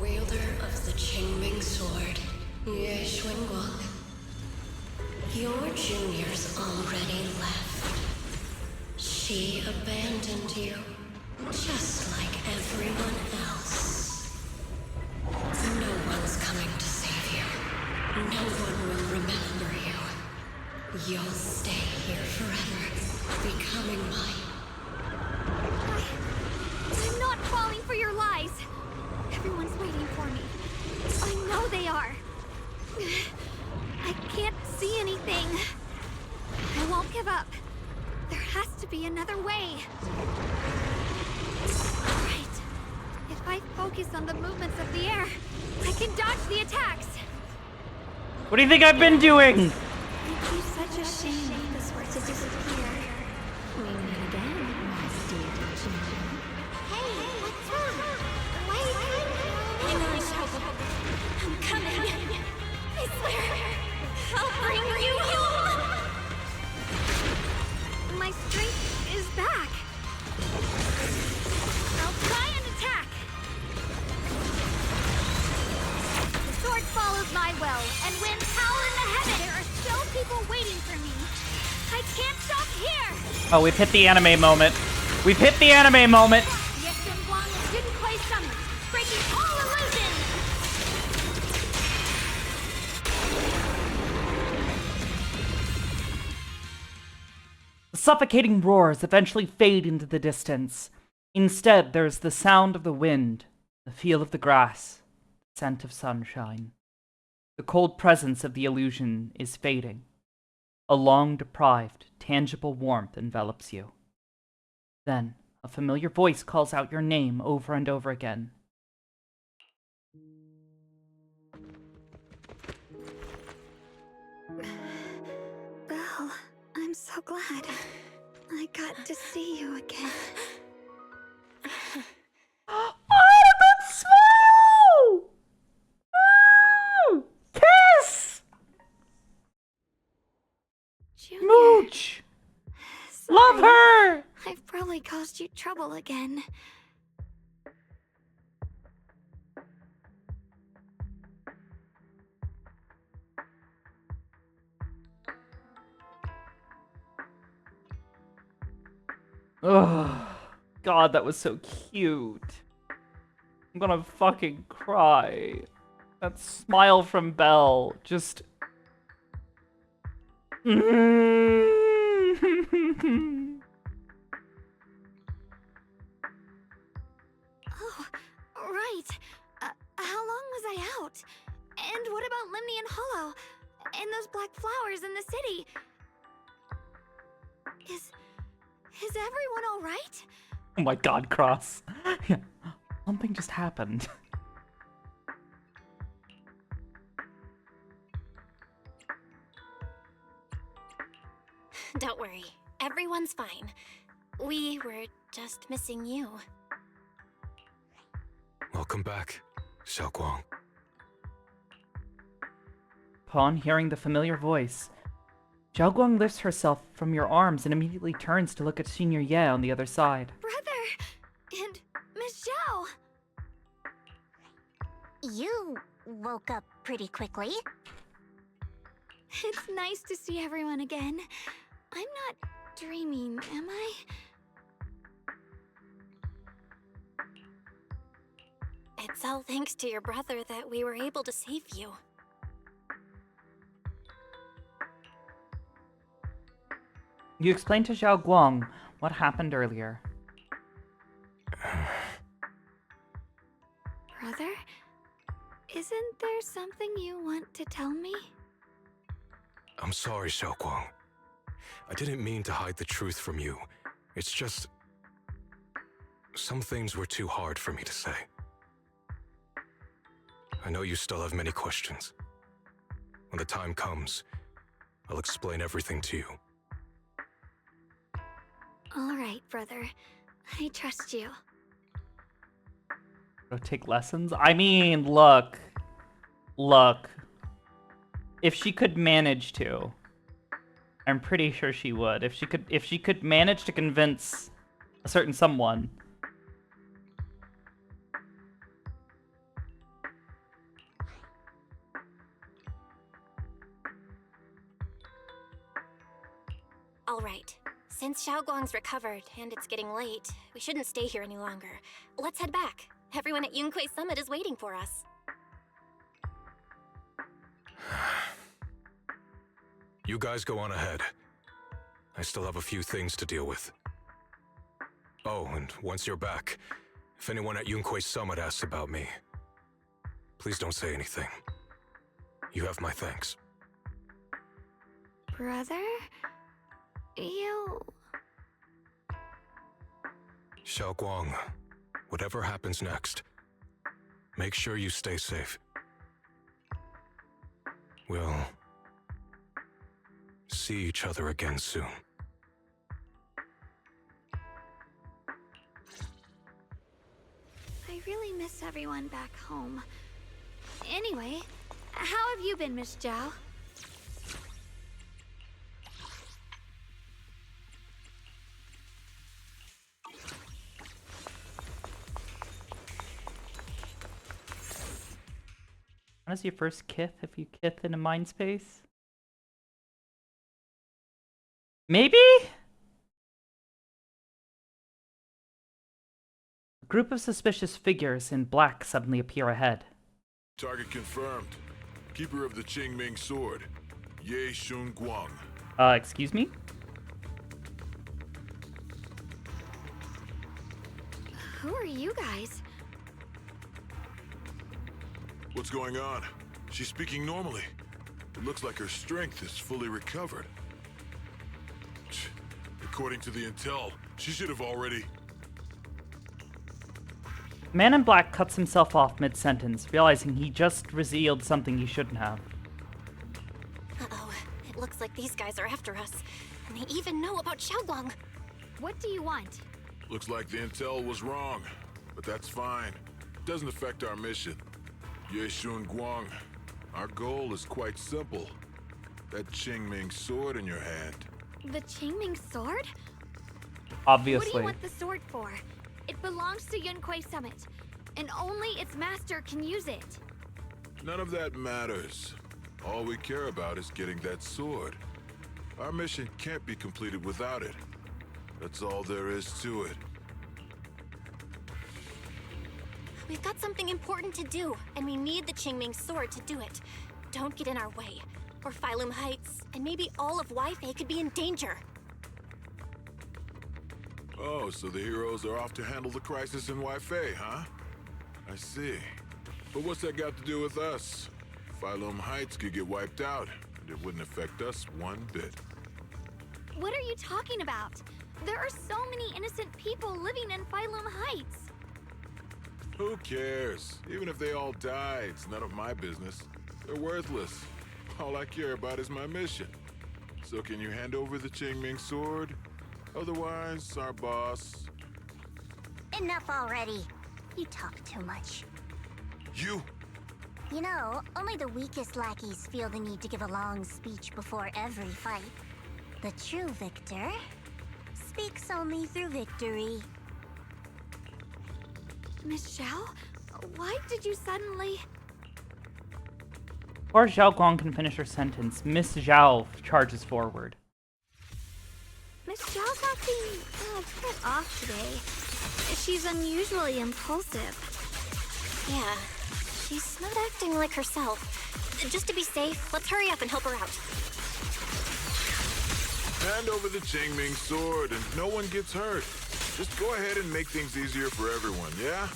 Wielder of the Qingming Sword, Ye Xuanguang. Your juniors already left. She abandoned you, just like everyone else. No one's coming to save you. No one will remember you. You'll stay here forever, becoming mine. I'm not falling for your lies. Everyone's waiting for me. I know they are. I can't see anything. I won't give up. There has to be another way. Right. If I focus on the movements of the air, I can dodge the attacks. What do you think I've been doing? It'd be such a shame if this were to disappear. We meet again, my dear Junior. Hey, what's wrong? Wait. Hang on, Xiaoguang. I'm coming. I swear, I'll bring you home. My strength is back. I'll try and attack. The sword follows my will and wins power in the heaven. There are still people waiting for me. I can't stop here. Oh, we've hit the anime moment. We've hit the anime moment. Ye Xuanguang is Jin Kuei Summit, breaking all illusions. The suffocating roars eventually fade into the distance. Instead, there is the sound of the wind, the feel of the grass, the scent of sunshine. The cold presence of the illusion is fading. A long-deprived, tangible warmth envelops you. Then, a familiar voice calls out your name over and over again. Belle, I'm so glad. I got to see you again. Oh, that smile! Kiss! Junior, Mooch! sorry. Love her! I've probably caused you trouble again. Ugh. God, that was so cute. I'm gonna fucking cry. That smile from Belle, just... Oh, right. How long was I out? And what about Limnian Hollow? And those black flowers in the city? Is everyone alright? Oh my god, Cross. Yeah, something just happened. Don't worry, everyone's fine. We were just missing you. Welcome back, Xiaoguang. Upon hearing the familiar voice, Xiaoguang lifts herself from your arms and immediately turns to look at Senior Ye on the other side. Brother! And Miss Zhao! You woke up pretty quickly. It's nice to see everyone again. I'm not dreaming, am I? It's all thanks to your brother that we were able to save you. You explain to Xiaoguang what happened earlier. Brother? Isn't there something you want to tell me? I'm sorry, Xiaoguang. I didn't mean to hide the truth from you. It's just... some things were too hard for me to say. I know you still have many questions. When the time comes, I'll explain everything to you. All right, brother. I trust you. Go take lessons? I mean, look. Look. If she could manage to, I'm pretty sure she would. If she could manage to convince a certain someone. All right. Since Xiaoguang's recovered and it's getting late, we shouldn't stay here any longer. Let's head back. Everyone at Yunquei Summit is waiting for us. You guys go on ahead. I still have a few things to deal with. Oh, and once you're back, if anyone at Yunquei Summit asks about me, please don't say anything. You have my thanks. Brother? You... Xiaoguang, whatever happens next, make sure you stay safe. We'll see each other again soon. I really miss everyone back home. Anyway, how have you been, Miss Zhao? When is your first kith if you kith in a mind space? Maybe? A group of suspicious figures in black suddenly appear ahead. Target confirmed. Keeper of the Qingming Sword, Ye Shun Guang. Excuse me? Who are you guys? What's going on? She's speaking normally. It looks like her strength is fully recovered. According to the intel, she should have already... Man in black cuts himself off mid-sentence, realizing he just revealed something he shouldn't have. Uh-oh. It looks like these guys are after us. And they even know about Xiaoguang. What do you want? Looks like the intel was wrong, but that's fine. It doesn't affect our mission. Ye Shun Guang, our goal is quite simple. That Qingming sword in your hand. The Qingming sword? Obviously. What do you want the sword for? It belongs to Yunquei Summit, and only its master can use it. None of that matters. All we care about is getting that sword. Our mission can't be completed without it. That's all there is to it. We've got something important to do, and we need the Qingming sword to do it. Don't get in our way, or Phylum Heights, and maybe all of Weifei could be in danger. Oh, so the heroes are off to handle the crisis in Weifei, huh? I see. But what's that got to do with us? Phylum Heights could get wiped out, and it wouldn't affect us one bit. What are you talking about? There are so many innocent people living in Phylum Heights. Who cares? Even if they all die, it's none of my business. They're worthless. All I care about is my mission. So can you hand over the Qingming sword? Otherwise, our boss... Enough already. You talk too much. You? You know, only the weakest lackeys feel the need to give a long speech before every fight. The true victor speaks only through victory. Miss Zhao? Why did you suddenly... Before Zhao Guang can finish her sentence, Miss Zhao charges forward. Miss Zhao's acting a bit off today. She's unusually impulsive. Yeah, she's not acting like herself. Just to be safe, let's hurry up and help her out. Hand over the Qingming sword and no one gets hurt. Just go ahead and make things easier for everyone, yeah?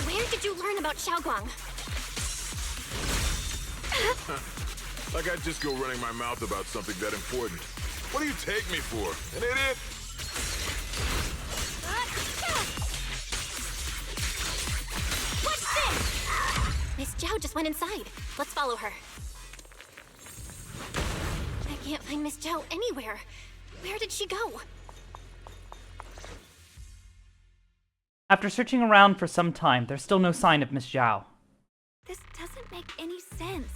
Where did you learn about Xiaoguang? Like I'd just go running my mouth about something that important. What do you take me for? An idiot? What's this? Miss Zhao just went inside. Let's follow her. I can't find Miss Zhao anywhere. Where did she go? After searching around for some time, there's still no sign of Miss Zhao. This doesn't make any sense.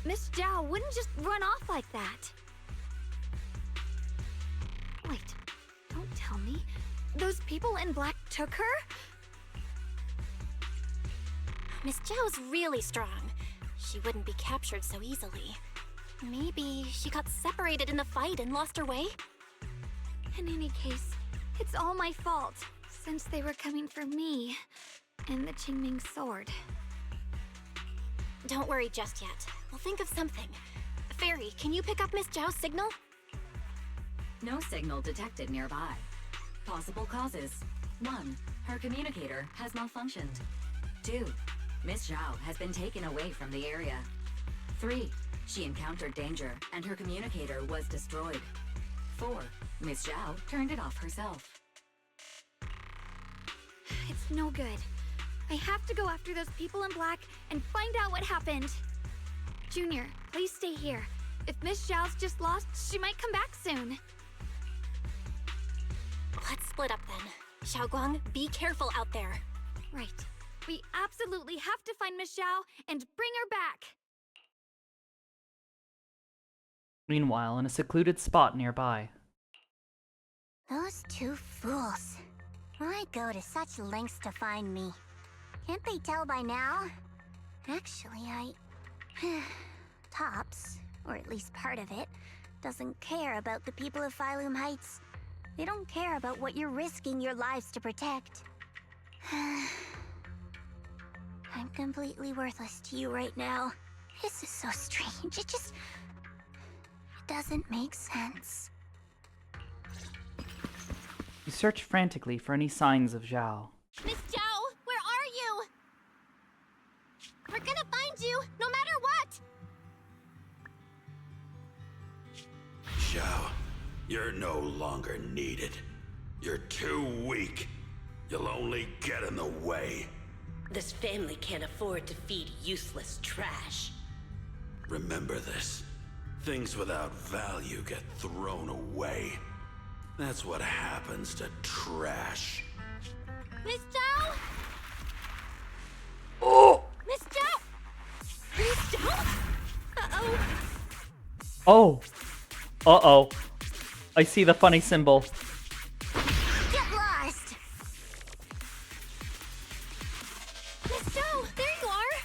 Miss Zhao wouldn't just run off like that. Wait, don't tell me. Those people in black took her? Miss Zhao's really strong. She wouldn't be captured so easily. Maybe she got separated in the fight and lost her way? In any case, it's all my fault, since they were coming for me and the Qingming sword. Don't worry just yet. We'll think of something. Fairy, can you pick up Miss Zhao's signal? No signal detected nearby. Possible causes. 1. Her communicator has malfunctioned. 2. Miss Zhao has been taken away from the area. 3. She encountered danger and her communicator was destroyed. 4. Miss Zhao turned it off herself. It's no good. I have to go after those people in black and find out what happened. Junior, please stay here. If Miss Zhao's just lost, she might come back soon. Let's split up then. Xiaoguang, be careful out there. Right. We absolutely have to find Miss Zhao and bring her back. Meanwhile, in a secluded spot nearby. Those two fools. Why go to such lengths to find me? Can't they tell by now? Actually, Tops, or at least part of it, doesn't care about the people of Phylum Heights. They don't care about what you're risking your lives to protect. I'm completely worthless to you right now. This is so strange. It doesn't make sense. You search frantically for any signs of Zhao. Miss Zhao, where are you? We're gonna find you, no matter what! Zhao, you're no longer needed. You're too weak. You'll only get in the way. This family can't afford to feed useless trash. Remember this. Things without value get thrown away. That's what happens to trash. Miss Zhao? Oh! Miss Zhao? Miss Zhao? Uh-oh. Oh! Uh-oh. I see the funny symbol. Get lost! Miss Zhao, there you are!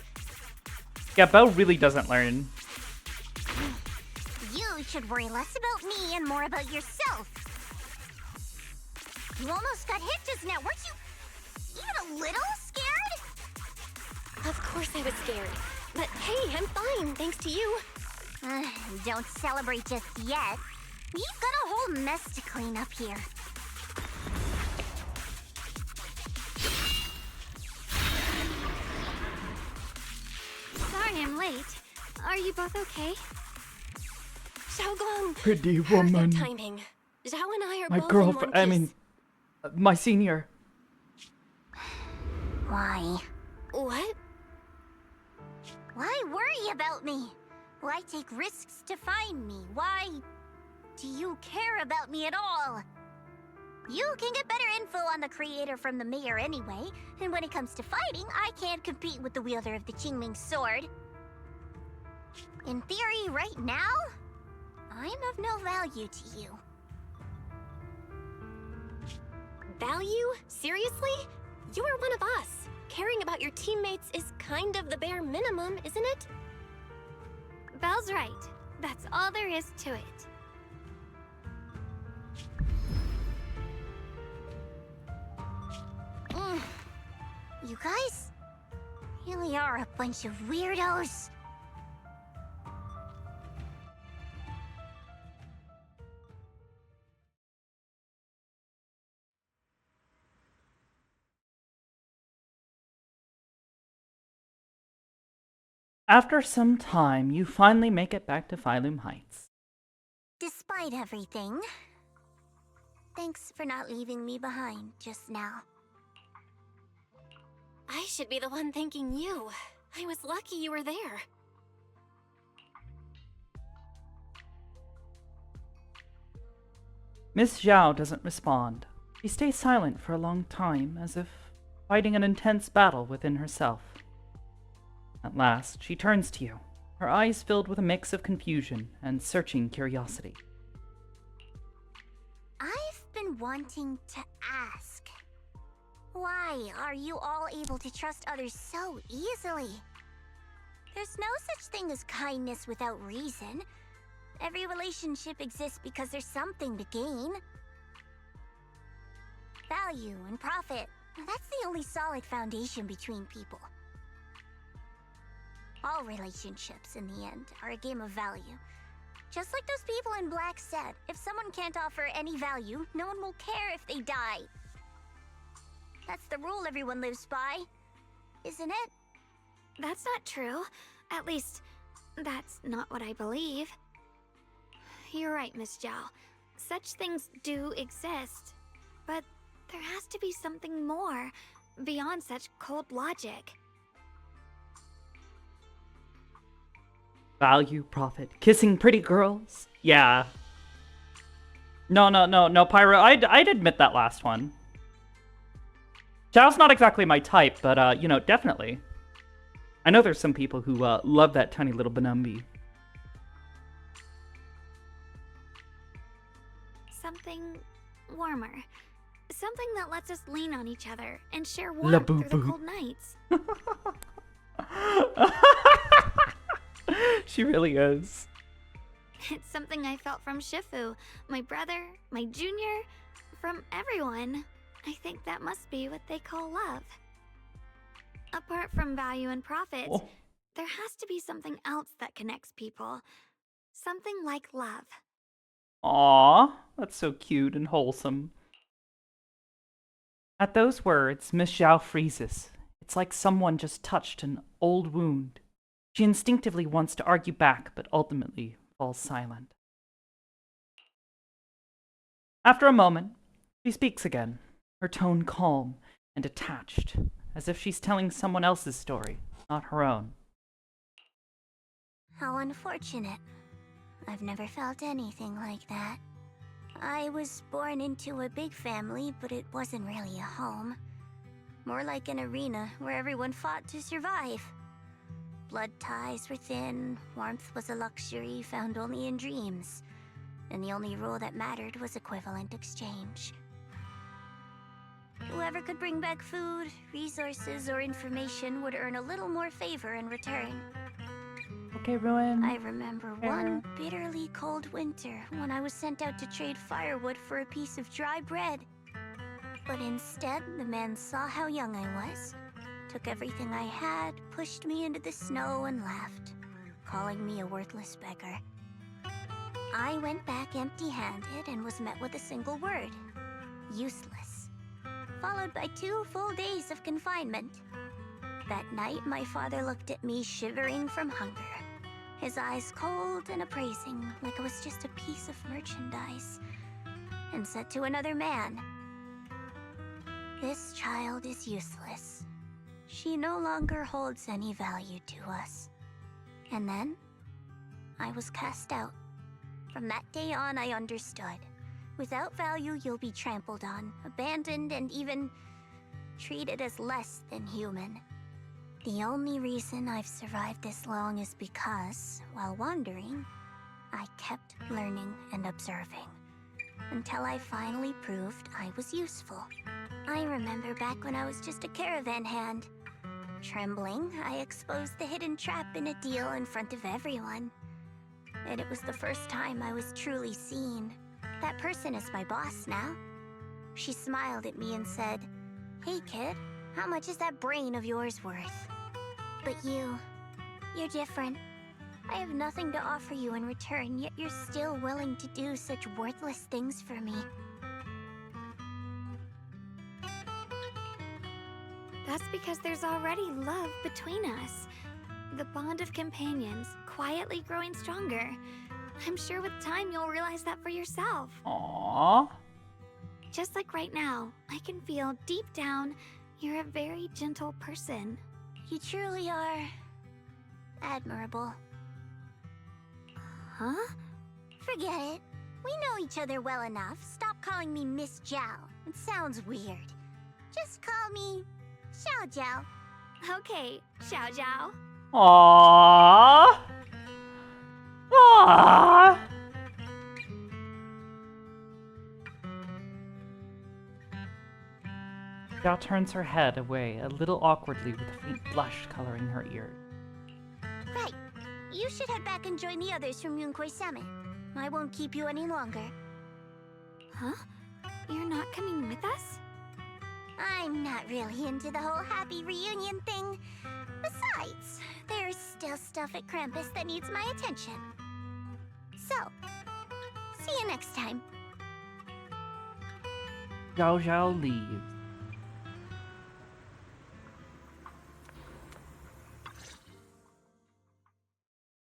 Yeah, Belle really doesn't learn. You should worry less about me and more about yourself. You almost got hit just now, weren't you even a little scared? Of course I was scared. But hey, I'm fine, thanks to you. Don't celebrate just yet. We've got a whole mess to clean up here. Sorry I'm late. Are you both okay? Xiaoguang! Pretty woman. Perfect timing. Zhao and I are My both girlfriend, in I one mean, piece. my senior. Why? What? Why worry about me? Why take risks to find me? Why do you care about me at all? You can get better info on the creator from the mayor anyway, and when it comes to fighting, I can't compete with the wielder of the Qingming sword. In theory, right now, I'm of no value to you. Value? Seriously? You are one of us. Caring about your teammates is kind of the bare minimum, isn't it? Belle's right. That's all there is to it. You guys really are a bunch of weirdos. After some time, you finally make it back to Phylum Heights. Despite everything, thanks for not leaving me behind just now. I should be the one thanking you. I was lucky you were there. Miss Zhao doesn't respond. She stays silent for a long time, as if fighting an intense battle within herself. At last, she turns to you, her eyes filled with a mix of confusion and searching curiosity. I've been wanting to ask. Why are you all able to trust others so easily? There's no such thing as kindness without reason. Every relationship exists because there's something to gain. Value and profit. That's the only solid foundation between people. All relationships, in the end, are a game of value. Just like those people in Black said, if someone can't offer any value, no one will care if they die. That's the rule everyone lives by, isn't it? That's not true. At least, that's not what I believe. You're right, Miss Zhao. Such things do exist. But there has to be something more, beyond such cold logic. Value, profit, kissing pretty girls? Yeah. No, Pyro, I'd admit that last one. Zhao's not exactly my type, but, you know, definitely. I know there's some people who, love that tiny little Benumbi. Something warmer. Something that lets us lean on each other and share warmth through the cold nights. She really is. It's something I felt from Shifu, my brother, my junior, from everyone. I think that must be what they call love. Apart from value and profit, there has to be something else that connects people. Something like love. Aww, that's so cute and wholesome. At those words, Miss Zhao freezes. It's like someone just touched an old wound. She instinctively wants to argue back, but ultimately falls silent. After a moment, she speaks again, her tone calm and detached, as if she's telling someone else's story, not her own. How unfortunate. I've never felt anything like that. I was born into a big family, but it wasn't really a home. More like an arena where everyone fought to survive. Blood ties were thin, warmth was a luxury found only in dreams, and the only rule that mattered was equivalent exchange. Whoever could bring back food, resources, or information would earn a little more favor in return. Okay, Ruin. I remember one bitterly cold winter when I was sent out to trade firewood for a piece of dry bread. But instead, the man saw how young I was, took everything I had, pushed me into the snow, and laughed, calling me a worthless beggar. I went back empty-handed and was met with a single word: useless, followed by 2 full days of confinement. That night, my father looked at me shivering from hunger, his eyes cold and appraising, like I was just a piece of merchandise, and said to another man, "This child is useless. She no longer holds any value to us." And then, I was cast out. From that day on, I understood. Without value, you'll be trampled on, abandoned, and even treated as less than human. The only reason I've survived this long is because, while wandering, I kept learning and observing, until I finally proved I was useful. I remember back when I was just a caravan hand. Trembling, I exposed the hidden trap in a deal in front of everyone. And it was the first time I was truly seen. That person is my boss now. She smiled at me and said, "Hey kid, how much is that brain of yours worth?" But you're different. I have nothing to offer you in return, yet you're still willing to do such worthless things for me. That's because there's already love between us. The bond of companions, quietly growing stronger. I'm sure with time you'll realize that for yourself. Aww. Just like right now, I can feel deep down you're a very gentle person. You truly are admirable. Huh? Forget it. We know each other well enough. Stop stop calling me Miss Zhao. It sounds weird. Just call me Xiao Zhao. Okay, Xiao Zhao. Aww. Aww. Zhao turns her head away a little awkwardly with a faint blush coloring her ears. Right. You should head back and join the others from Yunquay Summit. I won't keep you any longer. Huh? You're not coming with us? I'm not really into the whole happy reunion thing. Besides, there's still stuff at Krampus that needs my attention. So, see you next time. Zhao Zhao leaves.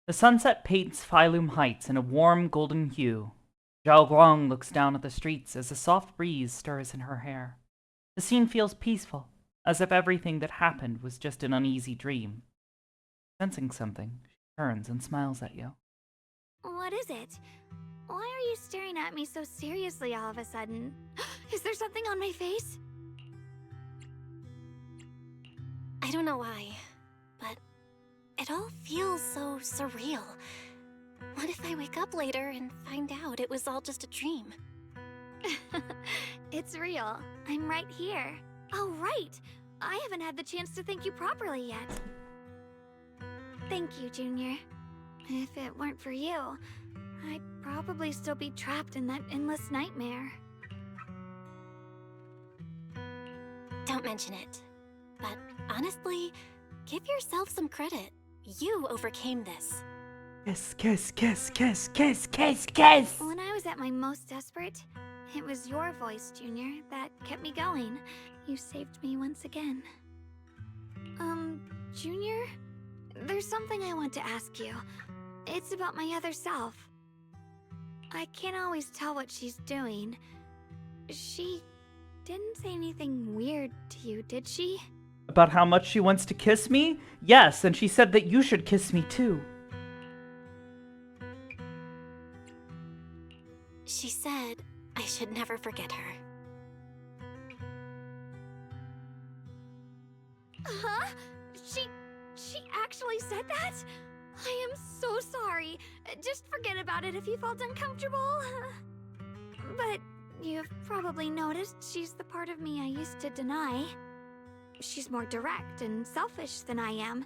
The sunset paints Phylum Heights in a warm golden hue. Zhao Guang looks down at the streets as a soft breeze stirs in her hair. The scene feels peaceful, as if everything that happened was just an uneasy dream. Sensing something, she turns and smiles at you. What is it? Why are you staring at me so seriously all of a sudden? Is there something on my face? I don't know why, but it all feels so surreal. What if I wake up later and find out it was all just a dream? It's real. I'm right here. Oh, right! I haven't had the chance to thank you properly yet. Thank you, Junior. If it weren't for you, I'd probably still be trapped in that endless nightmare. Don't mention it. But honestly, give yourself some credit. You overcame this. Kiss, kiss, kiss, kiss, kiss, kiss, kiss! When I was at my most desperate, it was your voice, Junior, that kept me going. You saved me once again. Junior? There's something I want to ask you. It's about my other self. I can't always tell what she's doing. She didn't say anything weird to you, did she? About how much she wants to kiss me? Yes, and she said that you should kiss me too. She said I should never forget her. Huh? She actually said that? I am so sorry. Just forget about it if you felt uncomfortable. But you've probably noticed she's the part of me I used to deny. She's more direct and selfish than I am,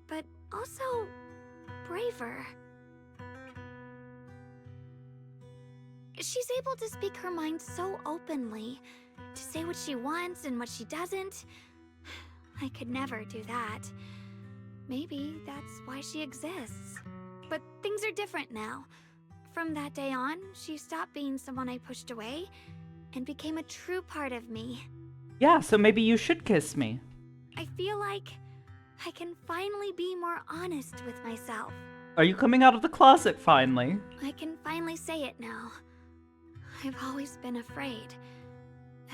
but also braver. She's able to speak her mind so openly, to say what she wants and what she doesn't. I could never do that. Maybe that's why she exists. But things are different now. From that day on, she stopped being someone I pushed away and became a true part of me. Yeah, so maybe you should kiss me. I feel like I can finally be more honest with myself. Are you coming out of the closet finally? I can finally say it now. I've always been afraid.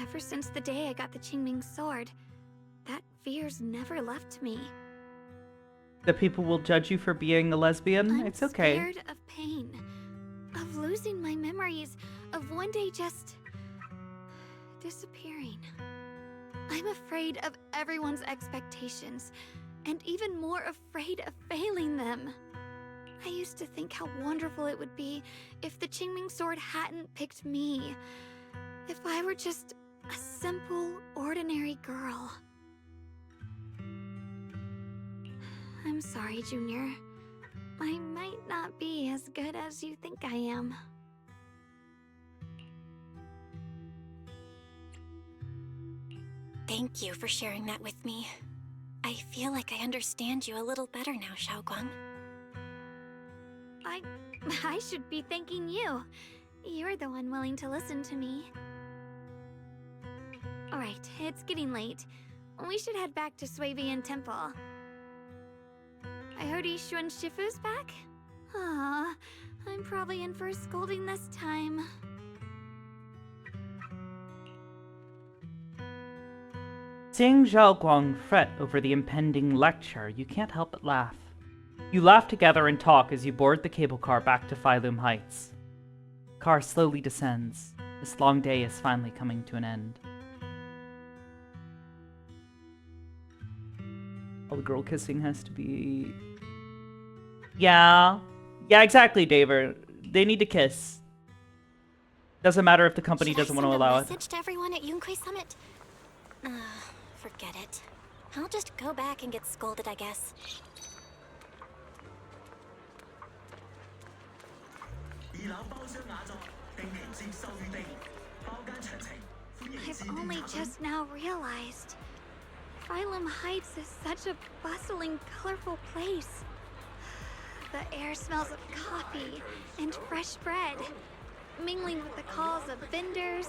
Ever since the day I got the Qingming sword, that fear's never left me. That people will judge you for being a lesbian? It's okay. I'm scared of pain, of losing my memories, of one day just disappearing. I'm afraid of everyone's expectations, and even more afraid of failing them. I used to think how wonderful it would be if the Qingming sword hadn't picked me. If I were just a simple, ordinary girl. I'm sorry, Junior. I might not be as good as you think I am. Thank you for sharing that with me. I feel like I understand you a little better now, Xiaoguang. I should be thanking you. You're the one willing to listen to me. Alright, it's getting late. We should head back to Swabian Temple. I heard Yishuan Shifu's back? Aw, I'm probably in for a scolding this time. Seeing Zhao Guang fret over the impending lecture, you can't help but laugh. You laugh together and talk as you board the cable car back to Phylum Heights. The car slowly descends. This long day is finally coming to an end. All the girl kissing has to be... Yeah. Yeah, exactly, David. They need to kiss. Doesn't matter if the company doesn't want to allow it. Message to everyone at Yunquay Summit? Forget it. I'll just go back and get scolded, I guess. I've only just now realized. Phylum Heights is such a bustling, colorful place. The air smells of coffee and fresh bread, mingling with the calls of vendors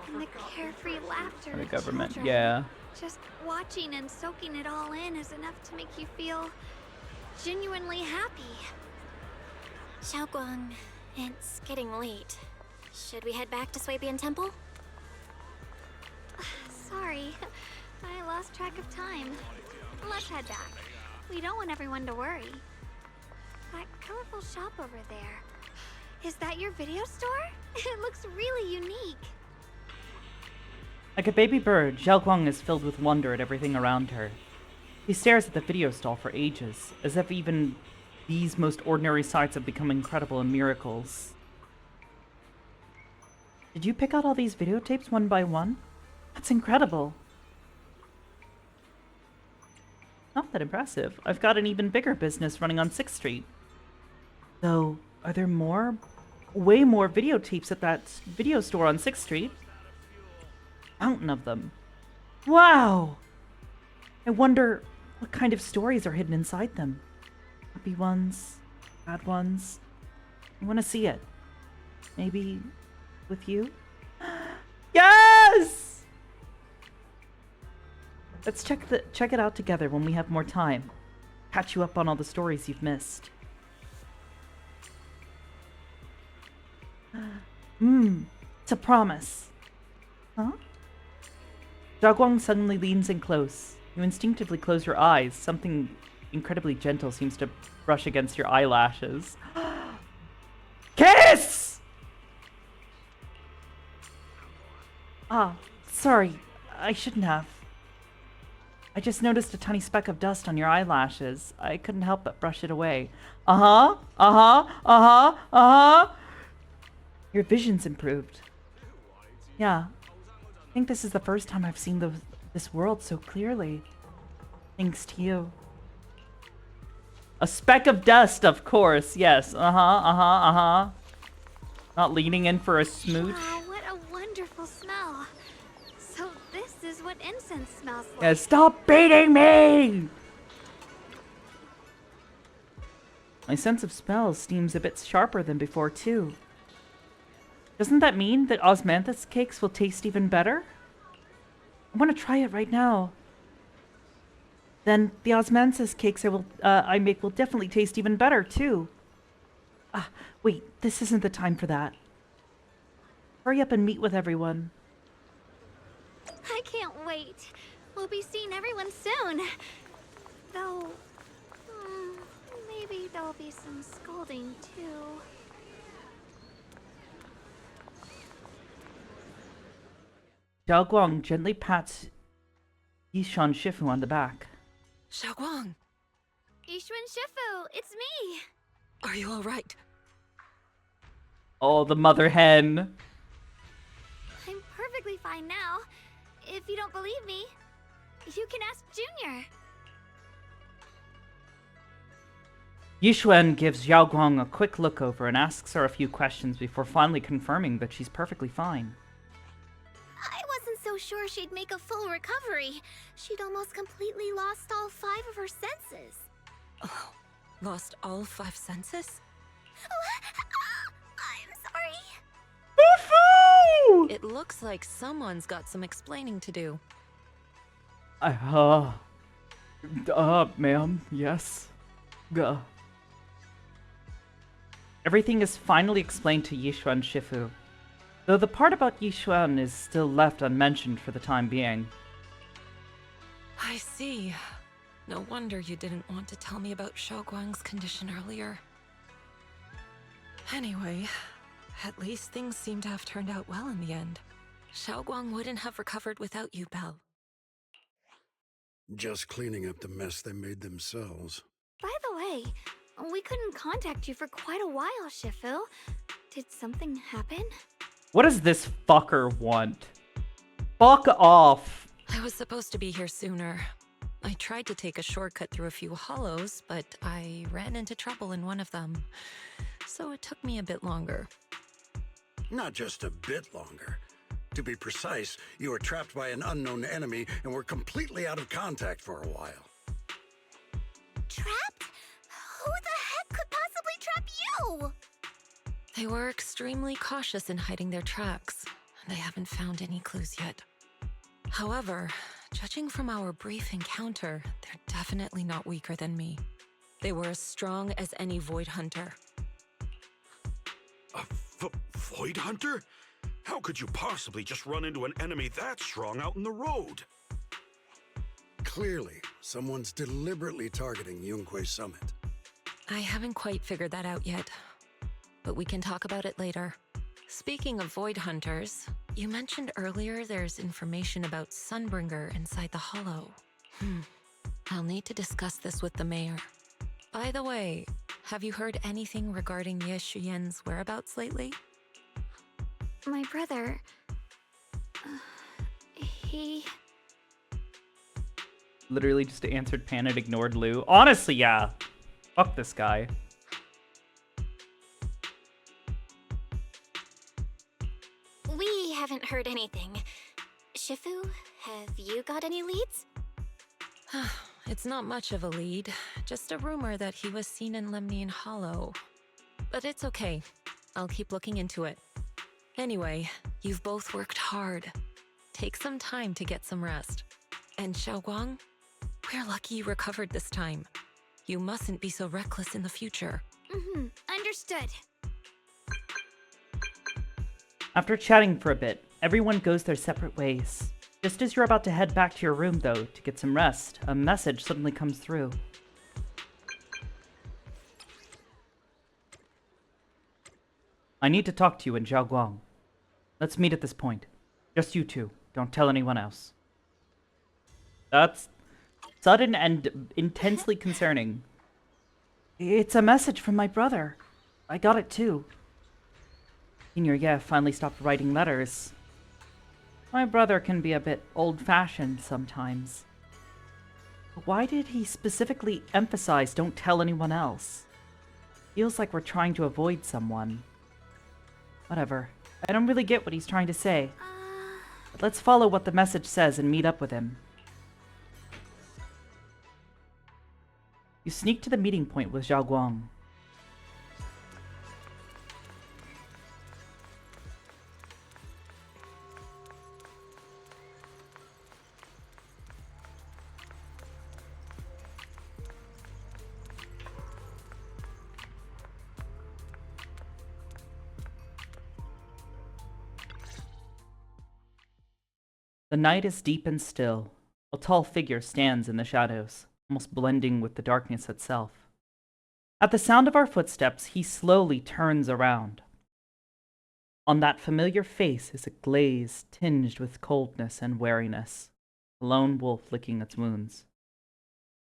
and the carefree laughter The of government, children. yeah. Just watching and soaking it all in is enough to make you feel genuinely happy. Xiaoguang, it's getting late. Should we head back to Swabian Temple? Sorry, I lost track of time. Let's head back. We don't want everyone to worry. That colorful shop over there. Is that your video store? It looks really unique. Like a baby bird, Zhao Guang is filled with wonder at everything around her. He stares at the video stall for ages, as if even these most ordinary sights have become incredible and miracles. Did you pick out all these videotapes one by one? That's incredible. Not that impressive. I've got an even bigger business running on 6th Street. Though, are there more? Way more videotapes at that video store on 6th Street. Mountain of them. Wow! I wonder what kind of stories are hidden inside them. Happy ones, bad ones. I want to see it. Maybe with you? Yes! Let's check it out together when we have more time. Catch you up on all the stories you've missed. It's a promise. Huh? Zhao Guang suddenly leans in close. You instinctively close your eyes. Something incredibly gentle seems to brush against your eyelashes. Kiss! Ah, sorry. I shouldn't have. I just noticed a tiny speck of dust on your eyelashes. I couldn't help but brush it away. Uh-huh, uh-huh, uh-huh, uh-huh. Your vision's improved. Yeah. I think this is the first time I've seen this world so clearly. Thanks to you. A speck of dust, of course. Yes. Uh-huh, uh-huh, uh-huh. Not leaning in for a smooch. Wow, what a wonderful smell. So this is what incense smells like. Yeah, stop beating me! My sense of smell seems a bit sharper than before, too. Doesn't that mean that osmanthus cakes will taste even better? I want to try it right now. Then the osmanthus cakes I make will definitely taste even better, too. Ah, wait, this isn't the time for that. Hurry up and meet with everyone. I can't wait. We'll be seeing everyone soon. Though, maybe there'll be some scolding, too. Zhao Guang gently pats Yishan Shifu on the back. Xiaoguang! Yishuan Shifu, it's me! Are you alright? Oh, the mother hen. I'm perfectly fine now. If you don't believe me, you can ask Junior. Yishuan gives Zhao Guang a quick look over and asks her a few questions before finally confirming that she's perfectly fine. I wasn't so sure she'd make a full recovery. She'd almost completely lost all 5 of her senses. Oh, lost all 5 senses? I'm sorry. Boo-foo! It looks like someone's got some explaining to do. Ma'am, yes. Everything is finally explained to Yishuan Shifu, though the part about Yishuan is still left unmentioned for the time being. I see. No wonder you didn't want to tell me about Xiaoguang's condition earlier. Anyway, At least things seem to have turned out well in the end. Xiaoguang wouldn't have recovered without you, Belle. Just cleaning up the mess they made themselves. By the way, we couldn't contact you for quite a while, Shifu. Did something happen? What does this fucker want? Fuck off. I was supposed to be here sooner. I tried to take a shortcut through a few hollows, but I ran into trouble in one of them. So it took me a bit longer. Not just a bit longer. To be precise, you were trapped by an unknown enemy and were completely out of contact for a while. Trapped? Who the heck could possibly trap you? They were extremely cautious in hiding their tracks, and they haven't found any clues yet. However, judging from our brief encounter, they're definitely not weaker than me. They were as strong as any Void Hunter. A Void Hunter? How could you possibly just run into an enemy that strong out in the road? Clearly, someone's deliberately targeting Yunque Summit. I haven't quite figured that out yet, but we can talk about it later. Speaking of Void Hunters, you mentioned earlier there's information about Sunbringer inside the Hollow. I'll need to discuss this with the mayor. By the way, have you heard anything regarding Ye Shuyen's whereabouts lately? My brother... he... Literally just answered Pan and ignored Lou. Honestly, yeah. Fuck this guy. We haven't heard anything. Shifu, have you got any leads? It's not much of a lead, just a rumor that he was seen in Lemnian Hollow. But it's okay. I'll keep looking into it. Anyway, you've both worked hard. Take some time to get some rest. And Xiaoguang, we're lucky you recovered this time. You mustn't be so reckless in the future. Understood. After chatting for a bit, everyone goes their separate ways. Just as you're about to head back to your room, though, to get some rest, a message suddenly comes through. I need to talk to you in Xiaoguang. Let's meet at this point. Just you two. Don't tell anyone else. That's sudden and intensely concerning. It's a message from my brother. I got it too. Senior Ye finally stopped writing letters. My brother can be a bit old-fashioned sometimes. But why did he specifically emphasize don't tell anyone else? Feels like we're trying to avoid someone. Whatever. I don't really get what he's trying to say. But let's follow what the message says and meet up with him. You sneak to the meeting point with Xiaoguang. The night is deep and still. A tall figure stands in the shadows, almost blending with the darkness itself. At the sound of our footsteps, he slowly turns around. On that familiar face is a glaze tinged with coldness and wariness, a lone wolf licking its wounds.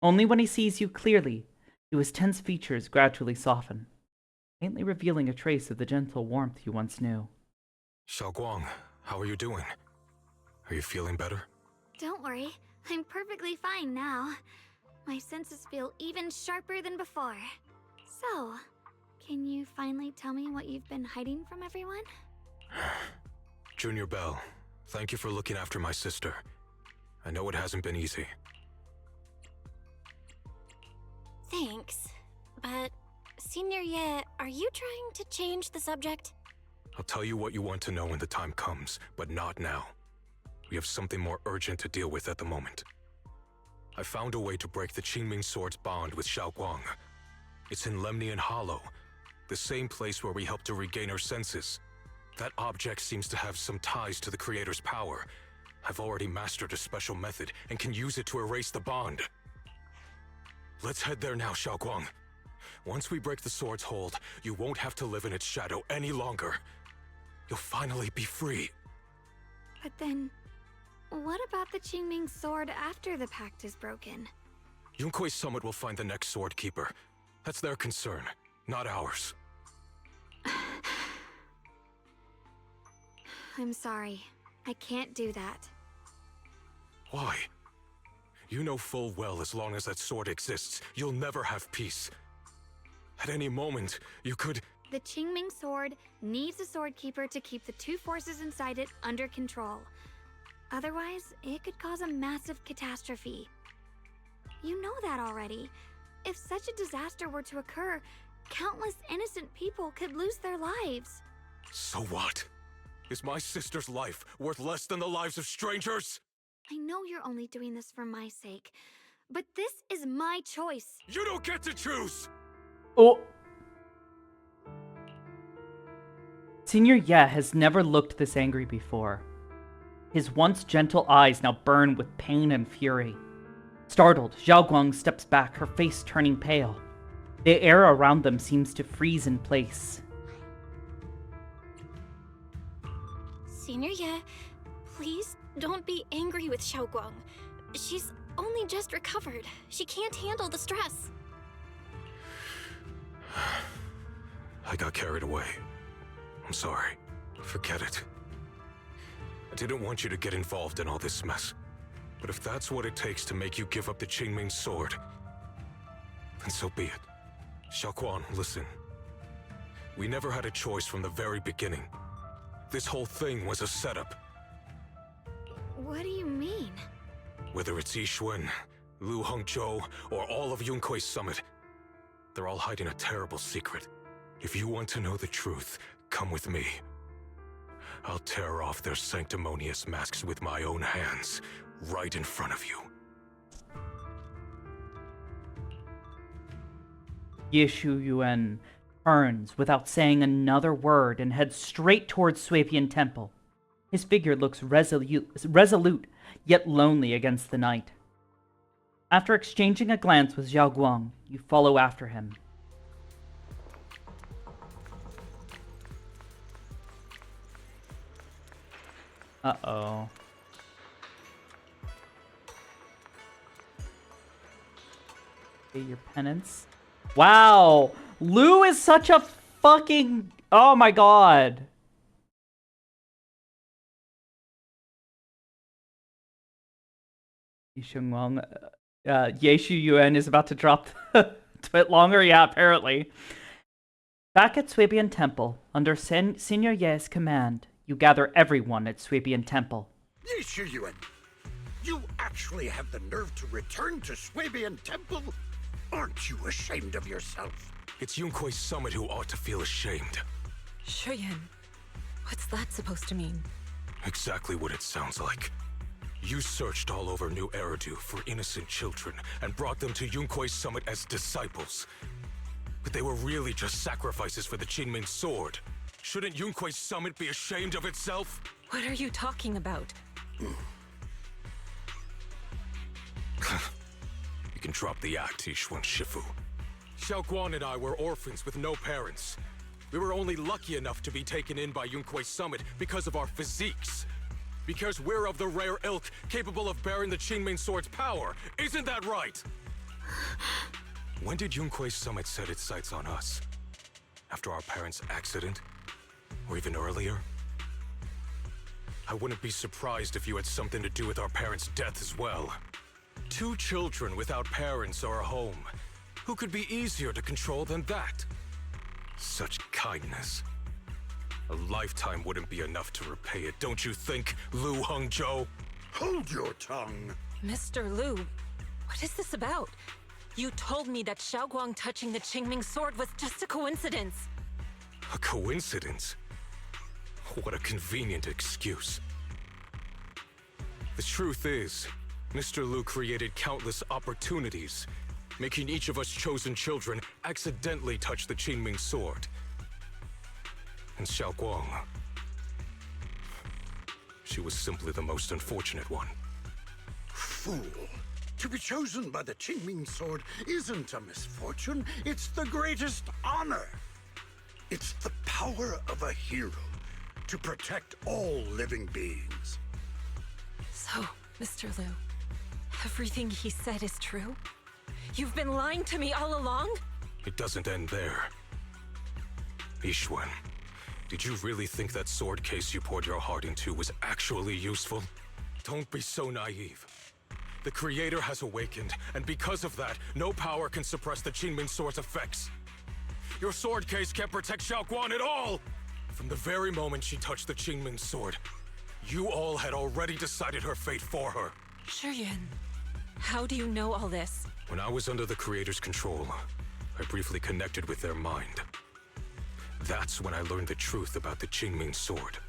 Only when he sees you clearly do his tense features gradually soften, faintly revealing a trace of the gentle warmth you once knew. Xiaoguang, how are you doing? Are you feeling better? Don't worry, I'm perfectly fine now. My senses feel even sharper than before. So, can you finally tell me what you've been hiding from everyone? Junior Belle, thank you for looking after my sister. I know it hasn't been easy. Thanks, but Senior Ye, are you trying to change the subject? I'll tell you what you want to know when the time comes, but not now. We have something more urgent to deal with at the moment. I found a way to break the Qingming Sword's bond with Xiaoguang. It's in Lemnian Hollow, the same place where we helped to regain our senses. That object seems to have some ties to the Creator's power. I've already mastered a special method and can use it to erase the bond. Let's head there now, Xiaoguang. Once we break the sword's hold, you won't have to live in its shadow any longer. You'll finally be free. But then, what about the Qingming sword after the pact is broken? Yunkuei Summit will find the next sword keeper. That's their concern, not ours. I'm sorry. I can't do that. Why? You know full well as long as that sword exists, you'll never have peace. At any moment, you could... The Qingming sword needs a sword keeper to keep the two forces inside it under control. Otherwise, it could cause a massive catastrophe. You know that already. If such a disaster were to occur, countless innocent people could lose their lives. So what? Is my sister's life worth less than the lives of strangers? I know you're only doing this for my sake, but this is my choice. You don't get to choose! Oh. Senior Ye has never looked this angry before. His once gentle eyes now burn with pain and fury. Startled, Xiaoguang steps back, her face turning pale. The air around them seems to freeze in place. Senior Ye, please don't be angry with Xiaoguang. She's only just recovered. She can't handle the stress. I got carried away. I'm sorry. Forget it. I didn't want you to get involved in all this mess. But if that's what it takes to make you give up the Qingming sword, then so be it. Xiaoguang, listen. We never had a choice from the very beginning. This whole thing was a setup. What do you mean? Whether it's Yixuan, Lu Hongzhou, or all of Yunkuei Summit, they're all hiding a terrible secret. If you want to know the truth, come with me. I'll tear off their sanctimonious masks with my own hands, right in front of you. Ye Shuyuan turns without saying another word and heads straight towards Swabian Temple. His figure looks resolute, yet lonely against the night. After exchanging a glance with Xiaoguang, you follow after him. Uh-oh. Pay your penance. Wow! Lu is such a fucking... Oh my god. Ye Shuyuan is about to drop a bit longer? Yeah, apparently. Back at Swabian Temple, under Senior Ye's command, you gather everyone at Swabian Temple. Ye Shuyuan, you actually have the nerve to return to Swabian Temple? Aren't you ashamed of yourself? It's Yunkuei Summit who ought to feel ashamed. Shuyan, what's that supposed to mean? Exactly what it sounds like. You searched all over New Eridu for innocent children and brought them to Yunkuei Summit as disciples. But they were really just sacrifices for the Qingming sword. Shouldn't Yunkuei Summit be ashamed of itself? What are you talking about? You can drop the act, Yixuan Shifu. Xiaoguang and I were orphans with no parents. We were only lucky enough to be taken in by Yunkuei Summit because of our physiques. Because we're of the rare ilk capable of bearing the Qingming sword's power. Isn't that right? When did Yunkuei Summit set its sights on us? After our parents' accident? Or even earlier? I wouldn't be surprised if you had something to do with our parents' death as well. 2 children without parents or a home. Who could be easier to control than that? Such kindness. A lifetime wouldn't be enough to repay it, don't you think, Lu Hongzhou? Hold your tongue! Mr. Lu, what is this about? You told me that Xiaoguang touching the Qingming sword was just a coincidence. A coincidence? What a convenient excuse. The truth is, Mr. Lu created countless opportunities, making each of us chosen children accidentally touch the Qingming sword. And Xiaoguang, she was simply the most unfortunate one. Fool! To be chosen by the Qingming Sword isn't a misfortune, it's the greatest honor. It's the power of a hero to protect all living beings. So, Mr. Liu, everything he said is true? You've been lying to me all along? It doesn't end there. Yixuan, did you really think that sword case you poured your heart into was actually useful? Don't be so naive. The Creator has awakened, and because of that, no power can suppress the Qingming Sword's effects. Your sword case can't protect Xiaoguang at all! From the very moment she touched the Qingming Sword, you all had already decided her fate for her. Shuyuan, how do you know all this? When I was under the Creator's control, I briefly connected with their mind. That's when I learned the truth about the Qingming Sword.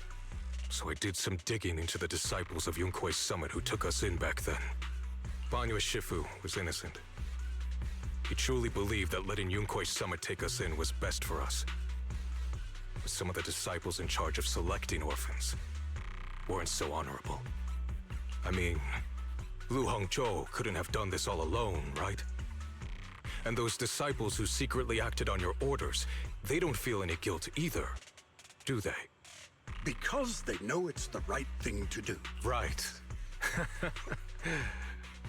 So I did some digging into the disciples of Yunkuei Summit who took us in back then. Banyue Shifu was innocent. He truly believed that letting Yunkuei Summit take us in was best for us. But some of the disciples in charge of selecting orphans weren't so honorable. I mean, Lu Hongzhou couldn't have done this all alone, right? And those disciples who secretly acted on your orders, they don't feel any guilt either, do they? Because they know it's the right thing to do. Right.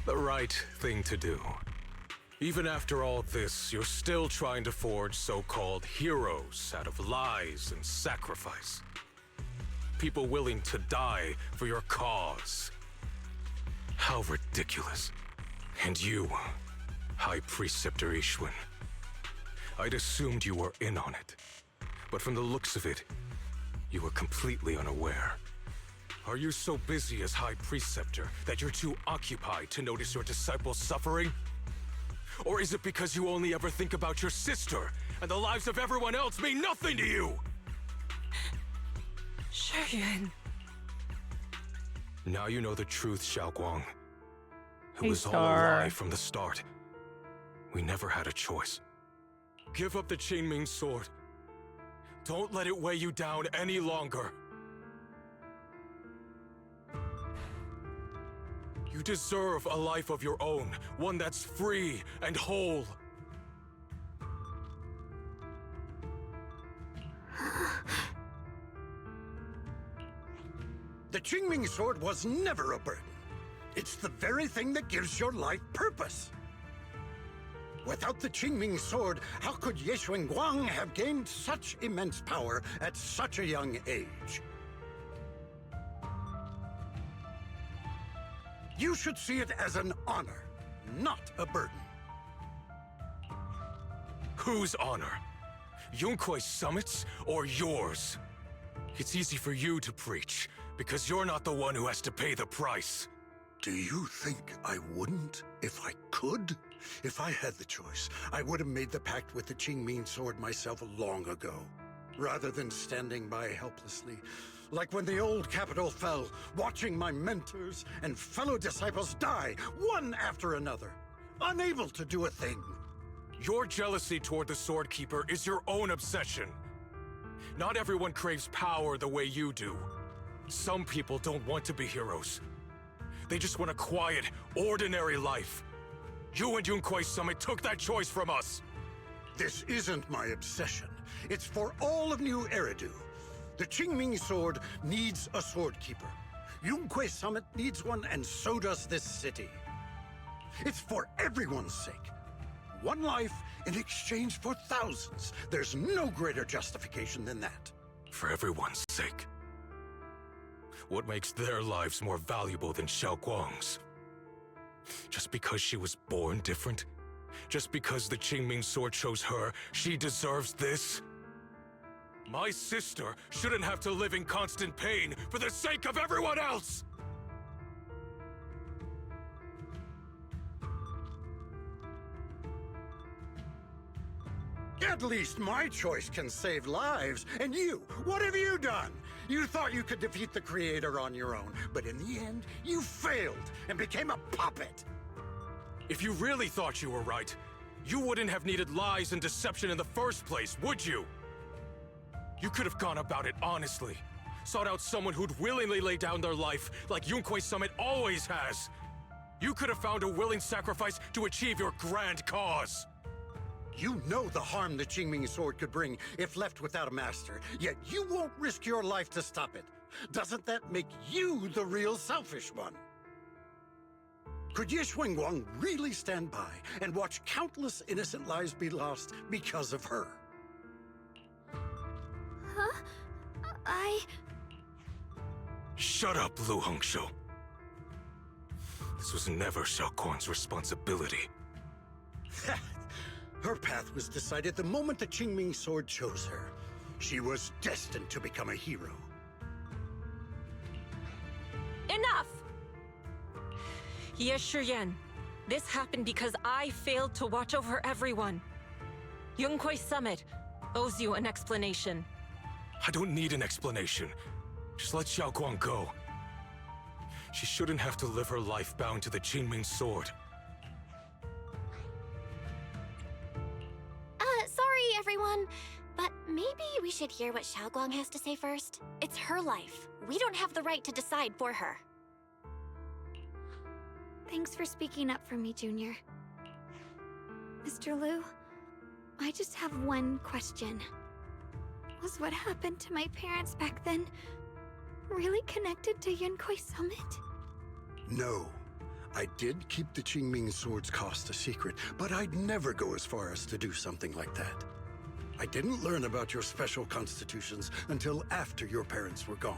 The right thing to do. Even after all this, you're still trying to forge so-called heroes out of lies and sacrifice. People willing to die for your cause. How ridiculous. And you, High Preceptor Yixuan. I'd assumed you were in on it. But from the looks of it, you were completely unaware. Are you so busy as High Preceptor that you're too occupied to notice your disciples suffering? Or is it because you only ever think about your sister, and the lives of everyone else mean nothing to you? Shuyuan. Now you know the truth, Xiaoguang. It Hey, was all a Star. lie from the start. We never had a choice. Give up the Qingming Sword. Don't let it weigh you down any longer. You deserve a life of your own, one that's free and whole. The Qingming Sword was never a burden. It's the very thing that gives your life purpose. Without the Qingming Sword, how could Ye Guang have gained such immense power at such a young age? You should see it as an honor, not a burden. Whose honor? Yunkuei Summit's or yours? It's easy for you to preach, because you're not the one who has to pay the price. Do you think I wouldn't if I could? If I had the choice, I would have made the pact with the Qingming Sword myself long ago, rather than standing by helplessly, like when the old capital fell, watching my mentors and fellow disciples die, one after another, unable to do a thing. Your jealousy toward the Sword Keeper is your own obsession. Not everyone craves power the way you do. Some people don't want to be heroes. They just want a quiet, ordinary life. You and Yunkuei Summit took that choice from us. This isn't my obsession. It's for all of New Eridu. The Qingming Sword needs a Sword Keeper. Yunkuei Summit needs one, and so does this city. It's for everyone's sake. One life in exchange for thousands. There's no greater justification than that. For everyone's sake. What makes their lives more valuable than Xiaoguang's? Just because she was born different? Just because the Qingming Sword chose her, she deserves this? My sister shouldn't have to live in constant pain for the sake of everyone else! At least my choice can save lives. And you, what have you done? You thought you could defeat the Creator on your own, but in the end, you failed and became a puppet. If you really thought you were right, you wouldn't have needed lies and deception in the first place, would you? You could have gone about it honestly. Sought out someone who'd willingly lay down their life like Yunkuei Summit always has. You could have found a willing sacrifice to achieve your grand cause! You know the harm the Qingming sword could bring if left without a master, yet you won't risk your life to stop it. Doesn't that make you the real selfish one? Could Ye Xuanguang really stand by and watch countless innocent lives be lost because of her? Huh? Shut up, Lu Hongshou. This was never Xiaoguang's responsibility. Her path was decided the moment the Qingming sword chose her. She was destined to become a hero. Enough! Ye Shiyan, this happened because I failed to watch over everyone. Yunquei Summit owes you an explanation. I don't need an explanation. Just let Xiaoguang go. She shouldn't have to live her life bound to the Qingming sword. Sorry, everyone. But maybe we should hear what Xiaoguang has to say first. It's her life. We don't have the right to decide for her. Thanks for speaking up for me, Junior. Mr. Liu, I just have one question. Was what happened to my parents back then really connected to Yunquei Summit? No. I did keep the Qingming sword's cost a secret, but I'd never go as far as to do something like that. I didn't learn about your special constitutions until after your parents were gone.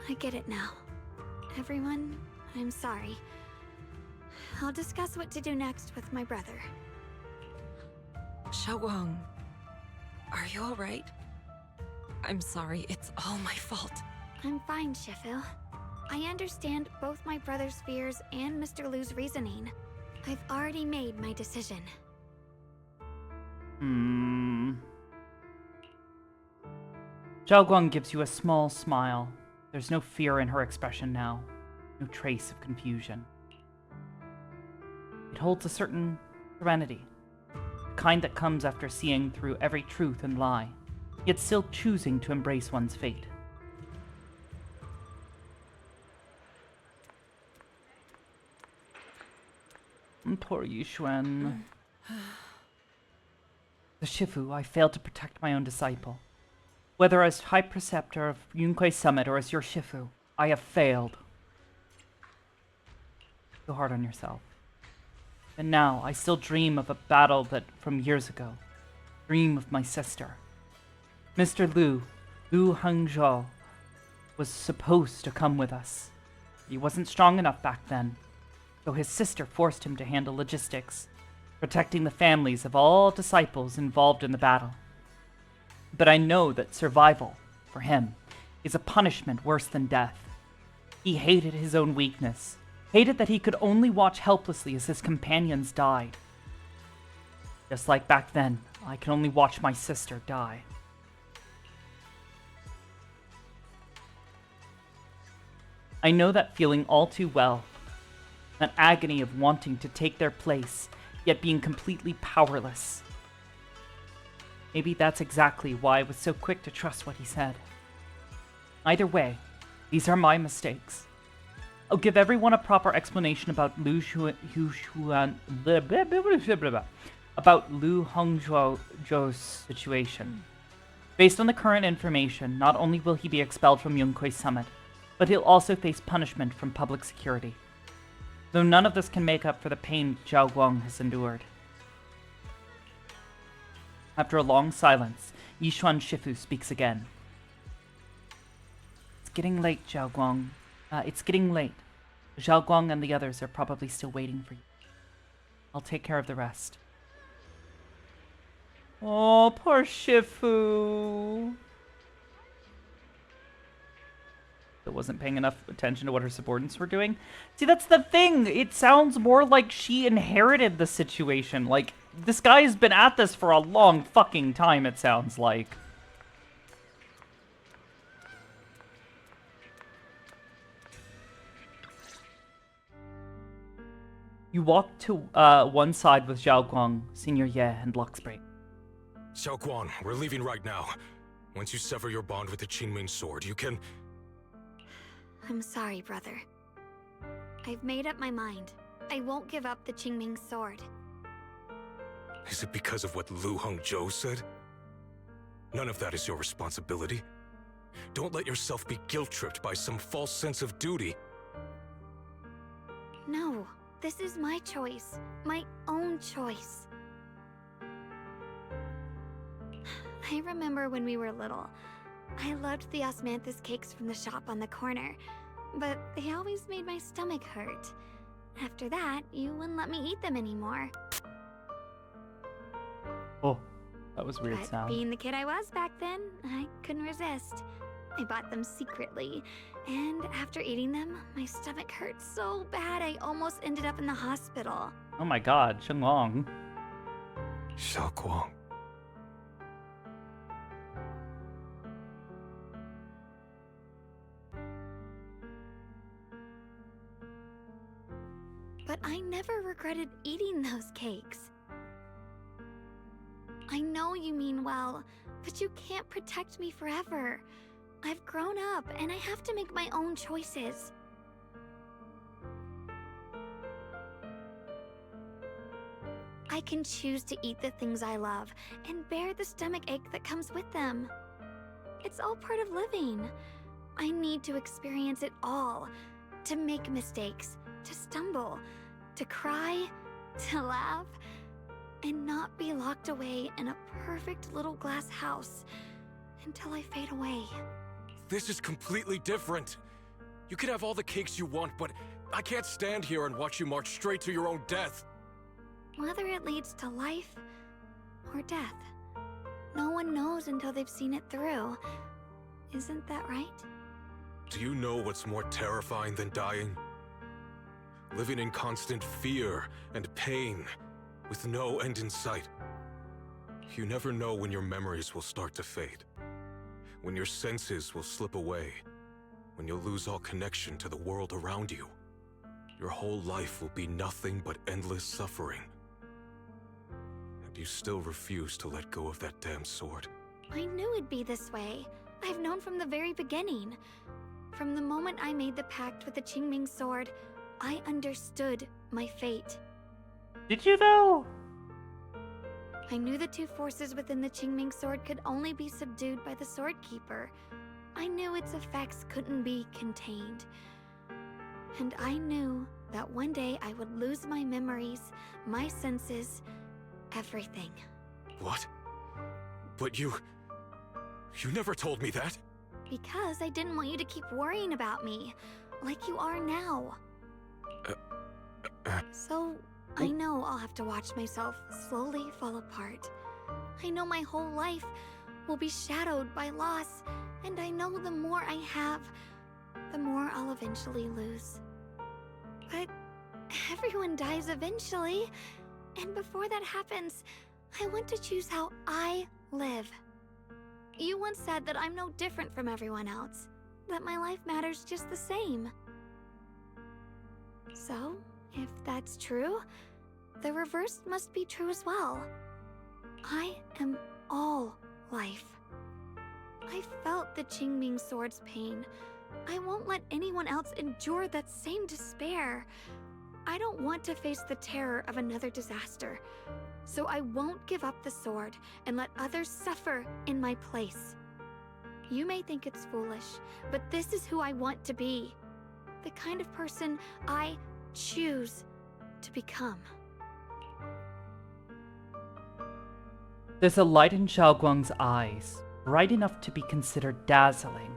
I get it now. Everyone, I'm sorry. I'll discuss what to do next with my brother. Xiaoguang, are you alright? I'm sorry, it's all my fault. I'm fine, Shifu. I understand both my brother's fears and Mr. Liu's reasoning. I've already made my decision. Xiaoguang gives you a small smile. There's no fear in her expression now. No trace of confusion. It holds a certain serenity. The kind that comes after seeing through every truth and lie, yet still choosing to embrace one's fate. Poor Yixuan. The Shifu, I failed to protect my own disciple. Whether as High Preceptor of Yunquei Summit or as your Shifu, I have failed. Go hard on yourself. And now, I still dream of a battle that from years ago. Dream of my sister. Mr. Lu Hongzhou, was supposed to come with us. He wasn't strong enough back then, so his sister forced him to handle logistics, protecting the families of all disciples involved in the battle. But I know that survival, for him, is a punishment worse than death. He hated his own weakness, hated that he could only watch helplessly as his companions died. Just like back then, I can only watch my sister die. I know that feeling all too well. That agony of wanting to take their place, yet being completely powerless. Maybe that's exactly why I was so quick to trust what he said. Either way, these are my mistakes. I'll give everyone a proper explanation about Lu Hongzhou's situation. Based on the current information, not only will he be expelled from Yunquei Summit, but he'll also face punishment from public security. Though none of this can make up for the pain Xiaoguang has endured. After a long silence, Yixuan Shifu speaks again. It's getting late, Xiaoguang. It's getting late. Xiaoguang and the others are probably still waiting for you. I'll take care of the rest. Oh, poor Shifu. That wasn't paying enough attention to what her subordinates were doing. See, that's the thing. It sounds more like she inherited the situation. Like, this guy's been at this for a long fucking time, it sounds like. You walk to one side with Xiaoguang, Senior Ye, and Luxbreak. Xiaoguang, we're leaving right now. Once you sever your bond with the Qingming sword, you can... I'm sorry, brother. I've made up my mind. I won't give up the Qingming sword. Is it because of what Lu Hongzhou said? None of that is your responsibility. Don't let yourself be guilt-tripped by some false sense of duty. No, this is my choice. My own choice. I remember when we were little. I loved the osmanthus cakes from the shop on the corner, but they always made my stomach hurt. After that, you wouldn't let me eat them anymore. Oh, that was weird But sound. being the kid I was back then, I couldn't resist. I bought them secretly, and after eating them, my stomach hurt so bad I almost ended up in the hospital. Oh my god, Shenlong. Xiaoguang. But I never regretted eating those cakes. I know you mean well, but you can't protect me forever. I've grown up, and I have to make my own choices. I can choose to eat the things I love, and bear the stomach ache that comes with them. It's all part of living. I need to experience it all, to make mistakes, to stumble, to cry, to laugh, and not be locked away in a perfect little glass house until I fade away. This is completely different. You can have all the cakes you want, but I can't stand here and watch you march straight to your own death. Whether it leads to life or death, no one knows until they've seen it through. Isn't that right? Do you know what's more terrifying than dying? Living in constant fear and pain, with no end in sight. You never know when your memories will start to fade, when your senses will slip away, when you'll lose all connection to the world around you. Your whole life will be nothing but endless suffering. And you still refuse to let go of that damn sword. I knew it'd be this way. I've known from the very beginning. From the moment I made the pact with the Qingming sword, I understood my fate. Did you though? I knew the two forces within the Qingming sword could only be subdued by the Sword Keeper. I knew its effects couldn't be contained. And I knew that one day I would lose my memories, my senses, everything. What? But you never told me that. Because I didn't want you to keep worrying about me, like you are now. So, I know I'll have to watch myself slowly fall apart. I know my whole life will be shadowed by loss, and I know the more I have, the more I'll eventually lose. But everyone dies eventually, and before that happens, I want to choose how I live. You once said that I'm no different from everyone else, that my life matters just the same. So, if that's true, the reverse must be true as well. I am all life. I felt the Qingming sword's pain. I won't let anyone else endure that same despair. I don't want to face the terror of another disaster, so I won't give up the sword and let others suffer in my place. You may think it's foolish, but this is who I want to be. The kind of person I choose to become. There's a light in Xiaoguang's eyes, bright enough to be considered dazzling.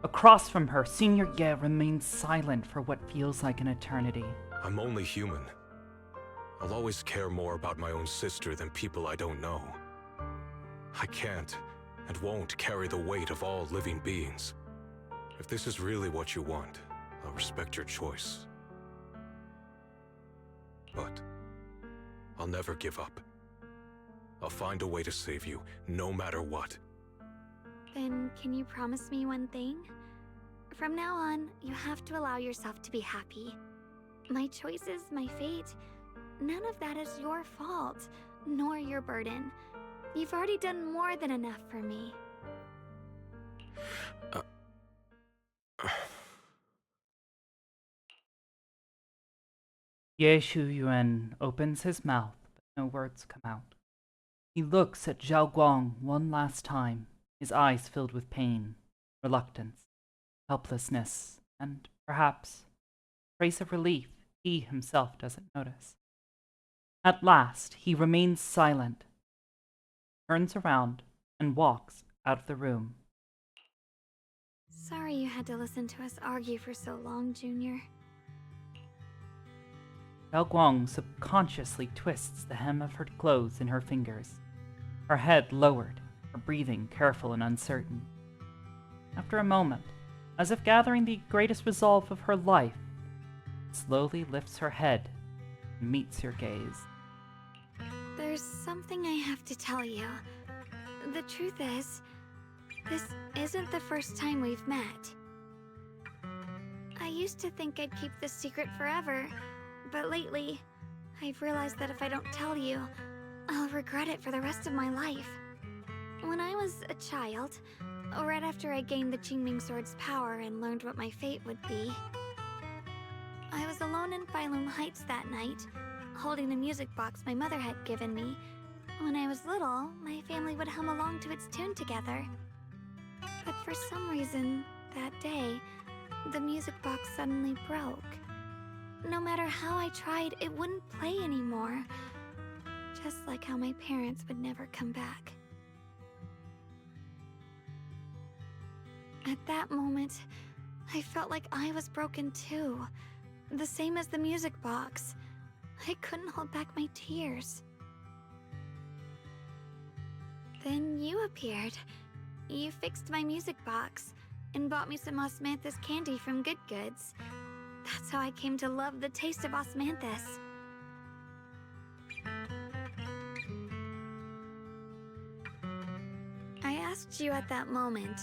Across from her, Senior Ye remains silent for what feels like an eternity. I'm only human. I'll always care more about my own sister than people I don't know. I can't and won't carry the weight of all living beings. If this is really what you want, I'll respect your choice. But I'll never give up. I'll find a way to save you, no matter what. Then can you promise me one thing? From now on, you have to allow yourself to be happy. My choices, my fate, none of that is your fault, nor your burden. You've already done more than enough for me. Ye Shu Yuan opens his mouth, but no words come out. He looks at Zhao Guang one last time, his eyes filled with pain, reluctance, helplessness, and perhaps a trace of relief he himself doesn't notice. At last, he remains silent, turns around, and walks out of the room. Sorry you had to listen to us argue for so long, Junior. Zhao Guang subconsciously twists the hem of her clothes in her fingers, her head lowered, her breathing careful and uncertain. After a moment, as if gathering the greatest resolve of her life, slowly lifts her head and meets your gaze. There's something I have to tell you. The truth is, this isn't the first time we've met. I used to think I'd keep this secret forever, but lately, I've realized that if I don't tell you, I'll regret it for the rest of my life. When I was a child, right after I gained the Qingming Sword's power and learned what my fate would be, I was alone in Phylum Heights that night, holding the music box my mother had given me. When I was little, my family would hum along to its tune together. But for some reason, that day, the music box suddenly broke. No matter how I tried, it wouldn't play anymore. Just like how my parents would never come back. At that moment, I felt like I was broken too. The same as the music box. I couldn't hold back my tears. Then you appeared. You fixed my music box and bought me some osmanthus candy from Good Goods. That's how I came to love the taste of osmanthus. I asked you at that moment,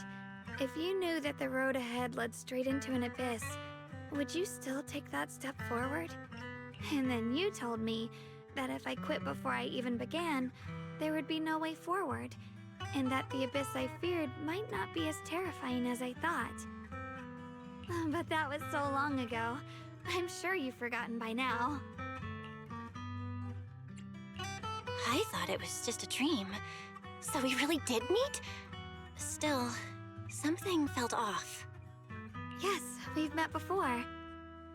if you knew that the road ahead led straight into an abyss, would you still take that step forward? And then you told me that if I quit before I even began, there would be no way forward, and that the abyss I feared might not be as terrifying as I thought. But that was so long ago. I'm sure you've forgotten by now. I thought it was just a dream. So we really did meet? Still, something felt off. Yes, we've met before.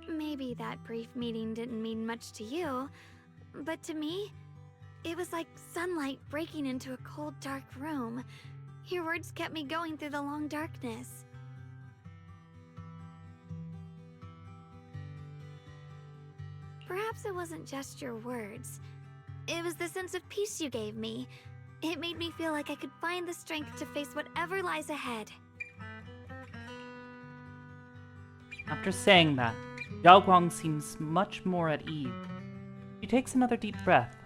Maybe that brief meeting didn't mean much to you, but to me, it was like sunlight breaking into a cold, dark room. Your words kept me going through the long darkness. Perhaps it wasn't just your words. It was the sense of peace you gave me. It made me feel like I could find the strength to face whatever lies ahead. After saying that, Zhao Guang seems much more at ease. She takes another deep breath,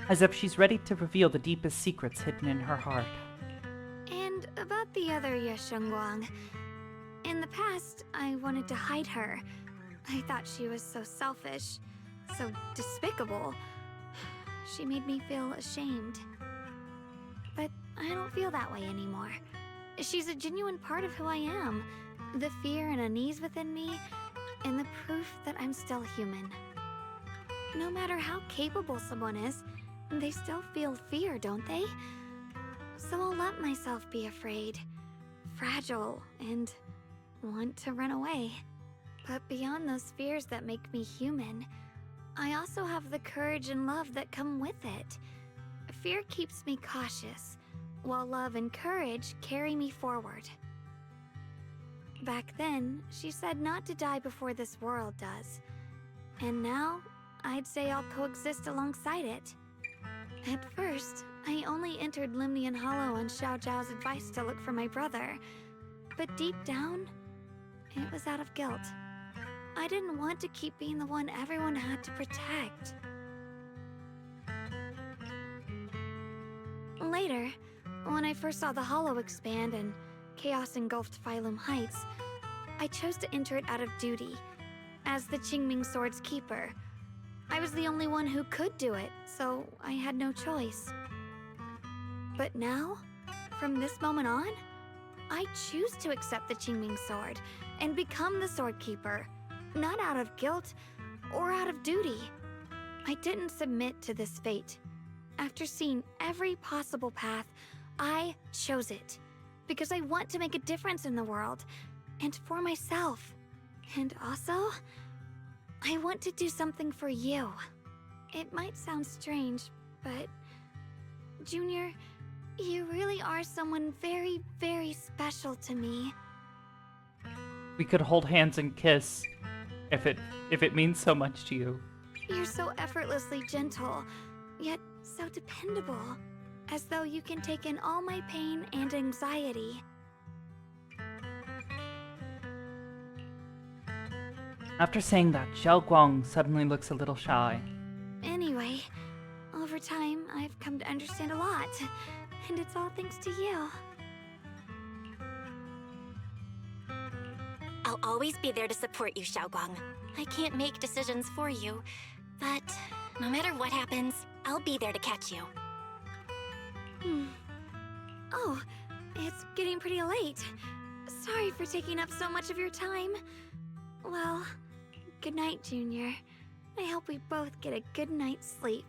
as if she's ready to reveal the deepest secrets hidden in her heart. And about the other Ye Shengguang, in the past, I wanted to hide her. I thought she was so selfish, so despicable. She made me feel ashamed. But I don't feel that way anymore. She's a genuine part of who I am. The fear and unease within me, and the proof that I'm still human. No matter how capable someone is, they still feel fear, don't they? So I'll let myself be afraid, fragile, and want to run away. But beyond those fears that make me human, I also have the courage and love that come with it. Fear keeps me cautious, while love and courage carry me forward. Back then, she said not to die before this world does. And now, I'd say I'll coexist alongside it. At first, I only entered Limnian Hollow on Xiao Zhao's advice to look for my brother. But deep down, it was out of guilt. I didn't want to keep being the one everyone had to protect. Later, when I first saw the Hollow expand and chaos engulfed Phylum Heights, I chose to enter it out of duty, as the Qingming Sword's keeper. I was the only one who could do it, so I had no choice. But now, from this moment on, I choose to accept the Qingming Sword and become the Sword Keeper, not out of guilt or out of duty. I didn't submit to this fate. After seeing every possible path, I chose it. Because I want to make a difference in the world. And for myself. And also, I want to do something for you. It might sound strange, but... Junior, you really are someone very, very special to me. We could hold hands and kiss if it means so much to you. You're so effortlessly gentle, yet so dependable. As though you can take in all my pain and anxiety. After saying that, Xiao Guang suddenly looks a little shy. Anyway, over time, I've come to understand a lot. And it's all thanks to you. I'll always be there to support you, Xiaoguang. I can't make decisions for you, but no matter what happens, I'll be there to catch you. Oh, it's getting pretty late. Sorry for taking up so much of your time. Well, good night, Junior. I hope we both get a good night's sleep.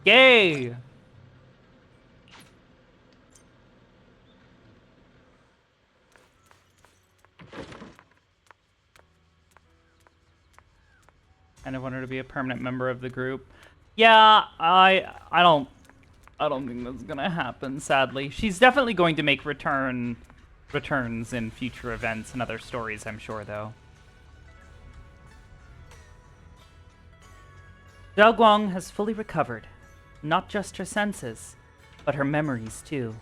Yay! Kind of want her to be a permanent member of the group. Yeah, I don't think that's gonna happen, sadly. She's definitely going to make returns in future events and other stories, I'm sure, though. Zhao Guang has fully recovered, not just her senses, but her memories, too.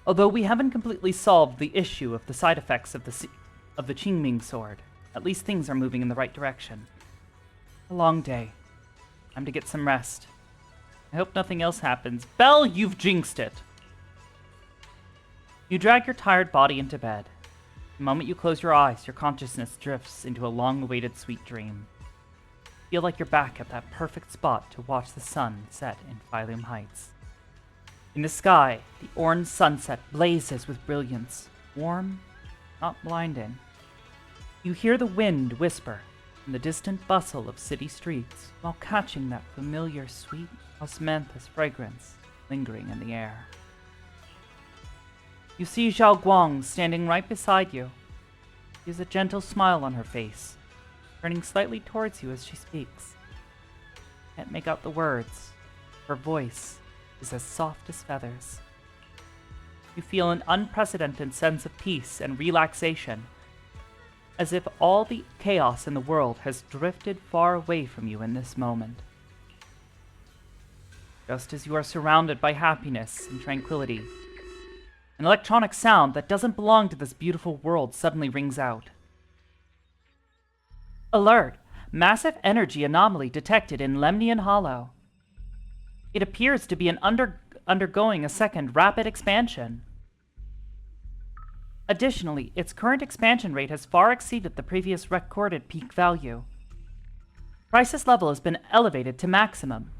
Although we haven't completely solved the issue of the side effects of the Qingming sword, at least things are moving in the right direction. A long day. Time to get some rest. I hope nothing else happens. Belle, you've jinxed it! You drag your tired body into bed. The moment you close your eyes, your consciousness drifts into a long-awaited sweet dream. Feel like you're back at that perfect spot to watch the sun set in Phylum Heights. In the sky, the orange sunset blazes with brilliance. Warm, not blinding. You hear the wind whisper in the distant bustle of city streets while catching that familiar sweet osmanthus fragrance lingering in the air. You see Zhao Guang standing right beside you. She has a gentle smile on her face, turning slightly towards you as she speaks. Can't make out the words. Her voice is as soft as feathers. You feel an unprecedented sense of peace and relaxation, as if all the chaos in the world has drifted far away from you in this moment. Just as you are surrounded by happiness and tranquility, an electronic sound that doesn't belong to this beautiful world suddenly rings out. Alert! Massive energy anomaly detected in Lemnian Hollow. It appears to be undergoing a second rapid expansion. Additionally, its current expansion rate has far exceeded the previous recorded peak value. Crisis level has been elevated to maximum.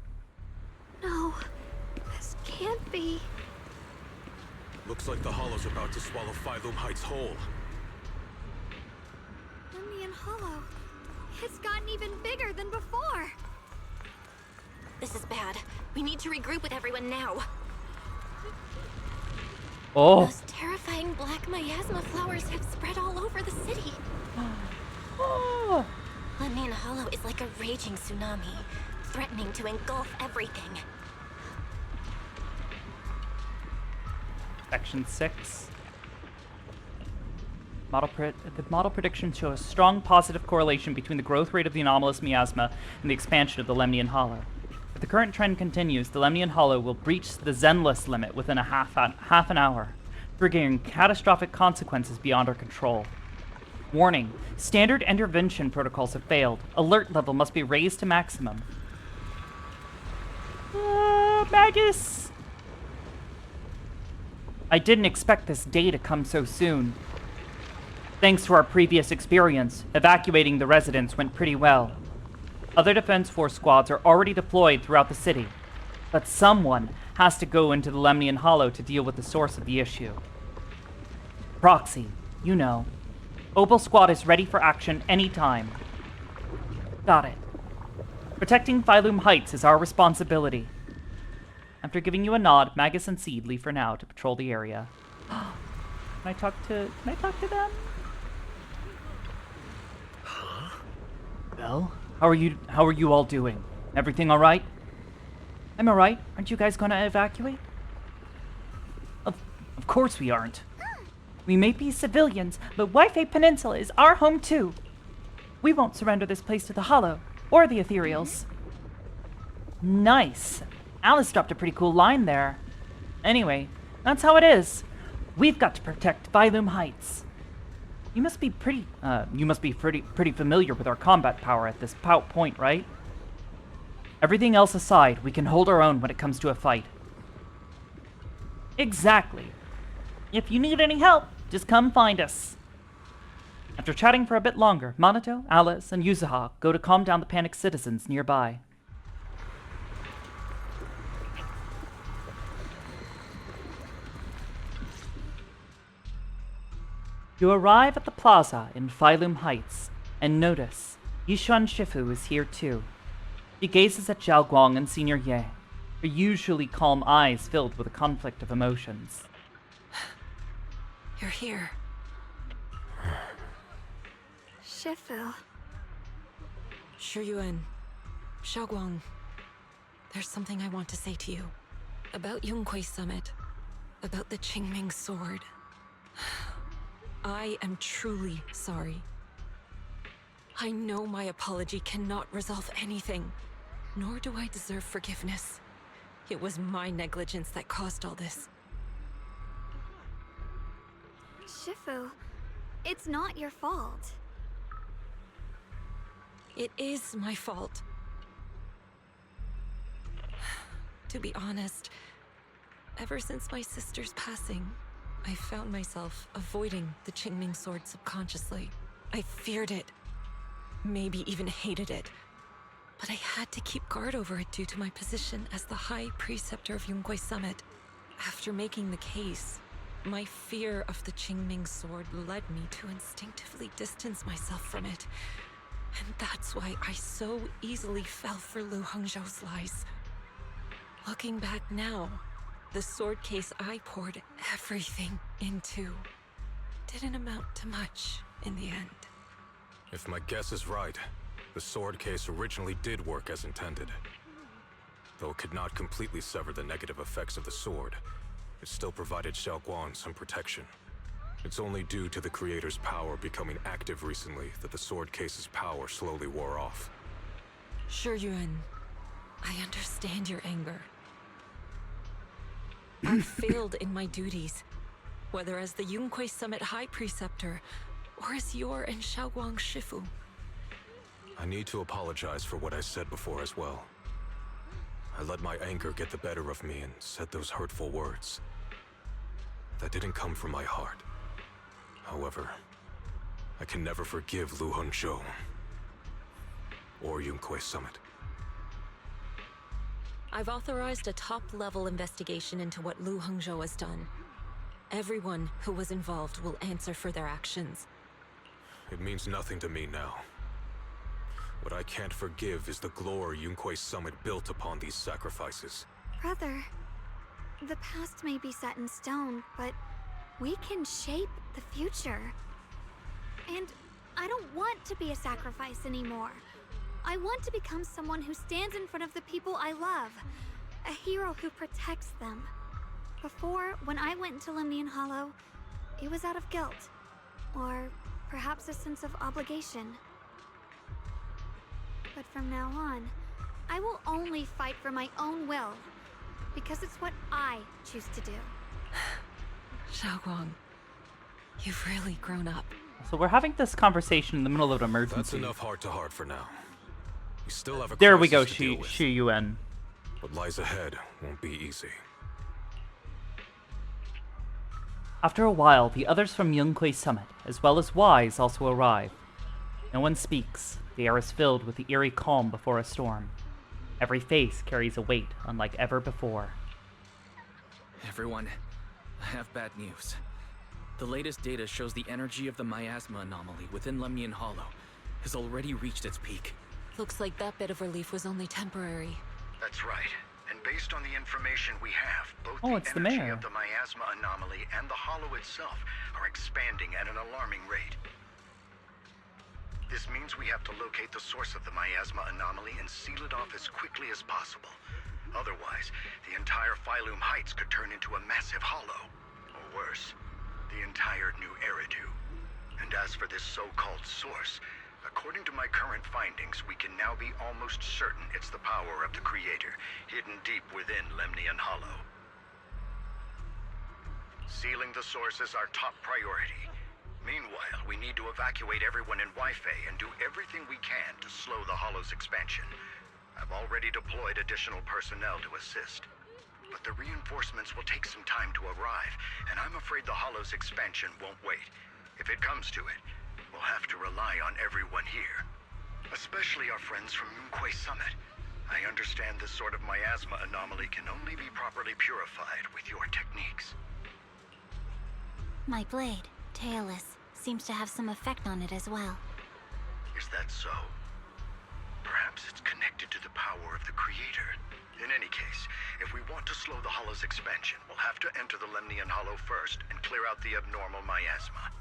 No, this can't be. Looks like the Hollow's about to swallow Phylum Heights whole. Lemnian Hollow. It's gotten even bigger than before. This is bad. We need to regroup with everyone now. Oh. Those terrifying black miasma flowers have spread all over the city. Oh. Lemnian Hollow is like a raging tsunami, threatening to engulf everything. Section 6. The model predictions show a strong positive correlation between the growth rate of the anomalous miasma and the expansion of the Lemnian Hollow. If the current trend continues, the Lemnian Hollow will breach the Zenless limit within a half an hour, triggering catastrophic consequences beyond our control. Warning, standard intervention protocols have failed. Alert level must be raised to maximum. Magus! I didn't expect this day to come so soon. Thanks to our previous experience, evacuating the residents went pretty well. Other Defense Force squads are already deployed throughout the city, but someone has to go into the Lemnian Hollow to deal with the source of the issue. Proxy, you know. Opal Squad is ready for action anytime. Got it. Protecting Phylum Heights is our responsibility. After giving you a nod, Magus and Seed leave for now to patrol the area. Can I talk to them? Huh? Well, how are you all doing? Everything alright? I'm alright. Aren't you guys gonna evacuate? Of course we aren't. We may be civilians, but Wi-Fi Peninsula is our home too. We won't surrender this place to the Hollow, or the Ethereals. Nice. Alice dropped a pretty cool line there. Anyway, that's how it is. We've got to protect Phylum Heights. You must be pretty familiar with our combat power at this point, right? Everything else aside, we can hold our own when it comes to a fight. Exactly. If you need any help, just come find us. After chatting for a bit longer, Minato, Alice, and Yuzuha go to calm down the panicked citizens nearby. You arrive at the plaza in Phylum Heights, and notice Yishuan Shifu is here too. He gazes at Zhao Guang and Senior Ye, her usually calm eyes filled with a conflict of emotions. You're here. Shifu. Shiyuan, Xiaoguang, there's something I want to say to you. About Yunquei Summit. About the Qingming Sword. I am truly sorry. I know my apology cannot resolve anything, nor do I deserve forgiveness. It was my negligence that caused all this. Shifu, it's not your fault. It is my fault. To be honest, ever since my sister's passing, I found myself avoiding the Qingming Sword subconsciously. I feared it, maybe even hated it, but I had to keep guard over it due to my position as the High Preceptor of Yunquei Summit. After making the case, my fear of the Qingming Sword led me to instinctively distance myself from it, and that's why I so easily fell for Lu Hongzhou's lies. Looking back now, the sword case I poured everything into didn't amount to much in the end. If my guess is right, the sword case originally did work as intended. Though it could not completely sever the negative effects of the sword, it still provided Xiaoguang some protection. It's only due to the creator's power becoming active recently that the sword case's power slowly wore off. Shiyuan, I understand your anger. I failed in my duties, whether as the Yunquei Summit High Preceptor, or as your and Xiaoguang's Shifu. I need to apologize for what I said before as well. I let my anger get the better of me and said those hurtful words. That didn't come from my heart. However, I can never forgive Lu Hongzhou or Yunquei Summit. I've authorized a top-level investigation into what Lu Hongzhou has done. Everyone who was involved will answer for their actions. It means nothing to me now. What I can't forgive is the glory Yunquei Summit built upon these sacrifices. Brother, the past may be set in stone, but we can shape the future. And I don't want to be a sacrifice anymore. I want to become someone who stands in front of the people I love. A hero who protects them. Before, when I went into Lemnian Hollow, it was out of guilt. Or perhaps a sense of obligation. But from now on, I will only fight for my own will. Because it's what I choose to do. Xiaoguang, you've really grown up. So we're having this conversation in the middle of an emergency. That's enough heart-to-heart for now. We still have a There we go, crisis to deal with. Shiyuan. What lies ahead won't be easy. After a while, the others from Yunquei Summit, as well as Wise, also arrive. No one speaks. The air is filled with the eerie calm before a storm. Every face carries a weight unlike ever before. Everyone, I have bad news. The latest data shows the energy of the miasma anomaly within Lemnian Hollow has already reached its peak. Looks like that bit of relief was only temporary. That's right. And based on the information we have, both it's the the energy mayor. of the miasma anomaly and the hollow itself are expanding at an alarming rate. This means we have to locate the source of the miasma anomaly and seal it off as quickly as possible. Otherwise, the entire Phylum Heights could turn into a massive hollow. Or worse, the entire new Eridu. And as for this so-called source, according to my current findings, we can now be almost certain it's the power of the Creator, hidden deep within Lemnian Hollow. Sealing the source is our top priority. Meanwhile, we need to evacuate everyone in Wi-Fi and do everything we can to slow the Hollow's expansion. I've already deployed additional personnel to assist. But the reinforcements will take some time to arrive, and I'm afraid the Hollow's expansion won't wait. If it comes to it, we'll have to rely on everyone here. Especially our friends from Yunquay Summit. I understand this sort of miasma anomaly can only be properly purified with your techniques. My blade, Tailless, seems to have some effect on it as well. Is that so? Perhaps it's connected to the power of the Creator. In any case, if we want to slow the Hollow's expansion, we'll have to enter the Lemnian Hollow first and clear out the abnormal miasma.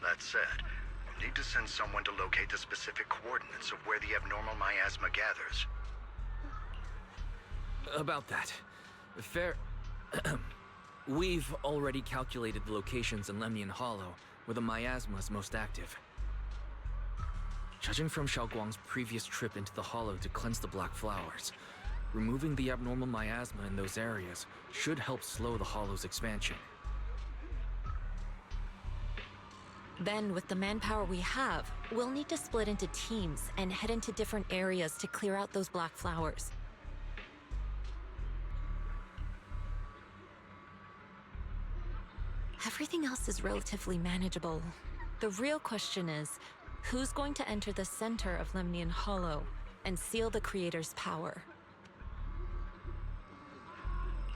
That said, we'll need to send someone to locate the specific coordinates of where the abnormal miasma gathers. About that, we've already calculated the locations in Lemnian Hollow where the miasma is most active. Judging from Xiaoguang's previous trip into the Hollow to cleanse the Black Flowers, removing the abnormal miasma in those areas should help slow the Hollow's expansion. Then, with the manpower we have, we'll need to split into teams and head into different areas to clear out those Black Flowers. Everything else is relatively manageable. The real question is, who's going to enter the center of Lemnian Hollow and seal the Creator's power?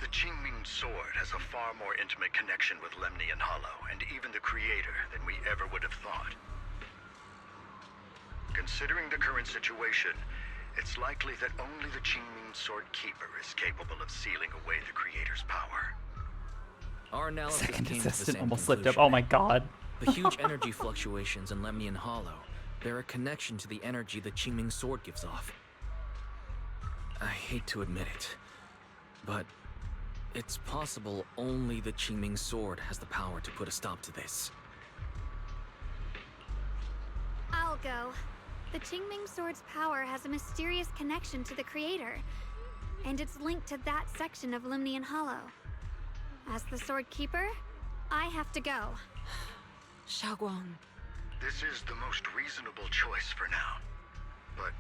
The Qingming Sword has a far more intimate connection with Lemnian Hollow and even the Creator than we ever would have thought. Considering the current situation, it's likely that only the Qingming Sword Keeper is capable of sealing away the Creator's power. Our analysis Second came to the assistant same almost slipped up. conclusion. Oh my god. The huge energy fluctuations in Lemnian Hollow bear a connection to the energy the Qingming Sword gives off. I hate to admit it, but it's possible only the Qingming Sword has the power to put a stop to this. I'll go. The Qingming Sword's power has a mysterious connection to the Creator, and it's linked to that section of Lemnian Hollow. As the Sword Keeper, I have to go. Xiaoguang. This is the most reasonable choice for now. But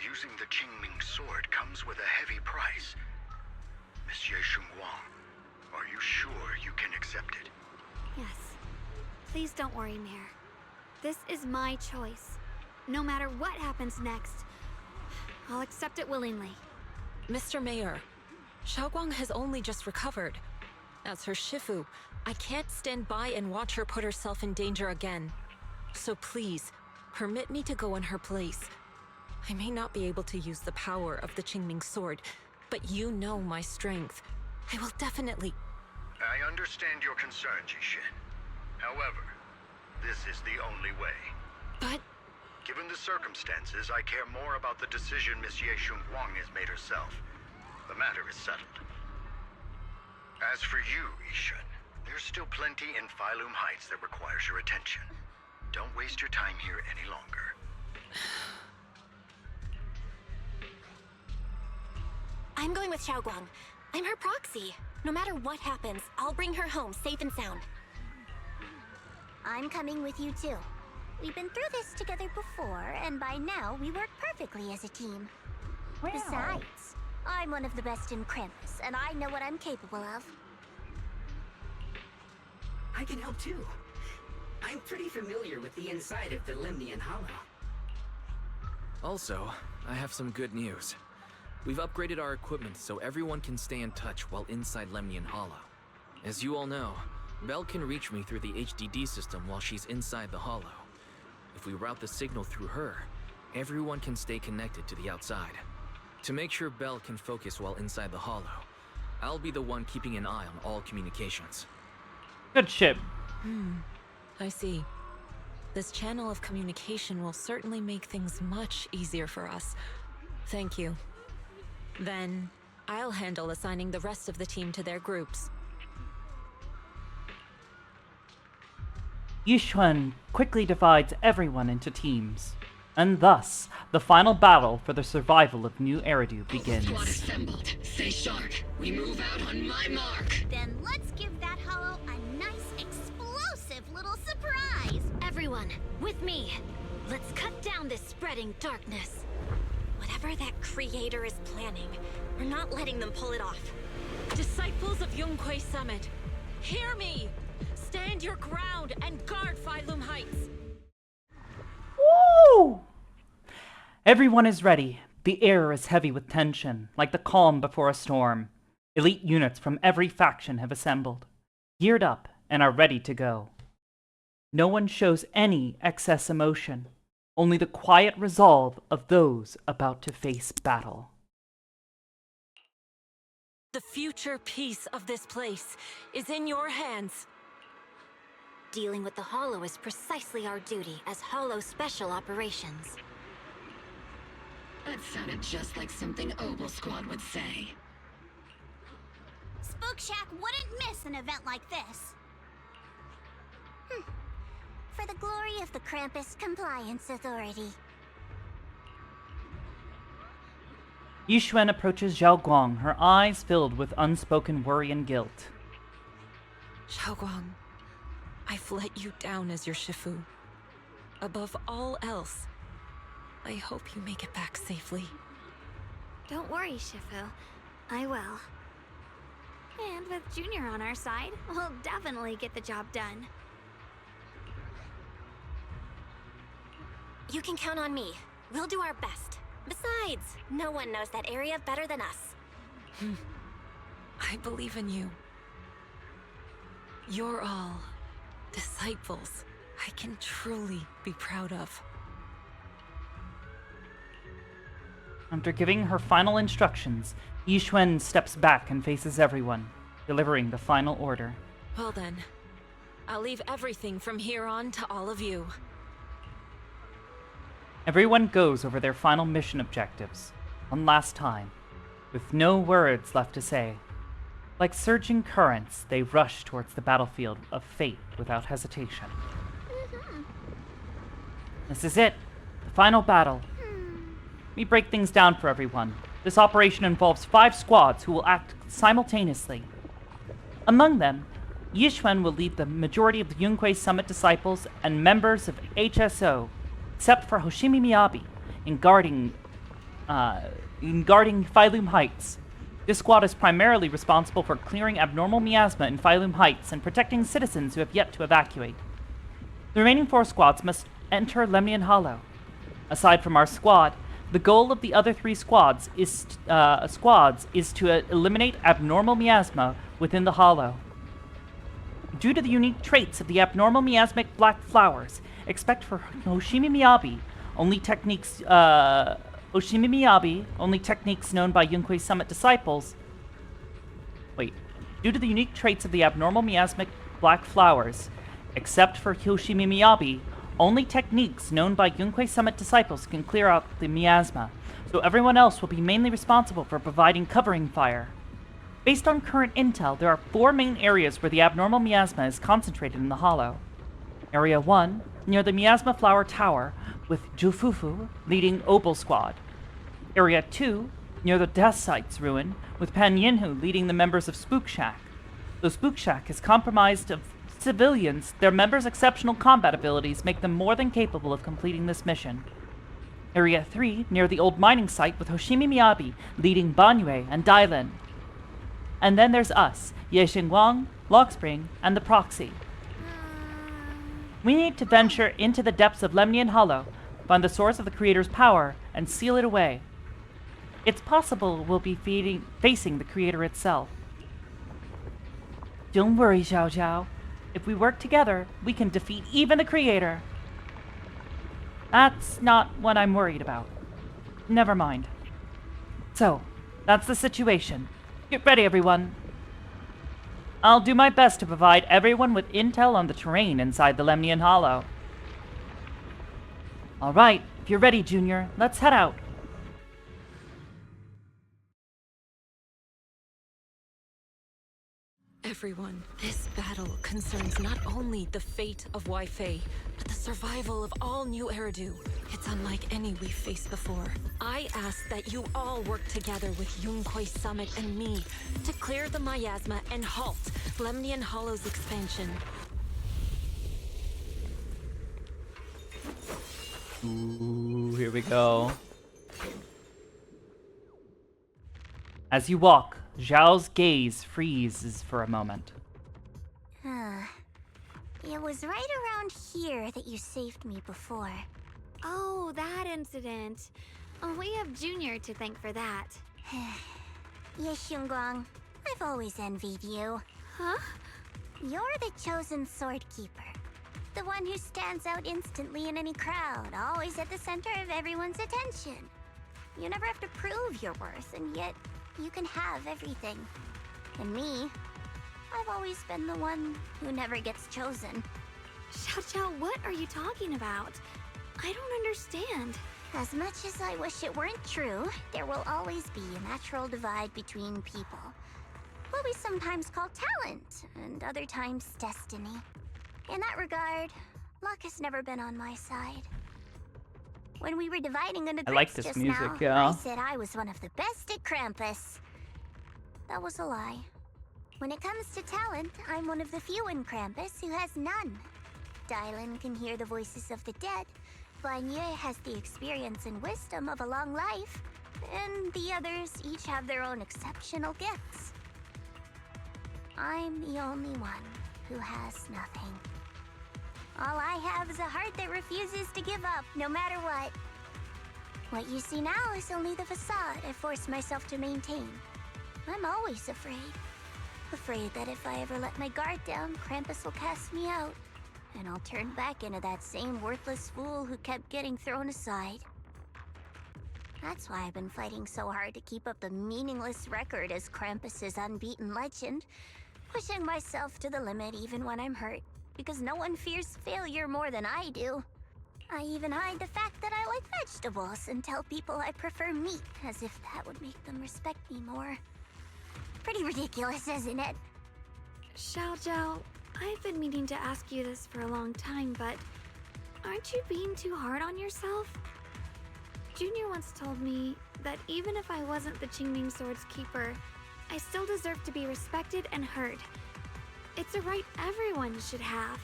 using the Qingming Sword comes with a heavy price. Monsieur Shunguang, are you sure you can accept it? Yes. Please don't worry, Mayor. This is my choice. No matter what happens next, I'll accept it willingly. Mr. Mayor, Xiaoguang has only just recovered. As her Shifu, I can't stand by and watch her put herself in danger again. So please, permit me to go in her place. I may not be able to use the power of the Qingming Sword, but you know my strength. I will definitely... I understand your concern, Jishin. However, this is the only way. But... Given the circumstances, I care more about the decision Miss Ye Shunguang has made herself. The matter is settled. As for you, Yishun, there's still plenty in Phylum Heights that requires your attention. Don't waste your time here any longer. I'm going with Xiaoguang. I'm her proxy. No matter what happens, I'll bring her home safe and sound. I'm coming with you too. We've been through this together before, and by now we work perfectly as a team. Wow. Besides, I'm one of the best in Krampus, and I know what I'm capable of. I can help too. I'm pretty familiar with the inside of the Lemnian Hollow. Also, I have some good news. We've upgraded our equipment so everyone can stay in touch while inside Lemnian Hollow. As you all know, Belle can reach me through the HDD system while she's inside the Hollow. If we route the signal through her, everyone can stay connected to the outside. To make sure Belle can focus while inside the Hollow, I'll be the one keeping an eye on all communications. Good shit. I see. This channel of communication will certainly make things much easier for us. Thank you. Then, I'll handle assigning the rest of the team to their groups. Yixuan quickly divides everyone into teams, and thus, the final battle for the survival of New Eridu begins. Squad assembled. Stay sharp. We move out on my mark. Then let's give that hollow a nice explosive little surprise. Everyone, with me. Let's cut down this spreading darkness. Whatever that creator is planning, we're not letting them pull it off. Disciples of Yunquay Summit, hear me! Stand your ground and guard Phylum Heights! Woo! Everyone is ready. The air is heavy with tension, like the calm before a storm. Elite units from every faction have assembled, geared up, and are ready to go. No one shows any excess emotion, only the quiet resolve of those about to face battle. The future peace of this place is in your hands. Dealing with the Hollow is precisely our duty as Hollow Special Operations. That sounded just like something Obel Squad would say. Spook Shack wouldn't miss an event like this. For the glory of the Krampus Compliance Authority. Yixuan approaches Zhao Guang, her eyes filled with unspoken worry and guilt. Zhao Guang, I've let you down as your Shifu. Above all else, I hope you make it back safely. Don't worry, Shifu. I will. And with Junior on our side, we'll definitely get the job done. You can count on me. We'll do our best. Besides, no one knows that area better than us. I believe in you. You're all disciples I can truly be proud of. After giving her final instructions, Yixuan steps back and faces everyone, delivering the final order. Well then, I'll leave everything from here on to all of you. Everyone goes over their final mission objectives, one last time, with no words left to say. Like surging currents, they rush towards the battlefield of fate without hesitation. This is it, the final battle. Let me break things down for everyone. This operation involves 5 squads who will act simultaneously. Among them, Yixuan will lead the majority of the Yunquay Summit disciples and members of HSO, except for Hoshimi Miyabi, in guarding Phylum Heights. This squad is primarily responsible for clearing abnormal miasma in Phylum Heights and protecting citizens who have yet to evacuate. The remaining 4 squads must enter Lemnian Hollow. Aside from our squad, the goal of the other 3 squads is to eliminate abnormal miasma within the Hollow. Due to the unique traits of the abnormal miasmic black flowers, expect for Hoshimi Miyabi only techniques known by Yunquay Summit disciples. Due to the unique traits of the abnormal miasmic black flowers, except for Hoshimi Miyabi, only techniques known by Yunquay Summit disciples can clear out the miasma, so everyone else will be mainly responsible for providing covering fire. Based on current intel, there are 4 main areas where the abnormal miasma is concentrated in the Hollow. Area 1, near the Miasma Flower Tower, with Jufufu leading Obel Squad. Area 2, near the Death Sites ruin, with Pan Yinhu leading the members of Spook Shack. Though Spook Shack is comprised of civilians, their members' exceptional combat abilities make them more than capable of completing this mission. Area 3, near the old mining site, with Hoshimi Miyabi leading Banyue and Dailin. And then there's us, Ye Xingguang, Lockspring, and the Proxy. We need to venture into the depths of Lemnian Hollow, find the source of the Creator's power, and seal it away. it's possible we'll be facing the creator itself. Don't worry, Xiao Xiao. If we work together, we can defeat even the creator. That's not what I'm worried about. Never mind. So, that's the situation. Get ready, everyone. I'll do my best to provide everyone with intel on the terrain inside the Lemnian Hollow. Alright, if you're ready, Junior, let's head out. Everyone, this battle concerns not only the fate of Wei-Fei, but the survival of all New Eridu. It's unlike any we've faced before. I ask that you all work together with Yunquei Summit and me to clear the miasma and halt Lemnian Hollow's expansion. Ooh, here we go. As you walk, Zhao's gaze freezes for a moment. It was right around here that you saved me before. Oh, that incident. Oh, we have Junior to thank for that. Yes, Xiongguang. I've always envied you. Huh? You're the chosen sword keeper. The one who stands out instantly in any crowd, always at the center of everyone's attention. You never have to prove your worth, and yet you can have everything. And me, I've always been the one who never gets chosen. Xiao Xiao, what are you talking about? I don't understand. As much as I wish it weren't true, there will always be a natural divide between people. What we sometimes call talent, and other times destiny. In that regard, luck has never been on my side. When we were dividing into I like groups this just music, now, yeah. I said I was one of the best at Krampus. That was a lie. When it comes to talent, I'm one of the few in Krampus who has none. Dylan can hear the voices of the dead. Vanya has the experience and wisdom of a long life. And the others each have their own exceptional gifts. I'm the only one who has nothing. All I have is a heart that refuses to give up, no matter what. What you see now is only the facade I forced myself to maintain. I'm always afraid. Afraid that if I ever let my guard down, Krampus will cast me out. And I'll turn back into that same worthless fool who kept getting thrown aside. That's why I've been fighting so hard to keep up the meaningless record as Krampus's unbeaten legend. Pushing myself to the limit even when I'm hurt. Because no one fears failure more than I do. I even hide the fact that I like vegetables and tell people I prefer meat, as if that would make them respect me more. Pretty ridiculous, isn't it? Xiao Xiao, I've been meaning to ask you this for a long time, but aren't you being too hard on yourself? Junior once told me that even if I wasn't the Qingming Sword's keeper, I still deserve to be respected and heard. It's a right everyone should have.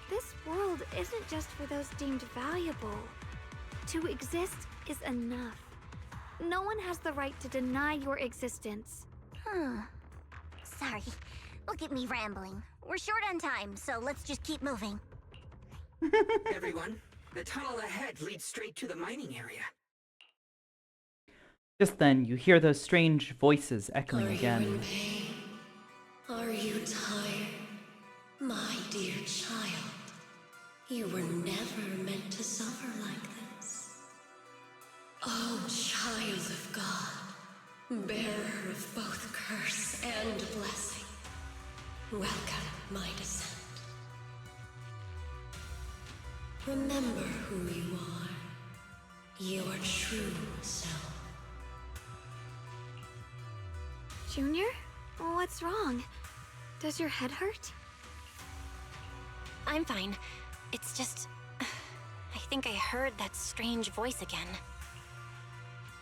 This world isn't just for those deemed valuable. To exist is enough. No one has the right to deny your existence. Sorry. Look at me rambling. We're short on time, so let's just keep moving. Everyone, the tunnel ahead leads straight to the mining area. Just then, you hear those strange voices echoing Are again. you in pain? Are you tired? My dear child, you were never meant to suffer like this. Oh, child of God, bearer of both curse and blessing, welcome my descent. Remember who you are, your true self. Junior? What's wrong? Does your head hurt? I'm fine. It's just... I think I heard that strange voice again.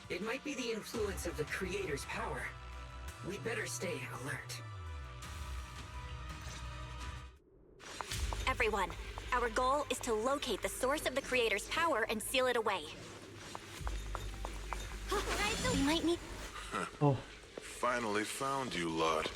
It might be the influence of the Creator's power. We'd better stay alert. Everyone, our goal is to locate the source of the Creator's power and seal it away. We might need... Oh. Finally found you, lot.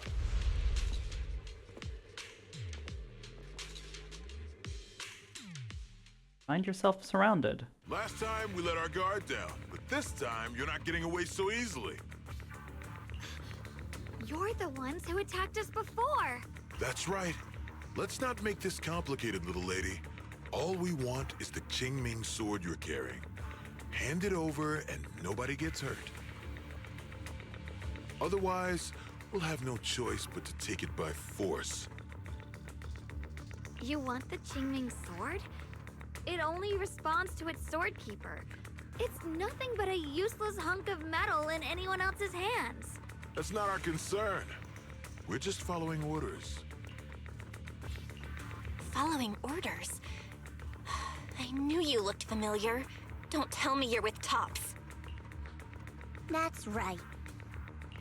Find yourself surrounded. Last time we let our guard down, but this time, you're not getting away so easily. You're the ones who attacked us before. That's right. Let's not make this complicated, little lady. All we want is the Qingming sword you're carrying. Hand it over and nobody gets hurt. Otherwise, we'll have no choice but to take it by force. You want the Qingming sword? It only responds to its sword keeper. It's nothing but a useless hunk of metal in anyone else's hands. That's not our concern. We're just following orders. Following orders? I knew you looked familiar. Don't tell me you're with Tops. That's right.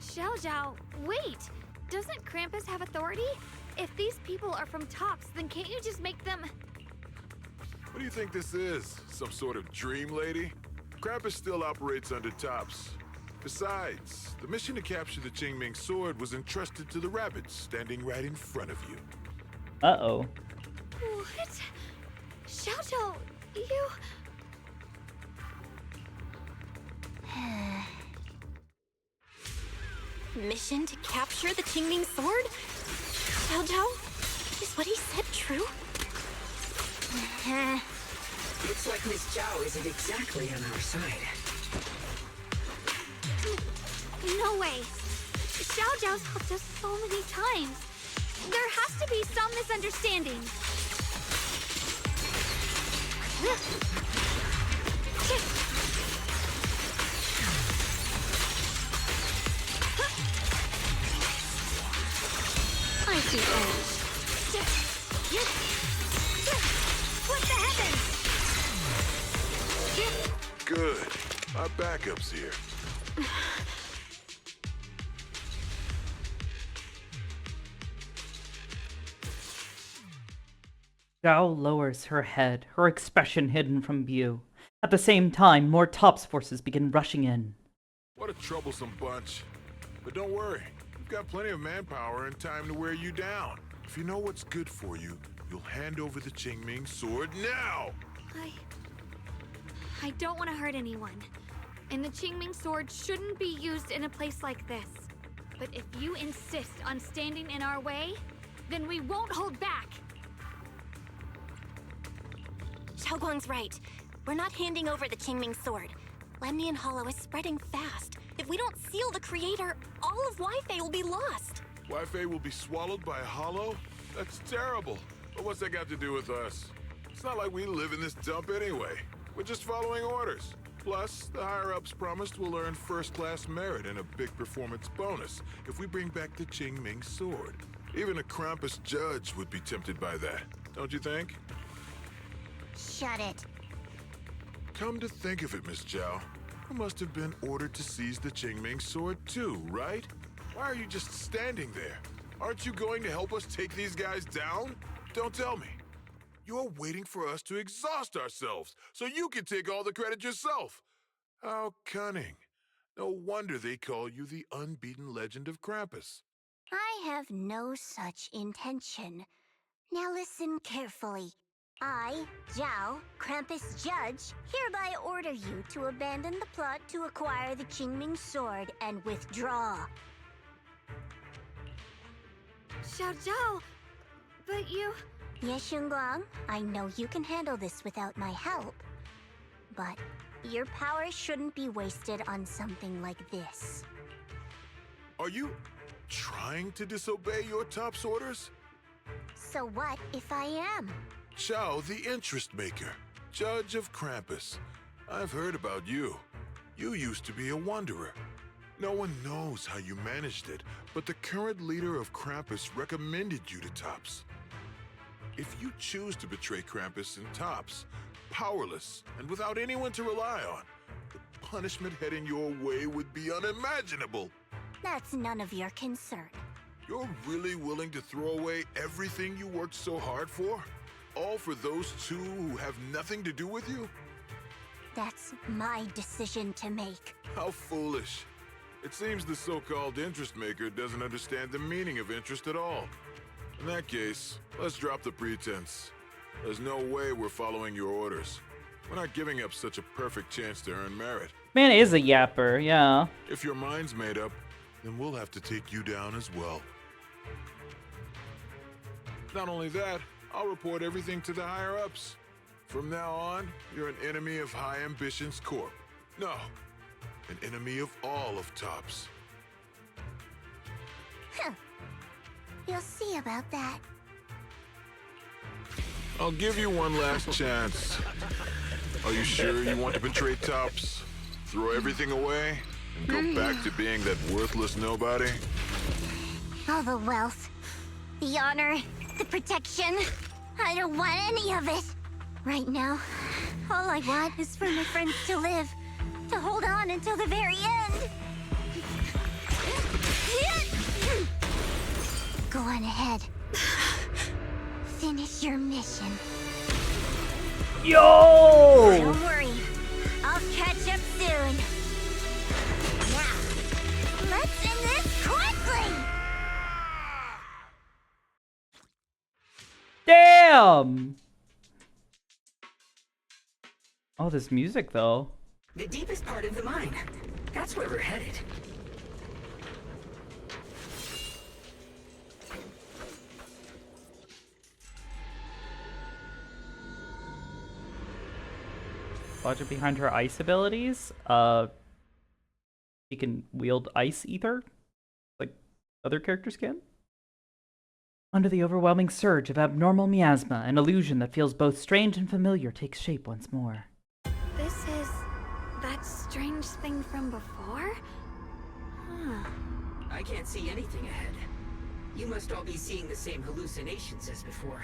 Xiao, wait! Doesn't Krampus have authority? If these people are from Tops, then can't you just make them... What do you think this is? Some sort of dream lady? Krampus still operates under Tops. Besides, the mission to capture the Qingming sword was entrusted to the rabbits standing right in front of you. Uh-oh. What? Xiao, you... Mission to capture the Qingming sword? Xiao, is what he said true? Looks like Miss Zhao isn't exactly on our side. No way! Xiao's helped us so many times. There has to be some misunderstanding. I see things. What the heavens? Good. Our backup's here. Zhao lowers her head, her expression hidden from view. At the same time, more Tops forces begin rushing in. What a troublesome bunch. But don't worry. We've got plenty of manpower and time to wear you down. If you know what's good for you, you'll hand over the Qingming sword now! I don't want to hurt anyone. And the Qingming sword shouldn't be used in a place like this. But if you insist on standing in our way, then we won't hold back. Xiaoguang's right. We're not handing over the Qingming sword. Lemnian Hollow is spreading fast. If we don't seal the creator, all of Wi-Fi will be lost. Wi-Fi will be swallowed by a hollow? That's terrible. But what's that got to do with us? It's not like we live in this dump anyway. We're just following orders. Plus, the higher-ups promised we'll earn first-class merit and a big performance bonus if we bring back the Qingming sword. Even a Krampus judge would be tempted by that, don't you think? Shut it. Come to think of it, Miss Zhao, you must have been ordered to seize the Qingming sword too, right? Why are you just standing there? Aren't you going to help us take these guys down? Don't tell me. You're waiting for us to exhaust ourselves so you can take all the credit yourself. How cunning. No wonder they call you the unbeaten legend of Krampus. I have no such intention. Now listen carefully. I, Zhao, Krampus Judge, hereby order you to abandon the plot to acquire the Qingming sword and withdraw. Xiao, but you... Yes, Xingguang, I know you can handle this without my help. But your power shouldn't be wasted on something like this. Are you trying to disobey your Top's orders? So what if I am? Xiao, the interest maker, judge of Krampus. I've heard about you. You used to be a wanderer. No one knows how you managed it, but the current leader of Krampus recommended you to Tops. If you choose to betray Krampus and Tops, powerless and without anyone to rely on, the punishment heading your way would be unimaginable. That's none of your concern. You're really willing to throw away everything you worked so hard for? All for those two who have nothing to do with you? That's my decision to make. How foolish. It seems the so-called interest maker doesn't understand the meaning of interest at all. In that case, let's drop the pretense. There's no way we're following your orders. We're not giving up such a perfect chance to earn merit. Man is a yapper, yeah. If your mind's made up, then we'll have to take you down as well. Not only that, I'll report everything to the higher-ups. From now on, you're an enemy of High Ambitions Corp. No, an enemy of all of Tops. Huh. You'll see about that. I'll give you one last chance. Are you sure you want to betray Tops? Throw everything away? And go back to being that worthless nobody? All the wealth, the honor, the protection. I don't want any of it. Right now, all I want is for my friends to live, to hold on until the very end. Go on ahead. Finish your mission. Yo! Don't worry. I'll catch up soon. Now, let's end this quickly! Damn! Oh, this music, though. The deepest part of the mine. That's where we're headed. Logic behind her ice abilities. She can wield ice ether, like other characters can. Under the overwhelming surge of abnormal miasma, an illusion that feels both strange and familiar takes shape once more. This is that strange thing from before? Huh. I can't see anything ahead. You must all be seeing the same hallucinations as before.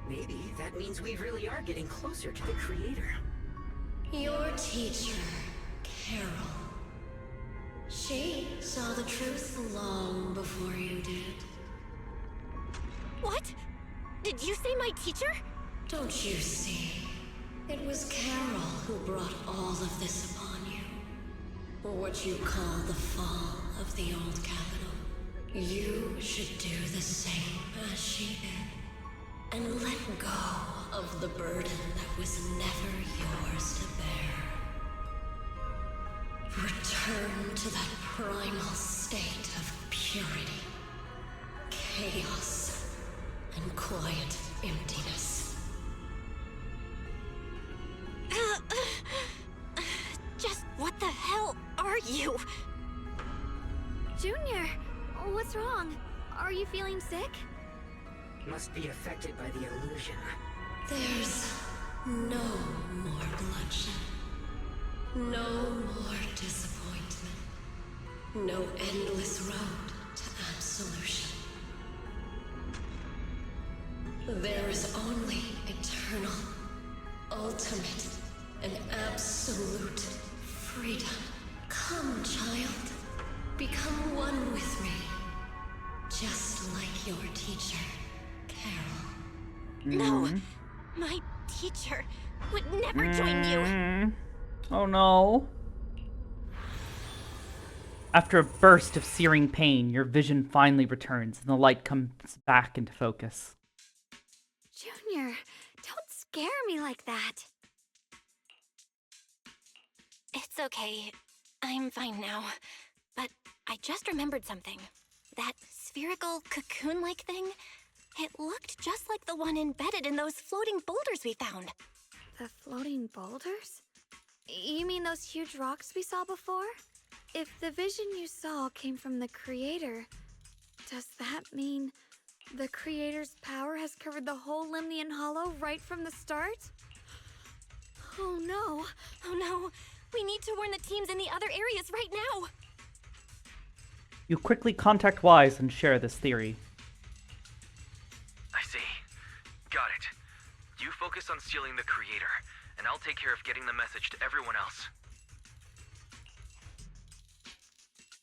Maybe that means we really are getting closer to the creator. Your teacher, Carol. She saw the truth long before you did. What? Did you say my teacher? Don't you see? It was Carol who brought all of this upon you. Or what you call the fall of the old capital. You should do the same as she did. And let go of the burden that was never yours to bear. Return to that primal state of purity, chaos, and quiet emptiness. Just what the hell are you? Junior, what's wrong? Are you feeling sick? Must be affected by the illusion. There's no more bloodshed. No more disappointment. No endless road to absolution. There is only eternal, ultimate, and absolute freedom. Come, child. Become one with me. Just like your teacher, Carol. No! My teacher would never join you! Oh no. After a burst of searing pain, your vision finally returns and the light comes back into focus. Junior, don't scare me like that. It's okay. I'm fine now. But I just remembered something. That spherical cocoon-like thing, it looked just like the one embedded in those floating boulders we found. The floating boulders? You mean those huge rocks we saw before? If the vision you saw came from the creator, does that mean the creator's power has covered the whole Limnian Hollow right from the start? Oh no. Oh no. We need to warn the teams in the other areas right now. You quickly contact Wise and share this theory. I see. Got it. You focus on stealing the creator, and I'll take care of getting the message to everyone else.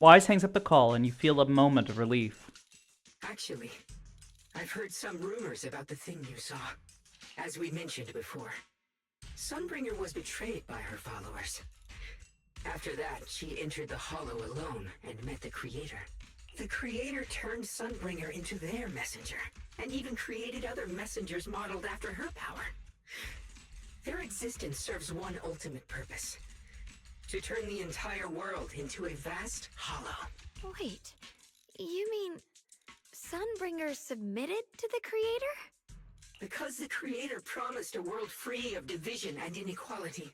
Wise hangs up the call and you feel a moment of relief. Actually, I've heard some rumors about the thing you saw. As we mentioned before, Sunbringer was betrayed by her followers. After that, she entered the Hollow alone and met the Creator. The Creator turned Sunbringer into their messenger, and even created other messengers modeled after her power. Their existence serves one ultimate purpose: To turn the entire world into a vast hollow. Wait, you mean Sunbringer submitted to the Creator? Because the Creator promised a world free of division and inequality.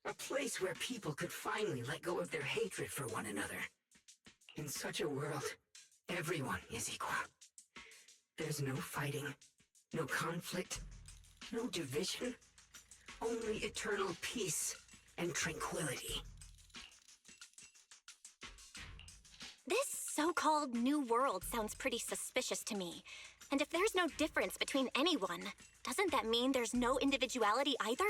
A place where people could finally let go of their hatred for one another. In such a world, everyone is equal. There's no fighting, no conflict, no division, only eternal peace and tranquility. This so-called new world sounds pretty suspicious to me. And if there's no difference between anyone, doesn't that mean there's no individuality either?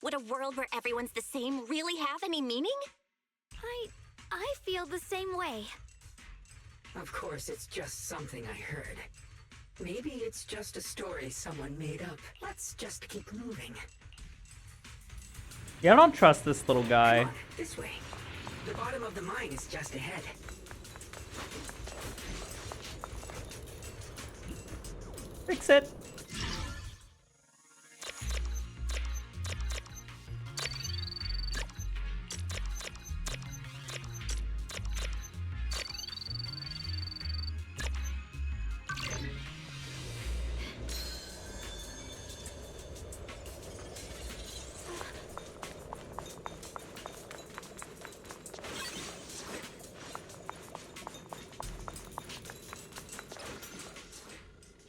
Would a world where everyone's the same really have any meaning? I feel the same way. Of course, it's just something I heard. Maybe it's just a story someone made up. Let's just keep moving. Yeah, I don't trust this little guy. Come on, this way. The bottom of the mine is just ahead. Fix it.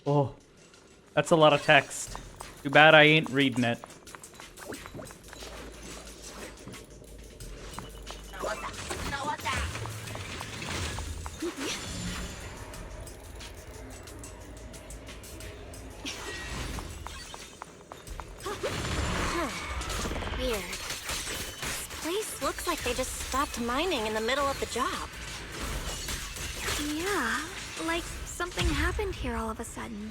Oh, that's a lot of text. Too bad I ain't reading it. Weird. This place looks like they just stopped mining in the middle of the job. Yeah, like something happened here all of a sudden.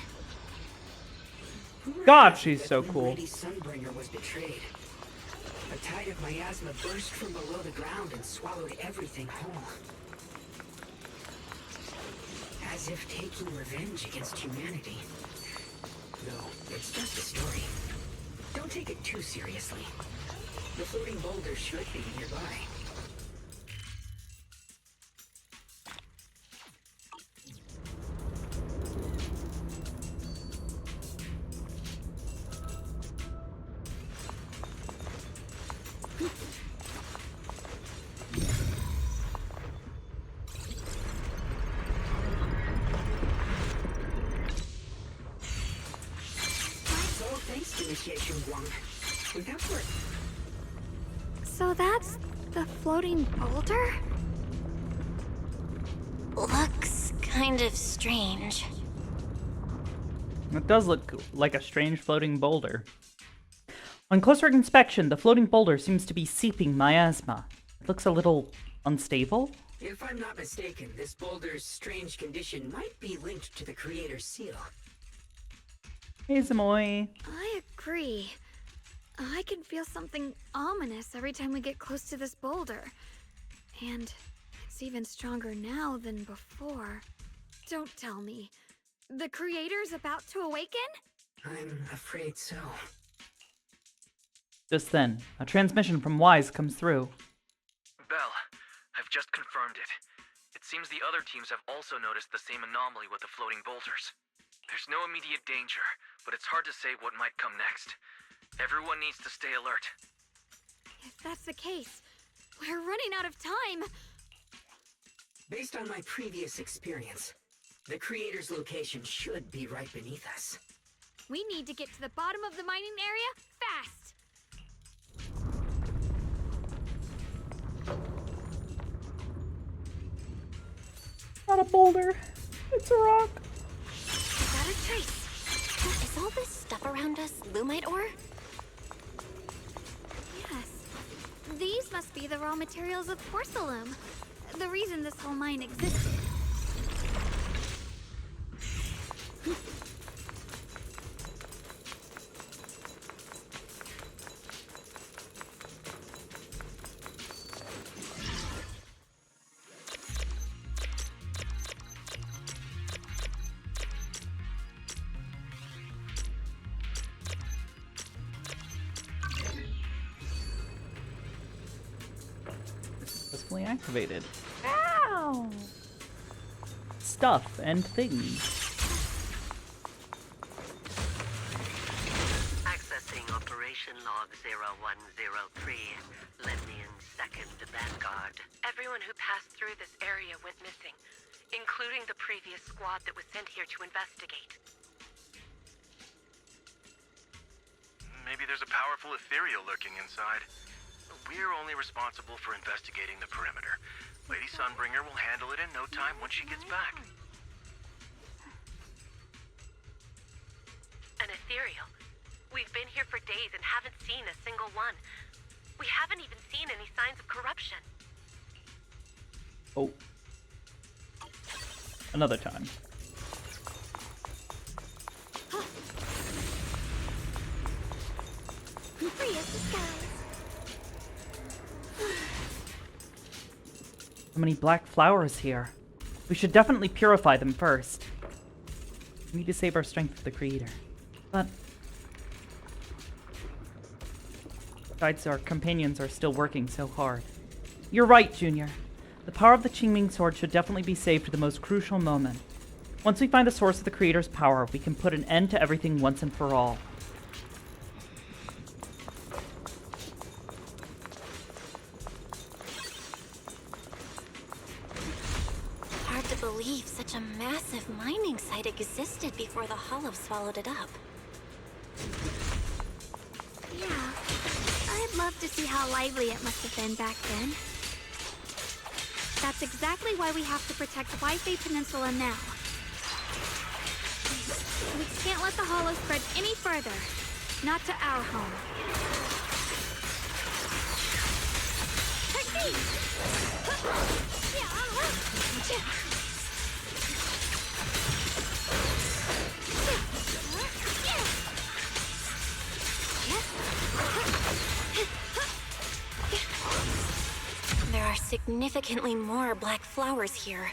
God, she's so cool. Lady Sunbringer was betrayed. A tide of miasma burst from below the ground and swallowed everything whole. As if taking revenge against humanity. No, it's just a story. Don't take it too seriously. The floating boulder should be nearby. So that's the floating boulder? Looks kind of strange. It does look like a strange floating boulder. On closer inspection, the floating boulder seems to be seeping miasma. It looks a little unstable. If I'm not mistaken, this boulder's strange condition might be linked to the Creator's seal. Hey, Zamoy. I agree. I can feel something ominous every time we get close to this boulder. And it's even stronger now than before. Don't tell me. The Creator's about to awaken? I'm afraid so. Just then, a transmission from Wise comes through. Bell, I've just confirmed it. It seems the other teams have also noticed the same anomaly with the floating boulders. There's no immediate danger, but it's hard to say what might come next. Everyone needs to stay alert. If that's the case, we're running out of time. Based on my previous experience, the Creator's location should be right beneath us. We need to get to the bottom of the mining area fast. Not a boulder. It's a rock. Got a trace. Is all this stuff around us lumite ore? Yes. These must be the raw materials of porcelain. The reason this whole mine existed. Successfully activated. Ow! Stuff and things. Accessing Operation Log 0103, Lemnian 2nd Vanguard. Everyone who passed through this area went missing, including the previous squad that was sent here to investigate. Maybe there's a powerful ethereal lurking inside. We're only responsible for investigating the perimeter. Lady Sunbringer will handle it in no time once she gets back. An ethereal? We've been here for days and haven't seen a single one. We haven't even seen any signs of corruption. Oh. Another time. Free as the skies. So many black flowers here. We should definitely purify them first. We need to save our strength for the creator. But besides, our companions are still working so hard. You're right, Junior. The power of the Qingming sword should definitely be saved for the most crucial moment. Once we find the source of the creator's power, we can put an end to everything once and for all. Hard to believe such a massive mining site existed before the Hollow swallowed it up. Yeah, I'd love to see how lively it must have been back then. That's exactly why we have to protect Waifei Peninsula now. We can't let the Hollow spread any further. Not to our home. There are significantly more black flowers here.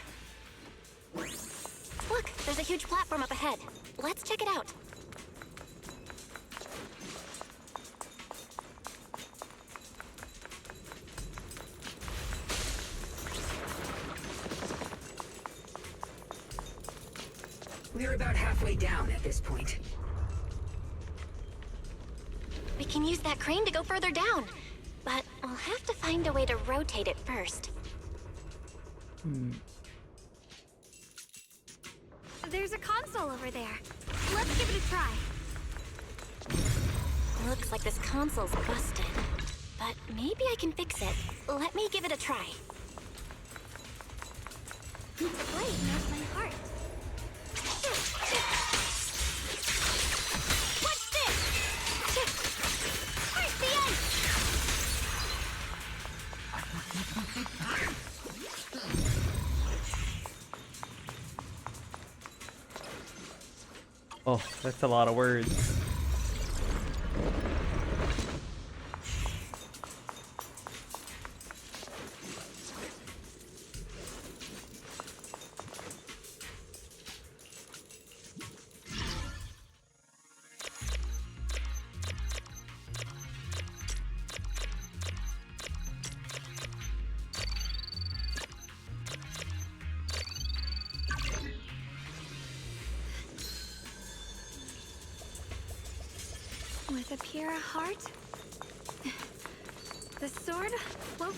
Look, there's a huge platform up ahead. Let's check it out. We're about halfway down at this point. We can use that crane to go further down. But we'll have to find a way to rotate it first. There's a console over there. Let's give it a try. Looks like this console's busted. But maybe I can fix it. Let me give it a try. The blade knows my heart. What's this? Where's the ice? Oh, that's a lot of words. With a pure heart, the sword will...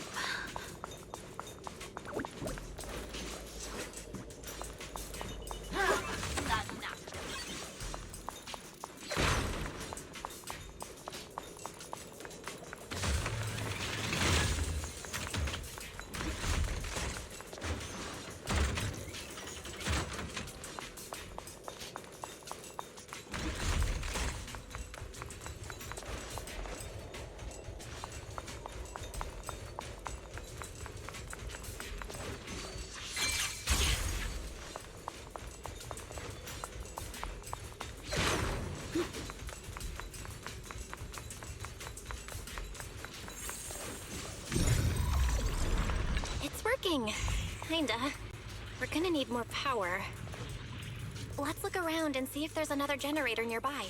Kinda. We're gonna need more power. Let's look around and see if there's another generator nearby.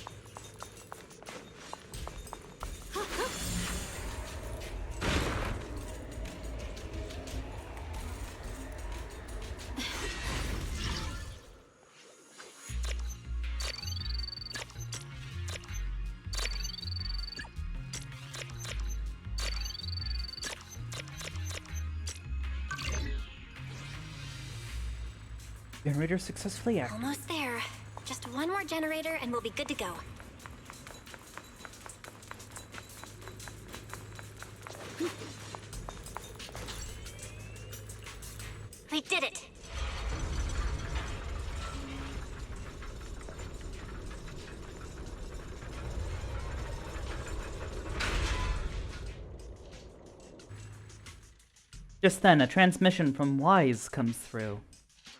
Generator successfully activated. Almost there. Just one more generator and we'll be good to go. We did it! Just then, a transmission from Wise comes through.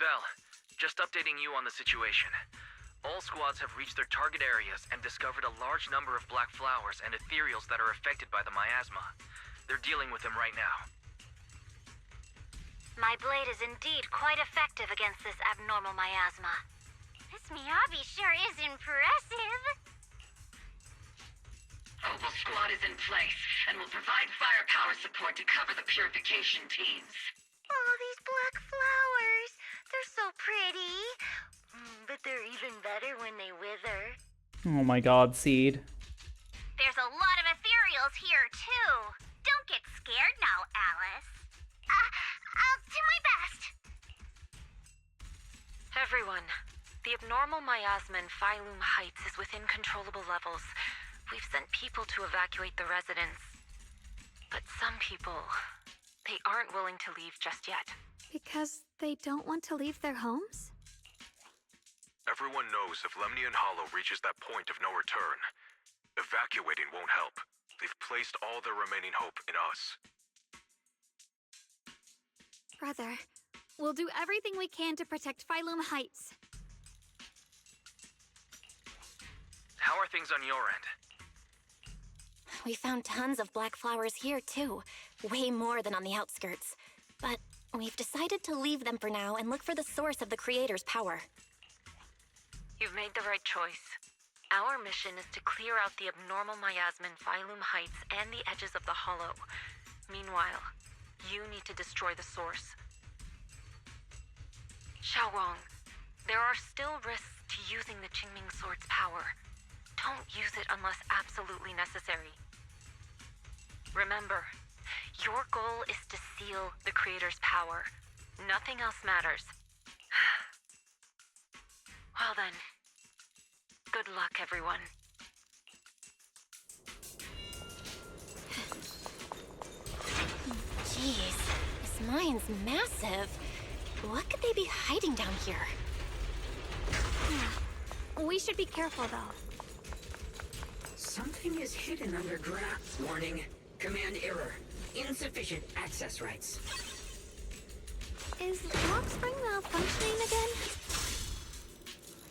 Bell, just updating you on the situation. All squads have reached their target areas and discovered a large number of black flowers and ethereals that are affected by the miasma. They're dealing with them right now. My blade is indeed quite effective against this abnormal miasma. This Miyabi sure is impressive. Opal Squad is in place and will provide firepower support to cover the purification teams. Oh, these black flowers. They're so pretty. But they're even better when they wither. Oh my god, Seed. There's a lot of ethereals here, too. Don't get scared now, Alice. I'll do my best. Everyone, the abnormal miasma in Phylum Heights is within controllable levels. We've sent people to evacuate the residents. But some people, they aren't willing to leave just yet. Because they don't want to leave their homes? Everyone knows if Lemnian Hollow reaches that point of no return, evacuating won't help. They've placed all their remaining hope in us. Brother, we'll do everything we can to protect Phylum Heights. How are things on your end? We found tons of black flowers here, too. Way more than on the outskirts. But we've decided to leave them for now and look for the source of the Creator's power. You've made the right choice. Our mission is to clear out the abnormal miasma in Phylum Heights and the edges of the Hollow. Meanwhile, you need to destroy the source. Xiaowang, there are still risks to using the Qingming Sword's power. Don't use it unless absolutely necessary. Remember, your goal is to seal the Creator's power. Nothing else matters. Well then, good luck, everyone. Jeez, this mine's massive. What could they be hiding down here? We should be careful, though. Something is hidden underground. Warning. Command error. Insufficient access rights. Is Lock Spring malfunctioning again?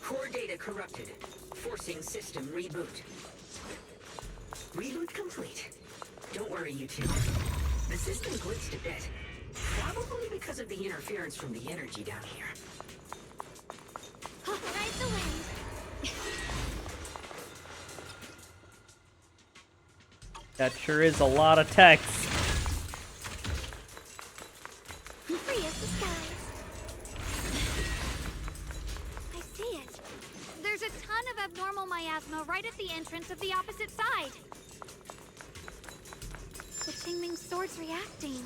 Core data corrupted. Forcing system reboot. Reboot complete. Don't worry, you two. The system glitched a bit. Probably because of the interference from the energy down here. Ride the wind. That sure is a lot of text. Free as the skies. I see it. There's a ton of abnormal miasma right at the entrance of the opposite side. The Qingming Sword's reacting.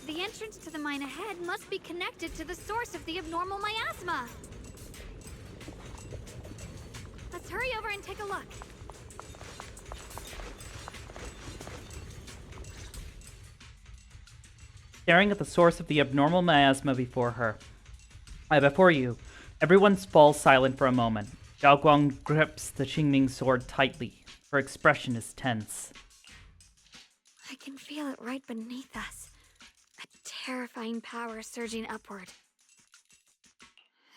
The entrance to the mine ahead must be connected to the source of the abnormal miasma. Let's hurry over and take a look. Staring at the source of the abnormal miasma before you, everyone falls silent for a moment. Zhao Guang grips the Qingming sword tightly. Her expression is tense. I can feel it right beneath us. A terrifying power surging upward.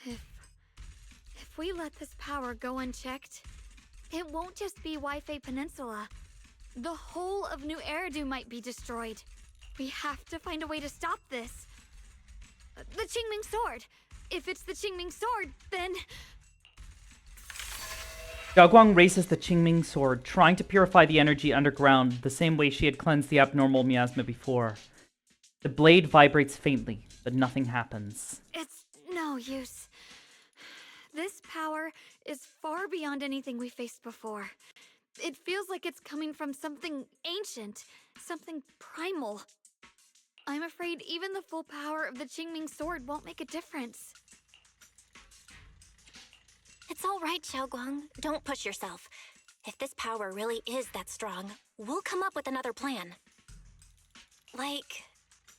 If we let this power go unchecked, it won't just be Wi-Fi Peninsula. The whole of New Eridu might be destroyed. We have to find a way to stop this. The Qingming Sword. If it's the Qingming Sword, then... Zhao Guang raises the Qingming sword, trying to purify the energy underground the same way she had cleansed the abnormal miasma before. The blade vibrates faintly, but nothing happens. It's no use. This power is far beyond anything we faced before. It feels like it's coming from something ancient, something primal. I'm afraid even the full power of the Qingming sword won't make a difference. It's all right, Xiaoguang. Don't push yourself. If this power really is that strong, we'll come up with another plan. Like,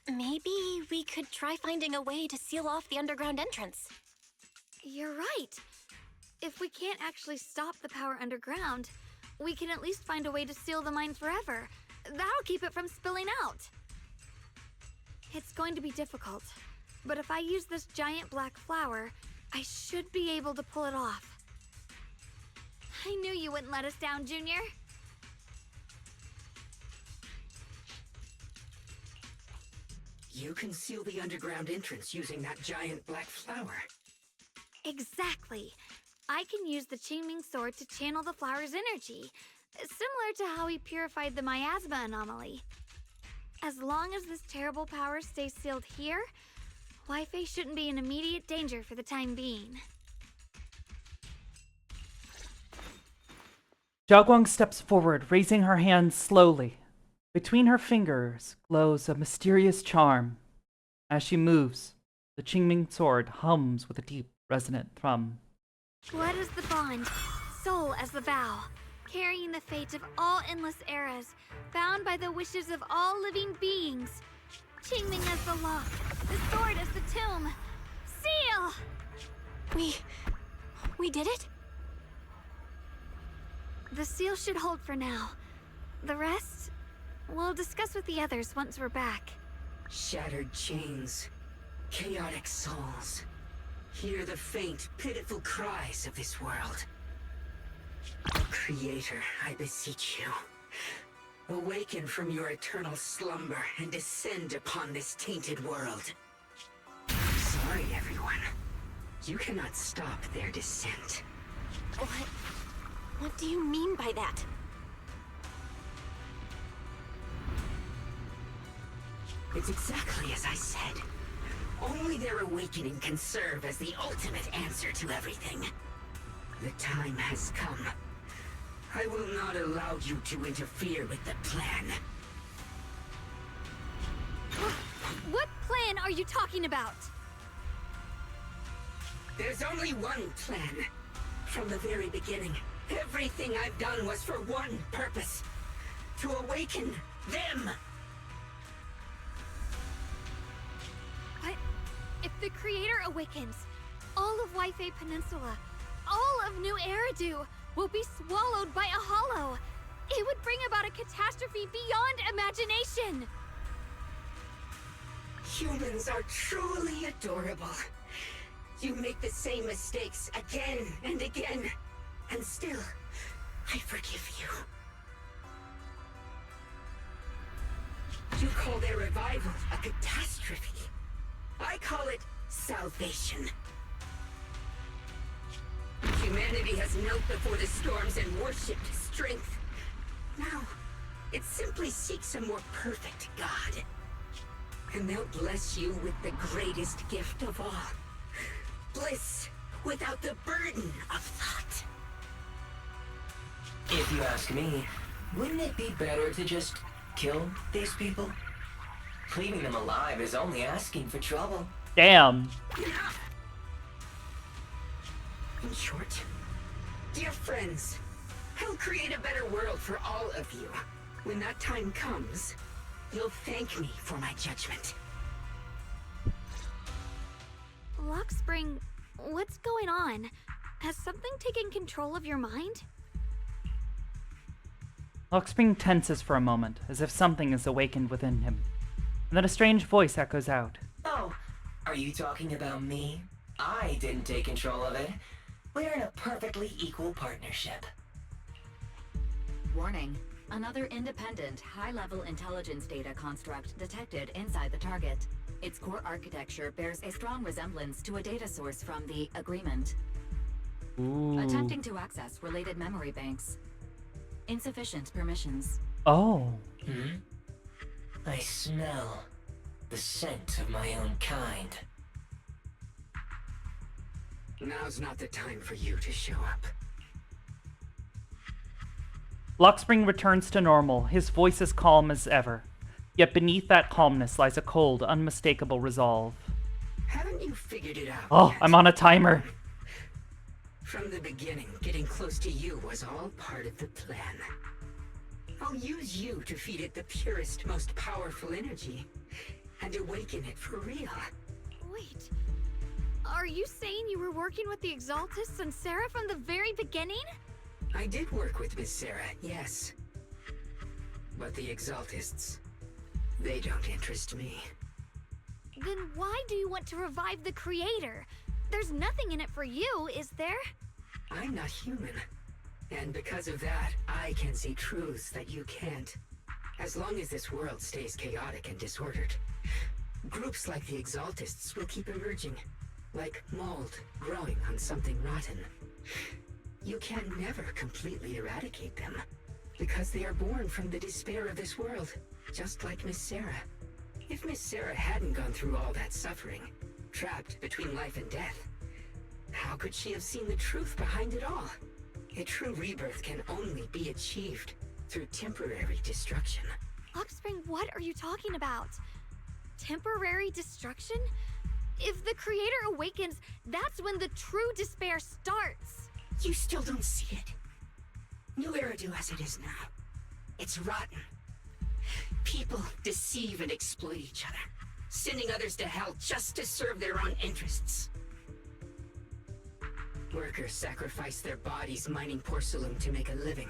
maybe we could try finding a way to seal off the underground entrance. You're right. If we can't actually stop the power underground, we can at least find a way to seal the mine forever. That'll keep it from spilling out. It's going to be difficult, but if I use this giant black flower, I should be able to pull it off. I knew you wouldn't let us down, Junior. You can seal the underground entrance using that giant black flower. Exactly. I can use the Qingming sword to channel the flower's energy, similar to how he purified the miasma anomaly. As long as this terrible power stays sealed here, Wi-Fi shouldn't be in immediate danger for the time being. Xiaoguang steps forward, raising her hand slowly. Between her fingers glows a mysterious charm. As she moves, the Qingming sword hums with a deep, resonant thrum. Blood is the bond, soul as the vow, carrying the fate of all endless eras, bound by the wishes of all living beings. Qingming as the lock, the sword as the tomb. Seal! We did it? The seal should hold for now. The rest, we'll discuss with the others once we're back. Shattered chains, chaotic souls. Hear the faint, pitiful cries of this world. Creator, I beseech you. Awaken from your eternal slumber and descend upon this tainted world. Sorry, everyone. You cannot stop their descent. What do you mean by that? It's exactly as I said. Only their awakening can serve as the ultimate answer to everything. The time has come. I will not allow you to interfere with the plan. What plan are you talking about? There's only one plan. From the very beginning, everything I've done was for one purpose. To awaken them. But if the Creator awakens, all of Wi-Fi Peninsula, all of New Eridu will be swallowed by a hollow. It would bring about a catastrophe beyond imagination. Humans are truly adorable. You make the same mistakes again and again, and still, I forgive you. You call their revival a catastrophe. I call it salvation. Humanity has knelt before the storms and worshipped strength. Now, it simply seeks a more perfect God. And they'll bless you with the greatest gift of all. Bliss without the burden of thought. If you ask me, wouldn't it be better to just kill these people? Leaving them alive is only asking for trouble. Damn. In short, dear friends, I'll create a better world for all of you. When that time comes, you'll thank me for my judgment. Lockspring, what's going on? Has something taken control of your mind? Lockspring tenses for a moment, as if something is awakened within him. And then a strange voice echoes out. Oh, are you talking about me? I didn't take control of it. We're in a perfectly equal partnership. Warning. Another independent, high-level intelligence data construct detected inside the target. Its core architecture bears a strong resemblance to a data source from the Agreement. Ooh. Attempting to access related memory banks. Insufficient permissions. Oh. I smell the scent of my own kind. Now's not the time for you to show up. Lockspring returns to normal, his voice as calm as ever. Yet beneath that calmness lies a cold, unmistakable resolve. Haven't you figured it out Oh, yet? I'm on a timer. From the beginning, getting close to you was all part of the plan. I'll use you to feed it the purest, most powerful energy, and awaken it for real. Wait, are you saying you were working with the Exaltists and Sarah from the very beginning? I did work with Miss Sarah, yes. But the Exaltists, they don't interest me. Then why do you want to revive the Creator? There's nothing in it for you, is there? I'm not human. And because of that, I can see truths that you can't. As long as this world stays chaotic and disordered, groups like the Exaltists will keep emerging, like mold growing on something rotten. You can never completely eradicate them, because they are born from the despair of this world, just like Miss Sarah. If Miss Sarah hadn't gone through all that suffering, trapped between life and death, how could she have seen the truth behind it all? A true rebirth can only be achieved through temporary destruction. Luxspring, what are you talking about? Temporary destruction? If the Creator awakens, that's when the true despair starts. You still don't see it. New Eridu as it is now, it's rotten. People deceive and exploit each other, sending others to hell just to serve their own interests. Workers sacrifice their bodies mining porcelain to make a living,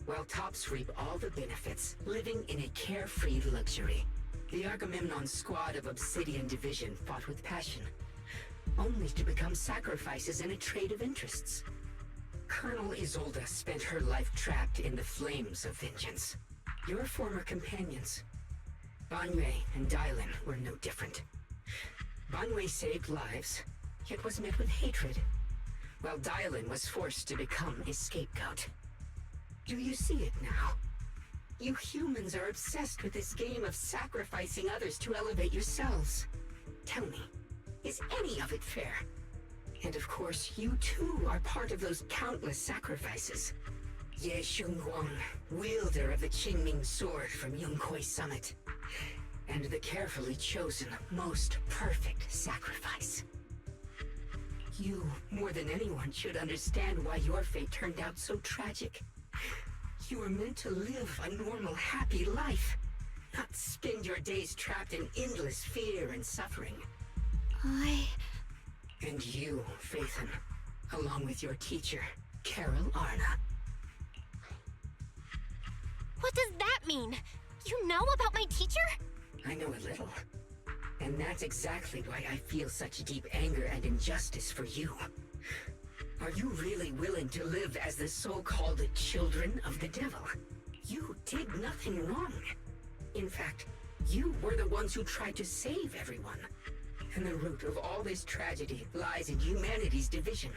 while tops reap all the benefits, living in a carefree luxury. The Agamemnon squad of Obsidian Division fought with passion, only to become sacrifices in a trade of interests. Colonel Isolde spent her life trapped in the flames of vengeance. Your former companions, Banwei and Dylan, were no different. Banwei saved lives, yet was met with hatred, while Dylan was forced to become a scapegoat. Do you see it now? You humans are obsessed with this game of sacrificing others to elevate yourselves. Tell me, is any of it fair? And of course, you too are part of those countless sacrifices. Ye Shunguang, wielder of the Qingming sword from Yongkui Summit, and the carefully chosen, most perfect sacrifice. You, more than anyone, should understand why your fate turned out so tragic. You were meant to live a normal, happy life, not spend your days trapped in endless fear and suffering. And you, Phaethon, along with your teacher, Carol Arna. What does that mean? You know about my teacher? I know a little. And that's exactly why I feel such deep anger and injustice for you. Are you really willing to live as the so-called children of the devil? You did nothing wrong. In fact, you were the ones who tried to save everyone. And the root of all this tragedy lies in humanity's division.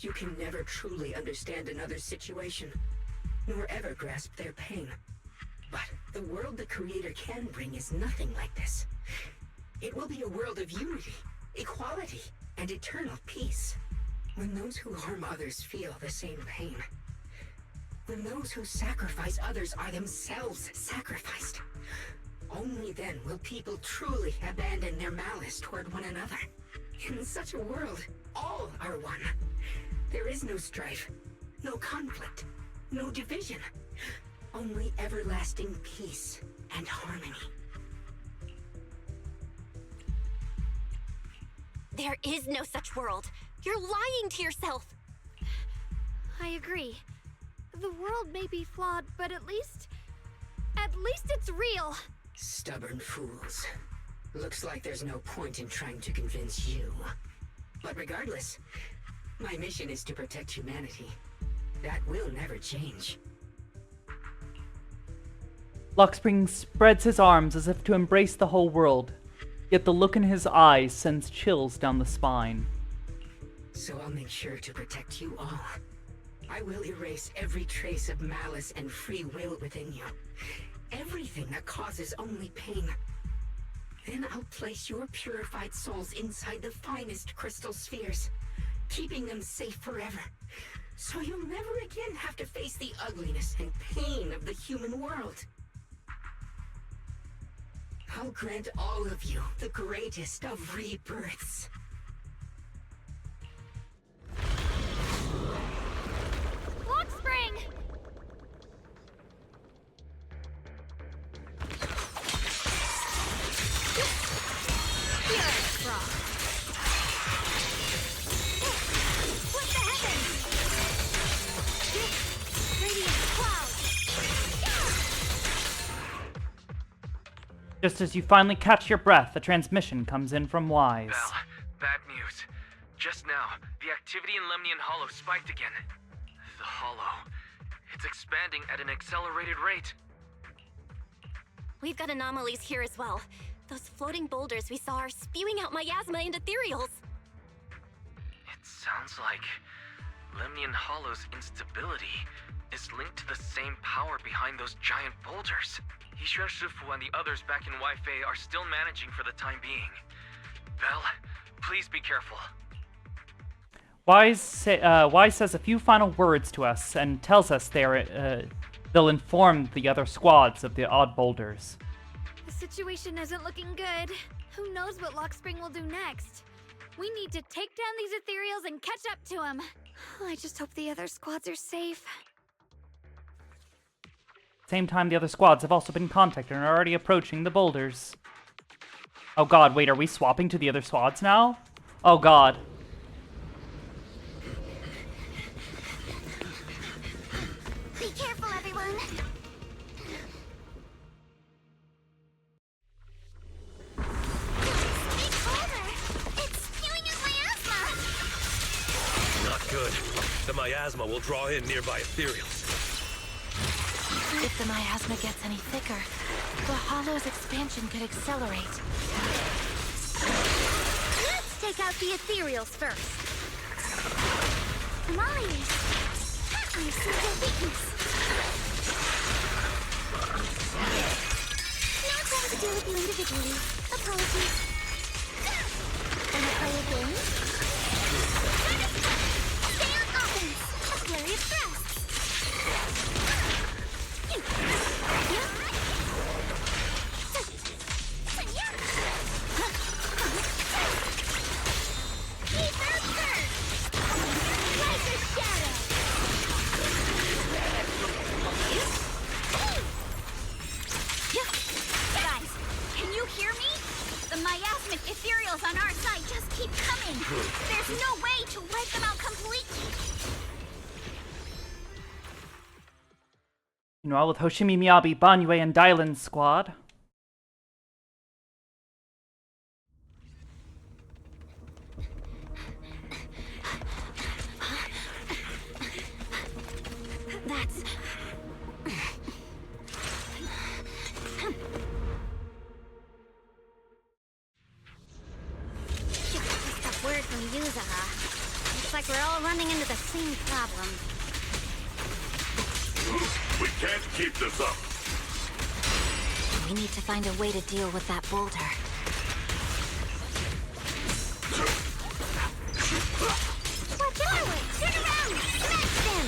You can never truly understand another's situation, nor ever grasp their pain. But the world the Creator can bring is nothing like this. It will be a world of unity, equality, and eternal peace. When those who harm others feel the same pain. When those who sacrifice others are themselves sacrificed. Only then will people truly abandon their malice toward one another. In such a world, all are one. There is no strife, no conflict, no division. Only everlasting peace and harmony. There is no such world. You're lying to yourself. I agree. The world may be flawed, but at least it's real. Stubborn fools. Looks like there's no point in trying to convince you. But regardless, my mission is to protect humanity. That will never change. Luxspring spreads his arms as if to embrace the whole world, yet the look in his eyes sends chills down the spine. So I'll make sure to protect you all. I will erase every trace of malice and free will within you. Everything that causes only pain. Then I'll place your purified souls inside the finest crystal spheres, keeping them safe forever. So you'll never again have to face the ugliness and pain of the human world. I'll grant all of you the greatest of rebirths. What the heavens? Radiant cloud. Just as you finally catch your breath, a transmission comes in from Wise. Bell, bad news. Just now, the activity in Lemnian Hollow spiked again. The Hollow. It's expanding at an accelerated rate. We've got anomalies here as well. Those floating boulders we saw are spewing out miasma and ethereals. It sounds like Lemnian Hollow's instability is linked to the same power behind those giant boulders. Yixuan Shifu and the others back in Wi-Fi are still managing for the time being. Bell, please be careful. Wise says a few final words to us and tells us they'll inform the other squads of the odd boulders. The situation isn't looking good. Who knows what Lockspring will do next? We need to take down these ethereals and catch up to them. I just hope the other squads are safe. Same time, the other squads have also been contacted and are already approaching the boulders. Oh god, wait, are we swapping to the other squads now? Oh god. Be careful, everyone. Speak colder. It's spewing out miasma. Not good. The miasma will draw in nearby ethereals. If the miasma gets any thicker, the Hollow's expansion could accelerate. Let's take out the ethereals first. Myers. I see your weakness. No time to deal with you individually. Apologies. Wanna play a game? Stay on offense. A flurry of thrusts. Guys, can you hear me? The miasmic ethereals on our side just keep coming. There's no way to wipe them out completely. Meanwhile, with Hoshimi Miyabi, Banyue, and Dylan's squad. That's... Just a word from Yuzaha. Looks like we're all running into the same problem. We can't keep this up. We need to find a way to deal with that boulder. Watch our way! Turn around! Smash them!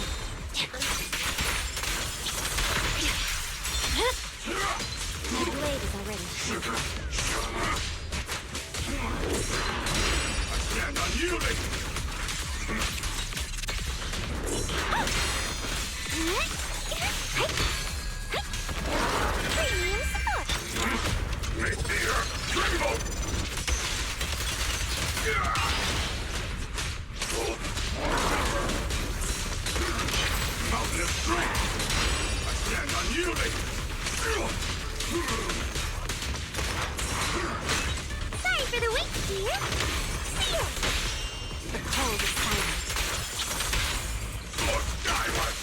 My blade is already. Stand unyielding! Premium support! Make the earth tremble! Mountain of strength! I stand unyielding! Sorry for the wait, dear! Seal! The cold is silent. Soar skyward!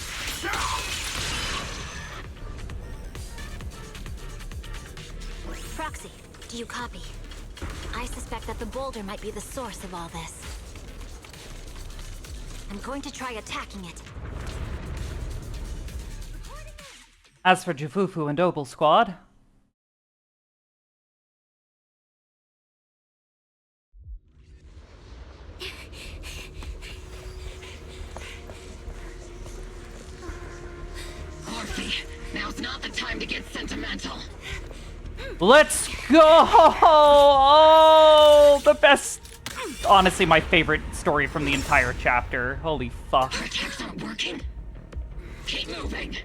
Proxy, do you copy? I suspect that the boulder might be the source of all this. I'm going to try attacking it. As for Jufufu and Obel squad, Orphe, now's not the time to get sentimental. let's go! Oh, the best, honestly, my favorite story from the entire chapter. Holy fuck. Our attacks aren't working. Keep moving.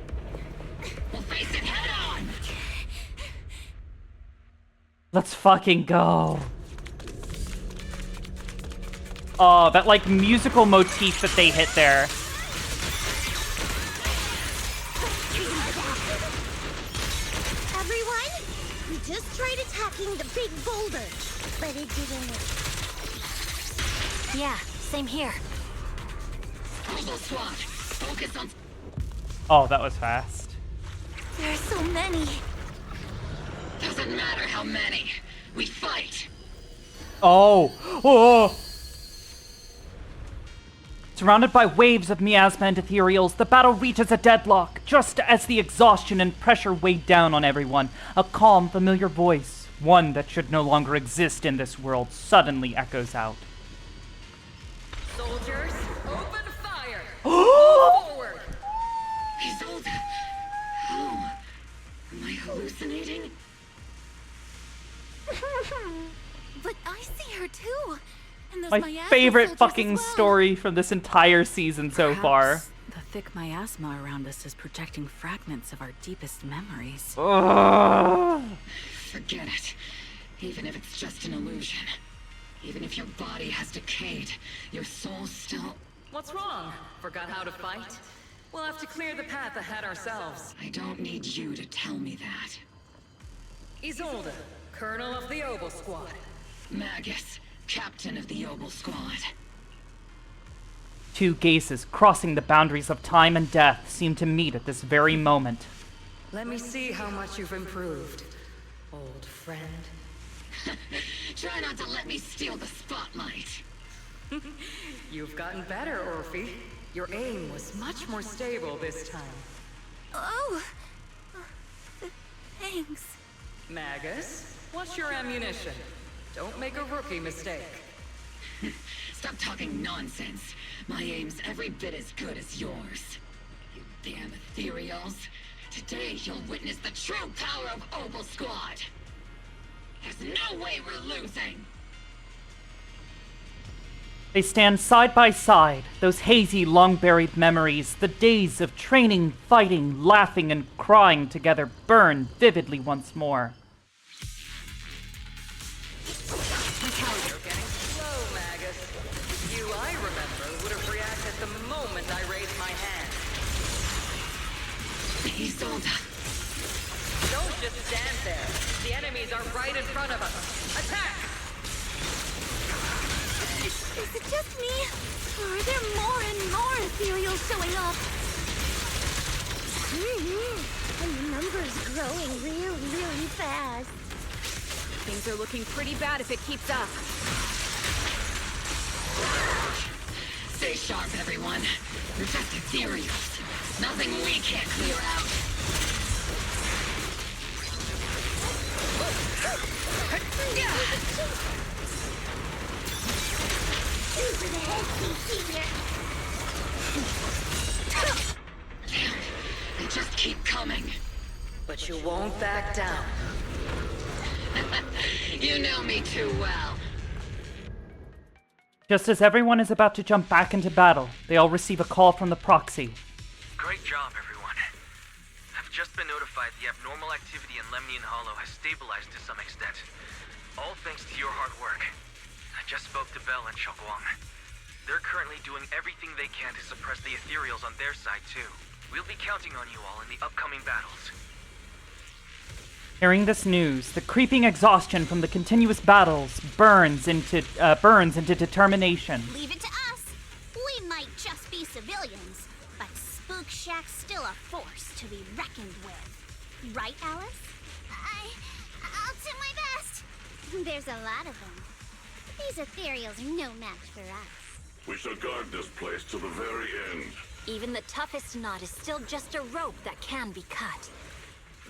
We'll face it head on. Let's fucking go. Oh, that like musical motif that they hit there. Everyone, we just tried attacking the big boulder, but it didn't work. Yeah, same here. Squad, focus on. Oh, that was fast. There are so many. Doesn't matter how many. We fight. Oh! Oh! Surrounded by waves of miasma and ethereals, the battle reaches a deadlock. Just as the exhaustion and pressure weighed down on everyone, a calm, familiar voice, one that should no longer exist in this world, suddenly echoes out. Soldiers, open fire! Move forward! Isolde! How? Am I hallucinating? But I see her too. And there's My miasma favorite soldiers fucking as well. story from this entire season so far. The thick miasma around us is projecting fragments of our deepest memories. Ugh. Forget it. Even if it's just an illusion. Even if your body has decayed, your soul still... What's wrong? Forgot how to fight? We'll have to clear the path ahead ourselves. I don't need you to tell me that. Isolde, Colonel of the Oboe Squad. Magus, Captain of the Oboe Squad. Two gazes crossing the boundaries of time and death seem to meet at this very moment. Let me see how much you've improved, old friend. Try not to let me steal the spotlight. You've gotten better, Orphe. Your aim was much more stable this time. Oh, thanks. Magus, what's your ammunition? Don't make a rookie mistake. Stop talking nonsense. My aim's every bit as good as yours. You damn ethereals. Today you'll witness the true power of Oboe Squad. There's no way we're losing. They stand side by side, those hazy, long-buried memories, the days of training, fighting, laughing, and crying together burn vividly once more. You're getting slow, Magus. You, I remember, would have reacted the moment I raised my hand. Isolde. Don't just stand there. The enemies are right in front of us. Attack! Is it just me? Or are there more and more ethereals showing up? And the number's growing really fast. Things are looking pretty bad if it keeps up. Stay sharp, everyone. They're just ethereals. Nothing we can't clear out. Damn, they just keep coming. But you won't back down. You know me too well. Just as everyone is about to jump back into battle, they all receive a call from the proxy. Great job, everyone. I've just been notified the abnormal activity in Lemnian Hollow has stabilized to some extent. All thanks to your hard work. I just spoke to Bell and Xiaoguang. They're currently doing everything they can to suppress the ethereals on their side, too. We'll be counting on you all in the upcoming battles. Hearing this news, the creeping exhaustion from the continuous battles burns into determination. Leave it to us. We might just be civilians, but Spook Shack's still a force to be reckoned with. Right, Alice? I'll do my best. There's a lot of them. These ethereals are no match for us. We shall guard this place to the very end. Even the toughest knot is still just a rope that can be cut.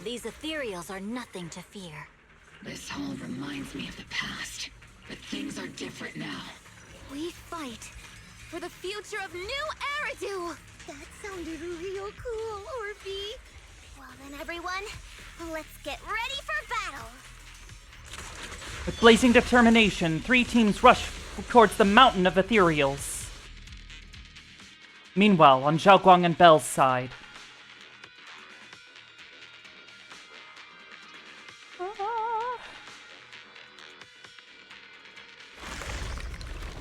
These ethereals are nothing to fear. This all reminds me of the past, but things are different now. We fight for the future of New Eridu! That sounded real cool, Orphe. Well then, everyone, let's get ready for battle. With blazing determination, three teams rush towards the mountain of ethereals. Meanwhile, on Xiaoguang and Bell's side,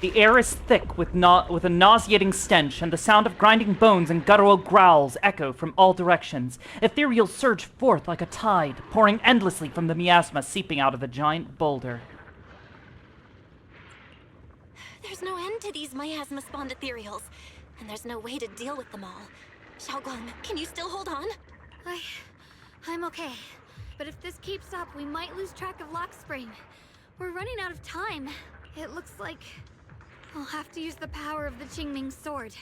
The air is thick with a nauseating stench, and the sound of grinding bones and guttural growls echo from all directions. Ethereals surge forth like a tide, pouring endlessly from the miasma seeping out of the giant boulder. There's no end to these miasma-spawned ethereals, and there's no way to deal with them all. Xiaoguang, can you still hold on? I'm okay. But if this keeps up, we might lose track of Lock Spring. We're running out of time. It looks like I'll have to use the power of the Qingming sword.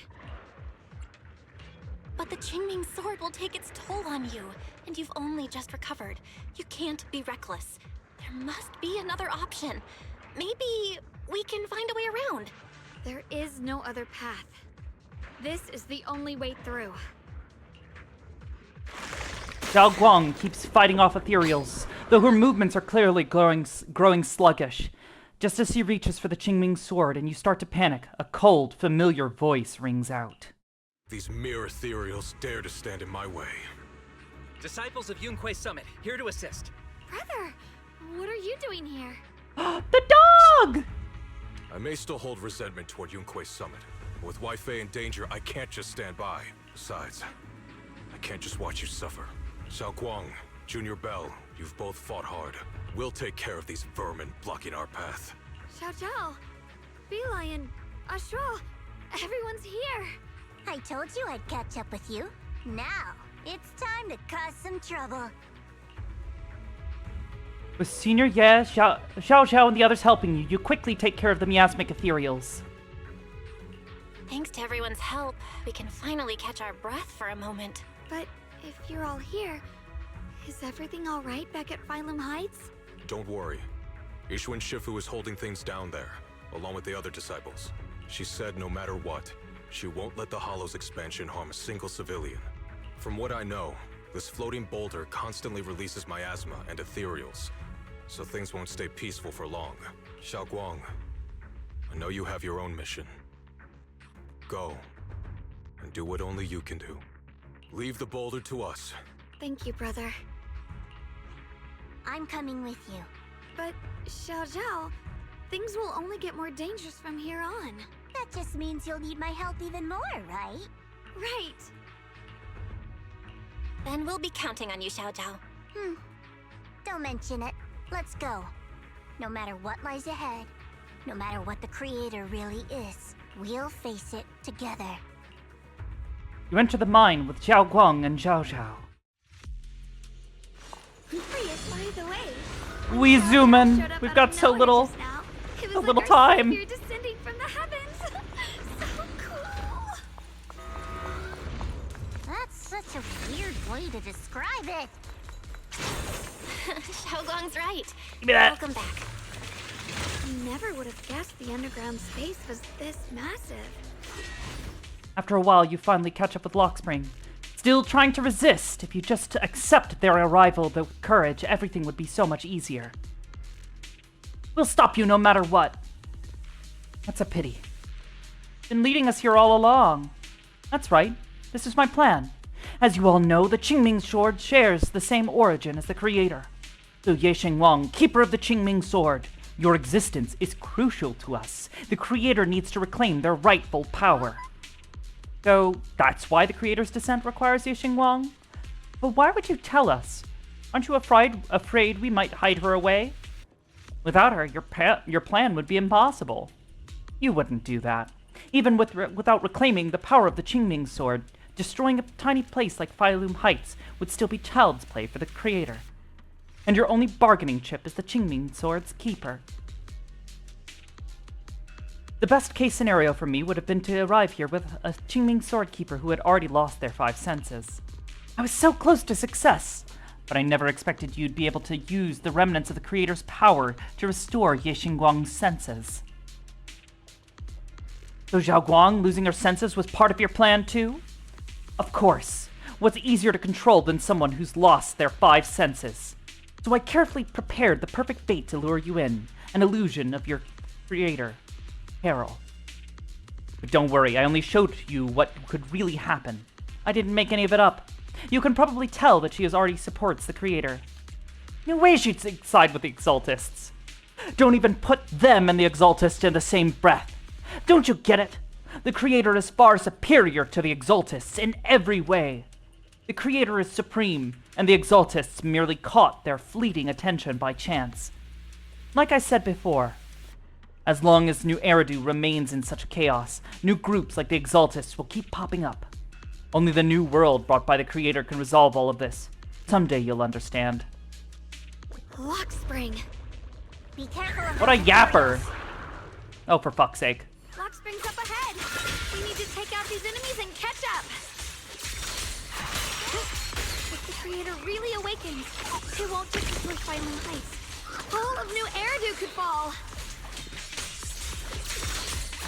But the Qingming sword will take its toll on you, and you've only just recovered. You can't be reckless. There must be another option. Maybe we can find a way around. There is no other path. This is the only way through. Zhao Guang keeps fighting off ethereals, though her movements are clearly growing sluggish. Just as she reaches for the Qingming sword and you start to panic, a cold, familiar voice rings out. These mere ethereals dare to stand in my way. Disciples of Yunquei Summit, here to assist. Brother, what are you doing here? The dog! I may still hold resentment toward Yunquei Summit, but with Wei Fei in danger, I can't just stand by. Besides, I can't just watch you suffer. Xiao Guang, Junior Bell, you've both fought hard. We'll take care of these vermin blocking our path. Xiao Zhao, Bee Lion, Ashra, everyone's here. I told you I'd catch up with you. Now, it's time to cause some trouble. With Senior Ye, Xiao Zhao, and the others helping you, you quickly take care of the miasmic ethereals. Thanks to everyone's help, we can finally catch our breath for a moment. But if you're all here, is everything all right back at Phylum Heights? Don't worry. Ishwen Shifu is holding things down there, along with the other disciples. She said no matter what, she won't let the Hollow's expansion harm a single civilian. From what I know, this floating boulder constantly releases miasma and ethereals, so things won't stay peaceful for long. Xiao Guang, I know you have your own mission. Go, and do what only you can do. Leave the boulder to us. Thank you, brother. I'm coming with you. But, Xiao Zhao, things will only get more dangerous from here on. That just means you'll need my help even more, right? Right. Then we'll be counting on you, Xiao Zhao. Don't mention it. Let's go. No matter what lies ahead, no matter what the Creator really is, we'll face it together. You enter the mine with Xiao Guang and Zhao Zhao. By the way, We zoom in. We've got so little time. You're descending from the heavens. So cool. That's such a weird way to describe it. Xiaoguang's right. Welcome back. Never would have guessed the underground space was this massive. After a while, you finally catch up with Lockspring. Still trying to resist. If you just accept their arrival with courage, everything would be so much easier. We'll stop you no matter what. That's a pity. Been leading us here all along. That's right. This is my plan. As you all know, the Qingming sword shares the same origin as the Creator. So Ye Wang, keeper of the Qingming sword, your existence is crucial to us. The Creator needs to reclaim their rightful power. So that's why the Creator's descent requires Ye Wang? But why would you tell us? Aren't you afraid we might hide her away? Without her, your plan would be impossible. You wouldn't do that. Even without reclaiming the power of the Qingming sword, destroying a tiny place like Phylum Heights would still be child's play for the Creator. And your only bargaining chip is the Qingming sword's keeper. The best case scenario for me would have been to arrive here with a Qingming sword keeper who had already lost their 5 senses. I was so close to success, but I never expected you'd be able to use the remnants of the Creator's power to restore Ye Guang's senses. So Zhao Guang losing her senses was part of your plan too? Of course. What's easier to control than someone who's lost their 5 senses? So I carefully prepared the perfect bait to lure you in, an illusion of your Creator, Carol. But don't worry, I only showed you what could really happen. I didn't make any of it up. You can probably tell that she already supports the Creator. No way she'd side with the Exaltists. Don't even put them and the Exaltists in the same breath. Don't you get it? The Creator is far superior to the Exaltists in every way. The Creator is supreme, and the Exaltists merely caught their fleeting attention by chance. Like I said before, as long as New Eridu remains in such chaos, new groups like the Exaltists will keep popping up. Only the new world brought by the Creator can resolve all of this. Someday you'll understand. Lock spring. Be careful of What a yapper! Oh, for fuck's sake. Lock spring's up ahead. We need to take out these enemies and catch up. If the Creator really awakens, it won't just destroy Firelink Heights. All of New Eridu could fall.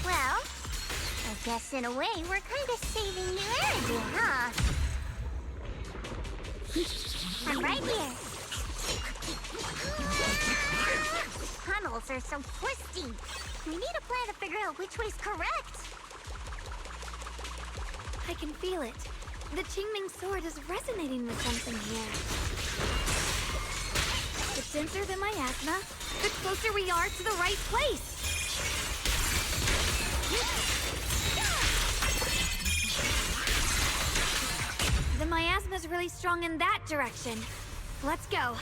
Well, I guess in a way we're kind of saving New Eridu, huh? I'm right here. Tunnels are so twisty. We need a plan to figure out which way's correct. I can feel it. The Qingming sword is resonating with something here. The denser the miasma, the closer we are to the right place. The miasma's really strong in that direction. Let's go.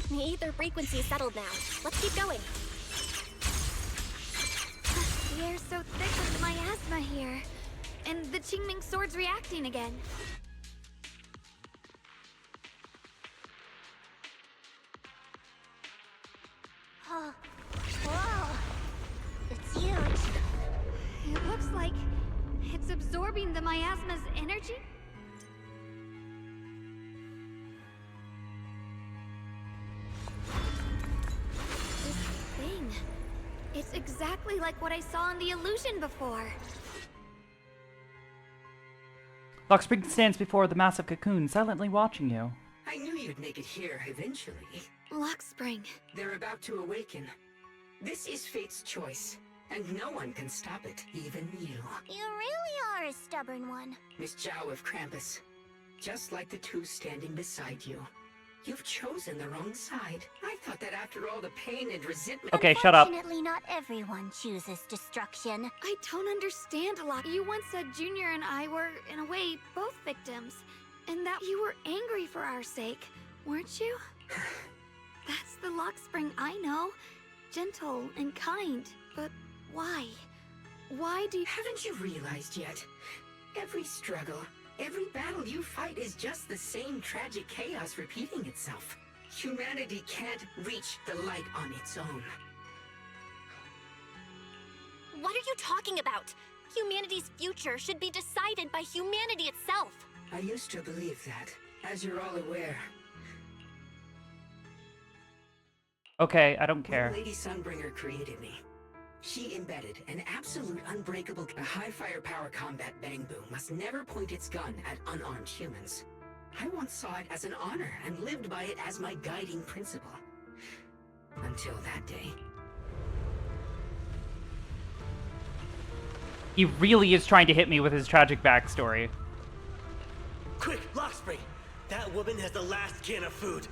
The ether frequency is settled now. Let's keep going. The air's so thick with the miasma here. And the Qingming sword's reacting again. Oh, whoa. It's huge. It looks like it's absorbing the miasma's energy. This thing. It's exactly like what I saw in the illusion before. Lock Spring stands before the massive cocoon, silently watching you. I knew you'd make it here eventually. Lock Spring. They're about to awaken. This is fate's choice, and no one can stop it, even you. You really are a stubborn one. Miss Zhao of Krampus, just like the two standing beside you. You've chosen the wrong side. I thought that after all the pain and resentment... Okay, shut up. Unfortunately, not everyone chooses destruction. I don't understand, Locke. You once said Junior and I were, in a way, both victims. And that you were angry for our sake, weren't you? That's the Lock Spring I know. Gentle and kind. But why? Why do you... Haven't you realized yet? Every struggle, every battle you fight is just the same tragic chaos repeating itself. Humanity can't reach the light on its own. What are you talking about? Humanity's future should be decided by humanity itself. I used to believe that, as you're all aware. Okay, I don't care. When Lady Sunbringer created me, she embedded an absolute unbreakable... A high firepower combat bang boom must never point its gun at unarmed humans. I once saw it as an honor and lived by it as my guiding principle. Until that day. He really is trying to hit me with his tragic backstory. Quick, Lock Spring! That woman has the last can of food.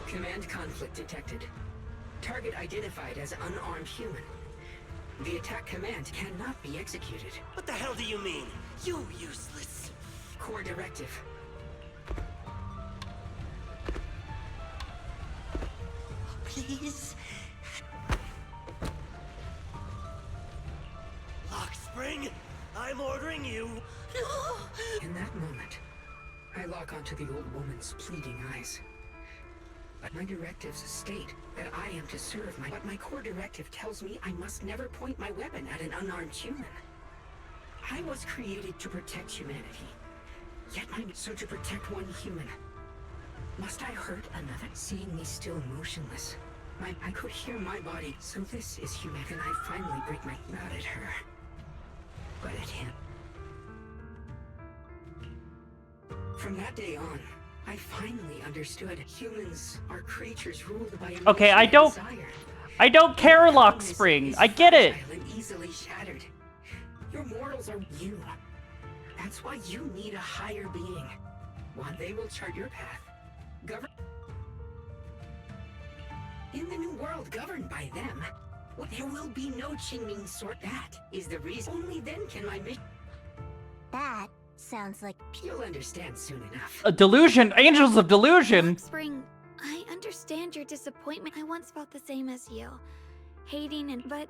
Command conflict detected. Target identified as unarmed human. The attack command cannot be executed. What the hell do you mean? You useless. Core directive. Please? Lock Spring, I'm ordering you. No! In that moment, I lock onto the old woman's pleading eyes. But my directives state that I am to serve but my core directive tells me I must never point my weapon at an unarmed human. I was created to protect humanity. Yet so to protect one human. Must I hurt another? Seeing me still motionless. I could hear my body, so this is human. And I finally break my... Not at her, but at him. From that day on, I finally understood humans are creatures ruled by a Okay, I don't care, Lock Spring. I get it. Easily shattered. Your mortals are you. That's why you need a higher being. while they will chart your path. In the new world governed by them, there will be no Qingming sword. That is the reason. Only then can my mission. That sounds like... You'll understand soon enough. A delusion! Angels of delusion! Spring, I understand your disappointment. I once felt the same as you. Hating but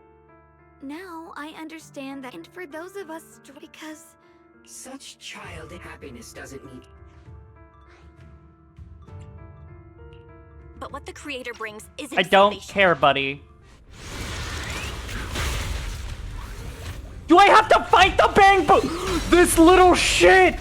now I understand that. And for those of us, because... Such child happiness doesn't need... But what the creator brings isn't I don't salvation. care, buddy. Do I have to fight the bang boo? This little shit!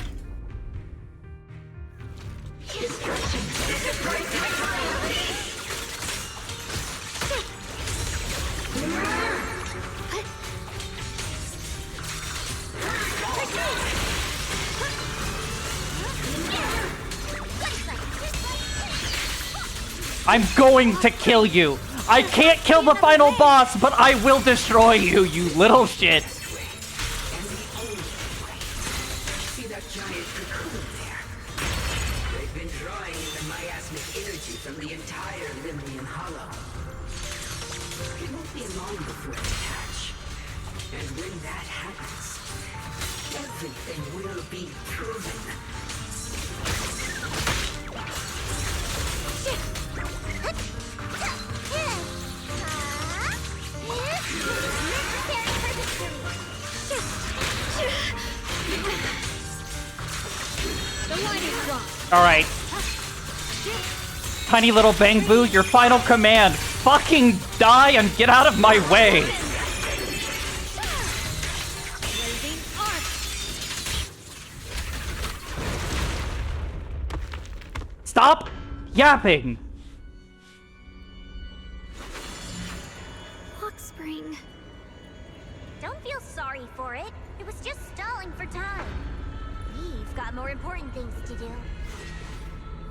I'm going to kill you. I can't kill the final boss, but I will destroy you, you little shit. See that giant cocoon there? They've been drawing in the miasmic energy from the entire Limnian Hollow. It won't be long before they hatch. And when that happens, everything will be proven. Alright. Tiny little Bang Boo, your final command. Fucking die and get out of my way. Stop yapping. Look, Spring. Don't feel sorry for it. It was just stalling for time. We've got more important things to do.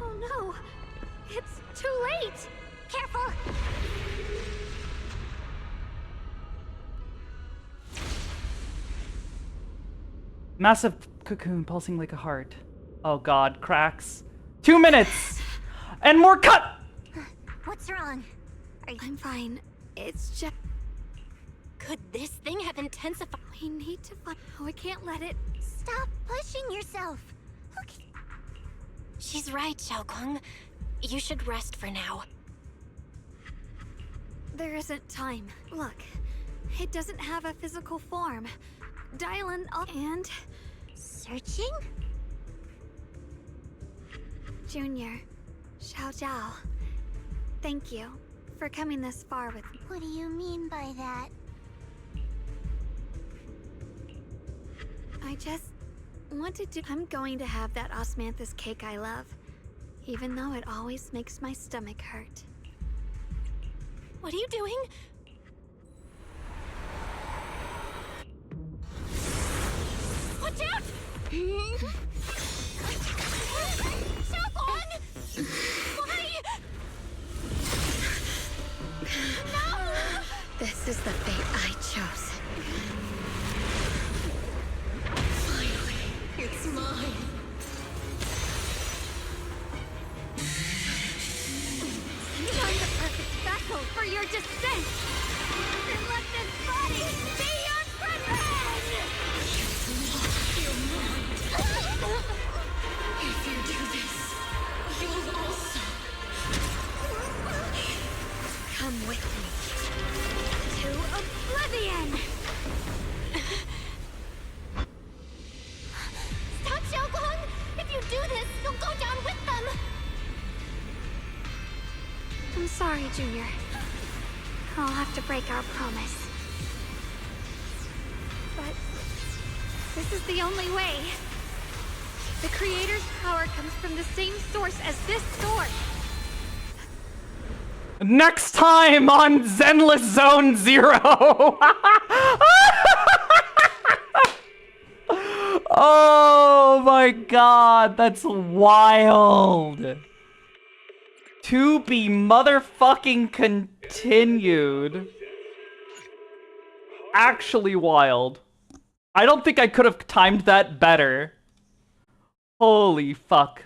Oh no! It's too late! Careful! Massive cocoon pulsing like a heart. Oh god, cracks. 2 minutes! And more cut! What's wrong? I'm fine. It's just... Could this thing have intensified? We need to find... Oh, I can't let it... Stop pushing yourself. Okay. She's right, Xiaoguang. You should rest for now. There isn't time. Look, it doesn't have a physical form. Dial in and... Searching? Junior, Xiao Zhao, thank you for coming this far with me. What do you mean by that? I just wanted to... I'm going to have that osmanthus cake I love, even though it always makes my stomach hurt. What are you doing? Watch out! Xiaoguang! Why? No! This is the fate I chose. Finally, it's mine. Find the perfect vessel for your descent! And let this body be your prison! If you do this, you'll also come with me to oblivion! Stop, Xiaoguang! If you do this, you'll go down with them! I'm sorry, Junior. I'll have to break our promise. But this is the only way. The Creator's power comes from the same source as this sword. Next time on Zenless Zone Zero! Oh my god, that's wild! To be motherfucking continued. Actually wild. I don't think I could have timed that better. Holy fuck.